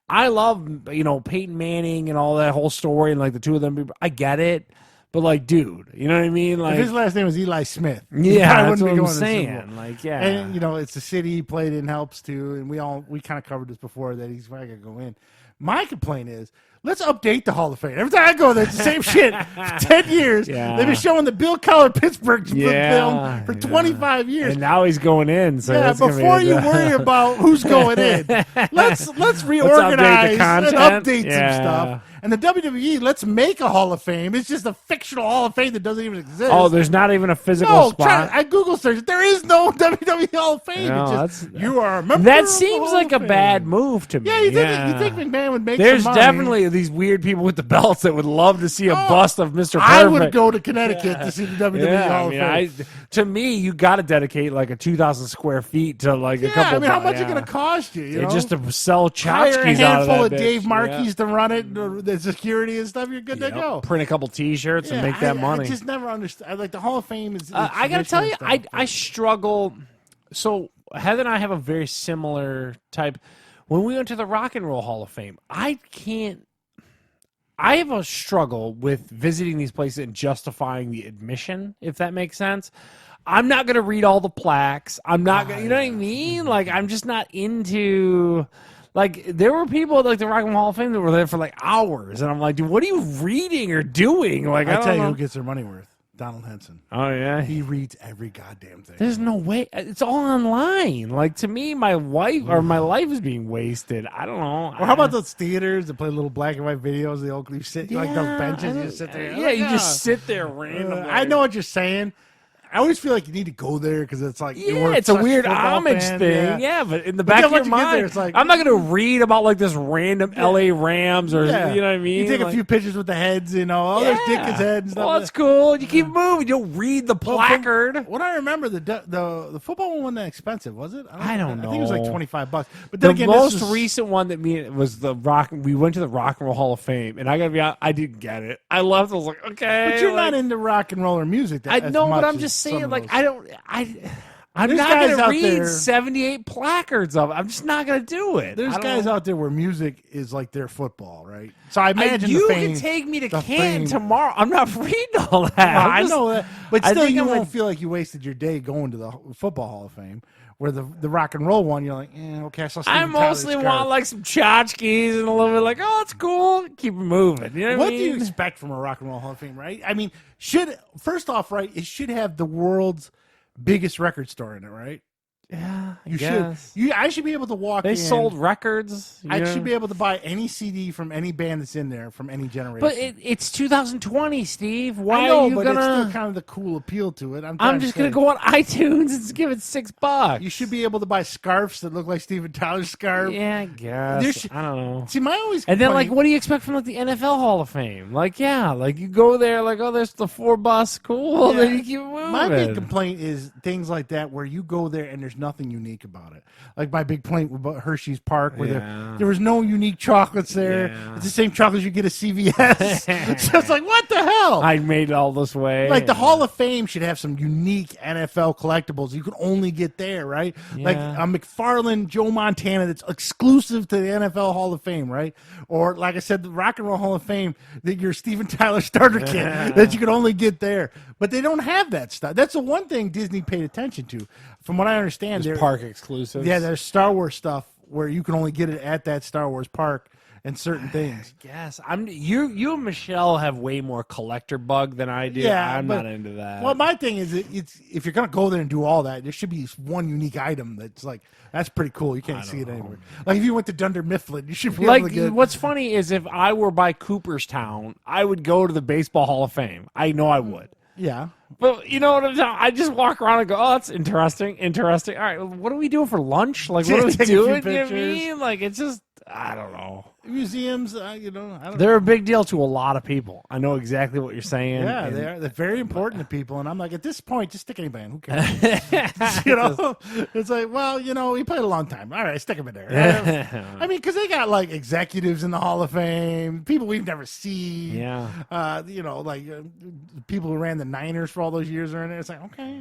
I love Peyton Manning and all that whole story and like the two of them. I get it, but like, dude, you know what I mean? Like, if his last name was Eli Smith, yeah, that's what I'm saying. Like, yeah, and it's the city he played in helps too, and we kind of covered this before that he's probably gonna go in. My complaint is, let's update the Hall of Fame. Every time I go there, it's the same shit. For 10 years, they've been showing the Bill Cowher Pittsburgh film for 25 years. And now he's going in. So before you worry about who's going in, let's reorganize and update some stuff. And the WWE, let's make a Hall of Fame. It's just a fictional Hall of Fame that doesn't even exist. Oh, there's not even a physical spot? I Google search. There is no WWE Hall of Fame. No, you are a member That of seems the Hall like of a Fame. bad move to me. Yeah, you think McMahon Fan would make There's some money. definitely these weird people with the belts that would love to see a bust of Mr. Perfect. I would go to Connecticut to see the WWE Hall of Fame. To me, you got to dedicate like a 2,000 square feet to like a couple. I mean, how much is it going to cost you? You know? Just to sell hire a tchotchkes out of handful that of bitch. Dave Marquis to run it, the security and stuff. You're good to go. Print a couple T-shirts and make that money. I just never understand. Like the Hall of Fame is. I got to tell you, I struggle. So Heather and I have a very similar type. When we went to the Rock and Roll Hall of Fame, I have a struggle with visiting these places and justifying the admission, if that makes sense. I'm not going to read all the plaques. I'm not going to, you know what I mean? Like, I'm just not into, like, there were people at like the Rock and Roll Hall of Fame that were there for like hours. And I'm like, dude, what are you reading or doing? Like, I tell you who gets their money worth. Donald Henson. Oh, yeah. He reads every goddamn thing. There's no way. It's all online. Like, to me, my life is being wasted. I don't know. Or how about those theaters that play little black and white videos? You sit like those benches. You just sit there. Yeah, you just sit there randomly. I know what you're saying. I always feel like you need to go there because it's like it's a weird homage thing. Yeah, but in the back of your mind, it's like, I'm not going to read about like this random LA Rams or you know what I mean. You take a few pictures with the heads, you know. Oh, there's Dickens' head and stuff. Well, that's cool. You keep moving. You'll read the placard. What I remember, the football one wasn't that expensive, was it? I don't know. I think it was like $25. But then the most recent one that was the Rock. We went to the Rock and Roll Hall of Fame, and I gotta be honest, I didn't get it. I left. I was like, okay, but you're not into rock and roll or music. I know, but I'm just saying, like, I'm not going to read 78 placards of it. I'm just not going to do it. There's guys out there where music is like their football, right? So I imagine you can take me to Canton tomorrow. I'm not reading all that. Well, I know that, but still, you won't feel like you wasted your day going to the Football Hall of Fame. Where the rock and roll one, you're like, okay, I saw Steven I mostly want like some tchotchkes and a little bit like, oh, it's cool. Keep it moving. You know what do you expect from a Rock and Roll Hall of Fame, right? I mean, first off, right, it should have the world's biggest record store in it, right? Yeah, you should. I should be able to walk in. They sold records. I should be able to buy any CD from any band that's in there from any generation. But it's 2020, Steve. Why are you but gonna? It's still kind of the cool appeal to it. I'm just gonna go on iTunes and give it $6. You should be able to buy scarves that look like Steven Tyler's scarf. Yeah, I guess. I don't know. See, my always and then like, what do you expect from like the NFL Hall of Fame? Like, like you go there, like, oh, there's the 4 bus, cool. Yeah. Then you keep moving. My big complaint is things like that where you go there and there's nothing unique about it. Like my big complaint about Hershey's Park, where there was no unique chocolates there. It's the same chocolates you get at CVS. So it's like, what the hell? I made it all this way. Like the Hall of Fame should have some unique NFL collectibles you can only get there, right? Like a McFarlane Joe Montana that's exclusive to the NFL Hall of Fame, right? Or like I said, the Rock and Roll Hall of Fame, that your Steven Tyler starter kit that you can only get there. But they don't have that stuff. That's the one thing Disney paid attention to. From what I understand, there's park exclusives. Yeah, there's Star Wars stuff where you can only get it at that Star Wars park and certain things. Yes, you and Michelle have way more collector bug than I do. Yeah, I'm not into that. Well, my thing is, it's if you're gonna go there and do all that, there should be one unique item that's like that's pretty cool. You can't see it anywhere. Like if you went to Dunder Mifflin, you should be able to get. What's funny is if I were by Cooperstown, I would go to the Baseball Hall of Fame. I know I would. Yeah. But you know what I'm saying? I just walk around and go, oh, that's interesting. All right, what are we doing for lunch? Like, what are we doing? You know what I mean? Like, it's just, I don't know. Museums, you know, I don't they're a big deal to a lot of people. I know exactly what you're saying. Yeah, they're very important to people. And I'm like, at this point, just stick anybody in. Who cares? You know, it's like, well, you know, he played a long time. All right, stick him in there. I mean, because they got like executives in the Hall of Fame, people we've never seen. Yeah. You know, like people who ran the Niners for all those years are in there. It's like, okay,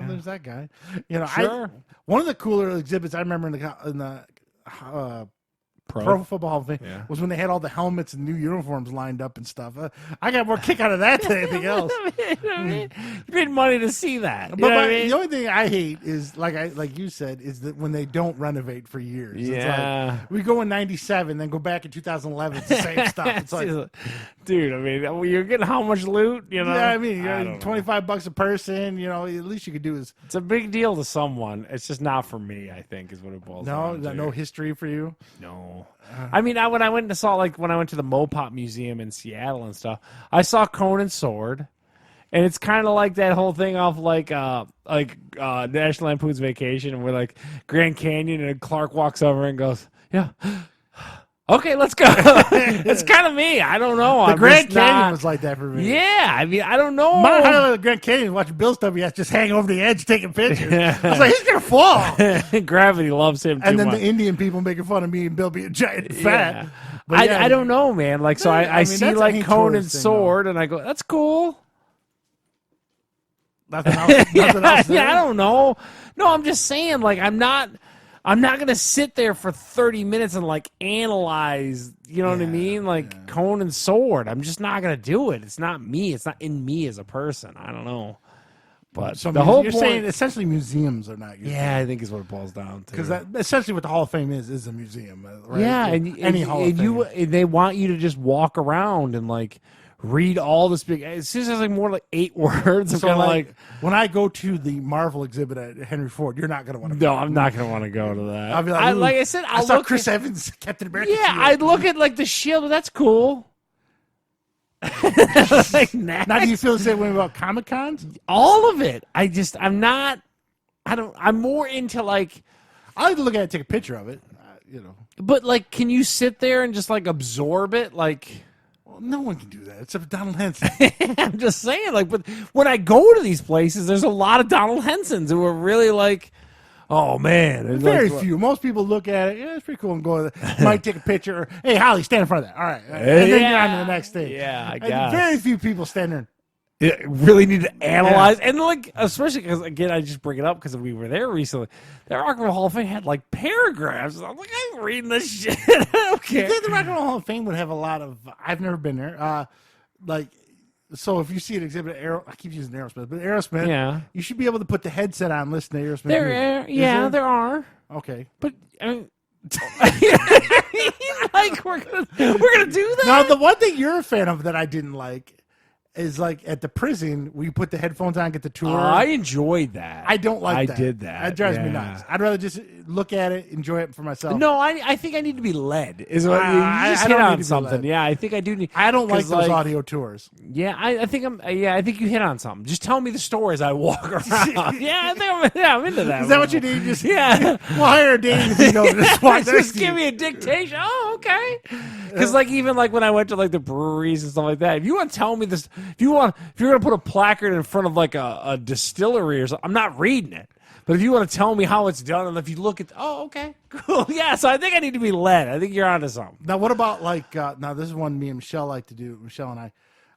there's that guy. You know, sure. One of the cooler exhibits I remember in the Pro Football Hall of Fame was when they had all the helmets and new uniforms lined up and stuff. I got more kick out of that than anything else. You paid money to see that. But the only thing I hate is, like you said, is that when they don't renovate for years. Yeah. It's like, we go in 97, then go back in 2011. It's the same stuff. It's like, dude, I mean, you're getting how much loot? You know? Yeah, I mean, you're $25 a person. You know, at least you could do is. It's a big deal to someone. It's just not for me, I think, is what it boils down to. No history for you? No. I mean, when I went to the Mopop Museum in Seattle and stuff, I saw Conan's sword, and it's kind of like that whole thing off National Lampoon's Vacation, where like Grand Canyon, and Clark walks over and goes, "Yeah, Okay, let's go. It's kind of me. I don't know. The Grand Canyon was like that for me. Yeah, I mean, I don't know. My highlight of the Grand Canyon watching Bill Stubby just hang over the edge taking pictures. I was like, he's gonna fall. Gravity loves him too and then much. the Indian people making fun of me and Bill being giant and fat. Yeah. But yeah, I don't know, man. Like, so I see that's like a Conan's thing, sword, and I go, that's cool. Nothing else. Nothing else Yeah, I don't know. No, I'm just saying, like, I'm not gonna sit there for 30 minutes and like analyze, you know what I mean? Like Conan's sword. I'm just not gonna do it. It's not me. It's not in me as a person. I don't know. But so the whole you're point, saying essentially museums are not your yeah, I think is what it boils down to. because essentially what the Hall of Fame is a museum, right? Yeah, Any Hall of Fame. they want you to just walk around and like read all this big. It's just like more like 8 words. I'm So kind of like, when I go to the Marvel exhibit at Henry Ford, you're not going to want to. no, I'm not gonna want to go to that. I'll be like, like I said, I saw Chris Evans, Captain America. Yeah, shield. I'd look at like the shield, but that's cool. Like, Now, do you feel the same way about Comic Cons? all of it. I'm not. I'm more into like. I like to look at it, take a picture of it. But like, can you sit there and just like absorb it? Like, Well, no one can do that except Donald Henson. I'm just saying. Like, but when I go to these places, there's a lot of Donald Hensons who are really like, oh man, and Very like, few. Most people look at it. Yeah, it's pretty cool. And go. Might take a picture. Or, hey, Holly, stand in front of that. All right, and then you're on to the next thing. Yeah, I And guess. very few people stand there. Really need to analyze and like, especially because again, I just bring it up because we were there recently. The Rock and Roll Hall of Fame had like paragraphs. I'm like, I'm reading this shit. Okay, You think the Rock and Roll Hall of Fame would have a lot of? I've never been there. So if you see an exhibit, I keep using Aerosmith, but Aerosmith, Yeah. you should be able to put the headset on, listen to Aerosmith. music. There are. Okay. But I mean, like we're gonna do that. Now the one thing you're a fan of that I didn't like is like at the prison where you put the headphones on, get the tour. I enjoyed that. I don't like that. I did that. That drives me Yeah. nuts. I'd rather just look at it, enjoy it for myself. No, I think I need to be led. Is what you I just hit don't need on to be something. led. Yeah, I think I do need. I don't like 'cause, those audio tours. Yeah, I think I'm. Yeah, I think you hit on something. Just tell me the story as I walk around. Yeah, I'm into that. Is that what you need? Just Yeah. We'll hire a Dane if you know this one. Just give me a dictation. Oh, okay. Because like even like when I went to like the breweries and stuff like that, if you want to tell me this, if you're gonna put a placard in front of like a distillery or something, I'm not reading it. But if you want to tell me how it's done, and if you look at, okay, cool, yeah. So I think I need to be led. I think you're onto something. Now, what about like now? This is one me and Michelle like to do. Michelle and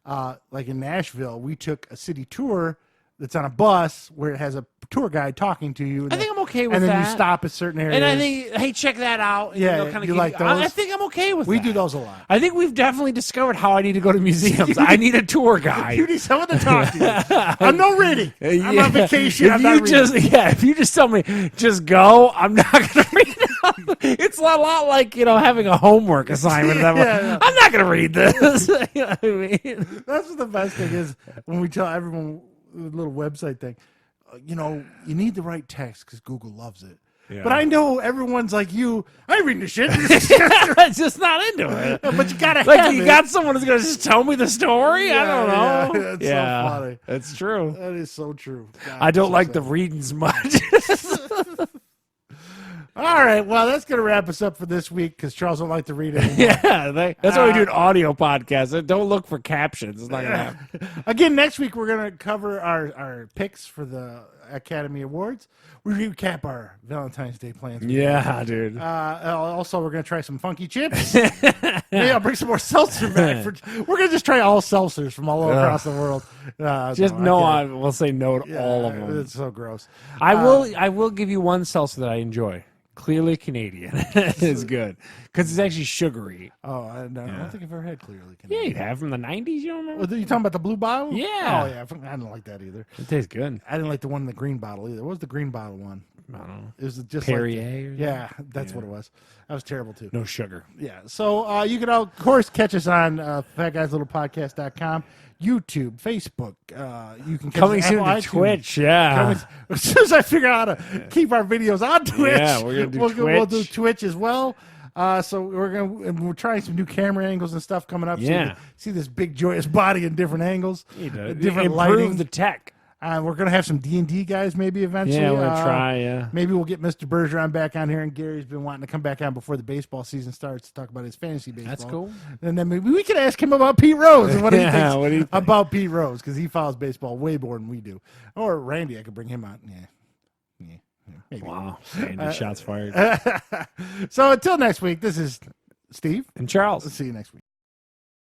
I, like in Nashville, we took a city tour that's on a bus where it has a tour guide talking to you. I think I'm okay with and then that. you stop at certain areas. And I think, hey, check that out. And, Yeah, kind you like those? I think I'm okay with we that. do those a lot. I think we've definitely discovered how I need to go to museums. I need a tour guide. You need someone to talk to you. I'm not ready. I'm Yeah. on vacation. If I'm you not reading. if you just tell me, just go, I'm not going to read it. It's a lot like, having a homework assignment. Yeah. I'm not going to read this. You know what I mean? That's what the best thing is when we tell everyone the little website thing. You need the right text because Google loves it. Yeah. But I know everyone's like you. I ain't reading the shit. I'm just not into it. But you gotta Like have you it. got someone who's gonna just tell me the story. I don't know. Yeah, that's so funny. That's true. That is so true. God, I don't so like sad. the readings much. All right, well, that's going to wrap us up for this week because Charles don't like to read anymore. Yeah, that's why we do an audio podcast. Don't look for captions. It's not gonna happen. Again, next week we're going to cover our picks for the Academy Awards. We recap our Valentine's Day plans. Yeah, dude. Also, we're going to try some funky chips. Maybe I'll bring some more seltzer back. We're going to just try all seltzers from all across the world. We'll say no to all of them. It's so gross. I will give you one seltzer that I enjoy. Clearly Canadian. It's good because it's actually sugary. Oh, I don't think I've ever had Clearly Yeah, Canadian. you have from the 90s. You don't remember? Well, you talking about the blue bottle? Yeah. Oh, yeah. I didn't like that either. It tastes good. I didn't like the one in the green bottle either. What was the green bottle one? I don't know. It was just Perrier. like or something? yeah, that's what it was. That was terrible too. No sugar. Yeah. So you can of course catch us on fatguyslittlepodcast.com, YouTube, Facebook. You can catch Coming us soon on to Apple iTunes. Twitch. Yeah. As soon as I figure out how to keep our videos on Twitch, Yeah, we're gonna do we'll do Twitch. Twitch as well. So we're trying some new camera angles and stuff coming up. So you Yeah. can see this big joyous body in different angles, You know, different improve lighting. the tech. We're gonna have some D&D guys maybe eventually. Yeah, we're gonna try. Yeah, maybe we'll get Mr. Bergeron back on here, and Gary's been wanting to come back on before the baseball season starts to talk about his fantasy baseball. that's cool. And then maybe we could ask him about Pete Rose and what he thinks what do you think? about Pete Rose, because he follows baseball way more than we do. Or Randy, I could bring him on. Yeah. Maybe. Wow, Randy, shots fired. So until next week, this is Steve And Charles. See you next week.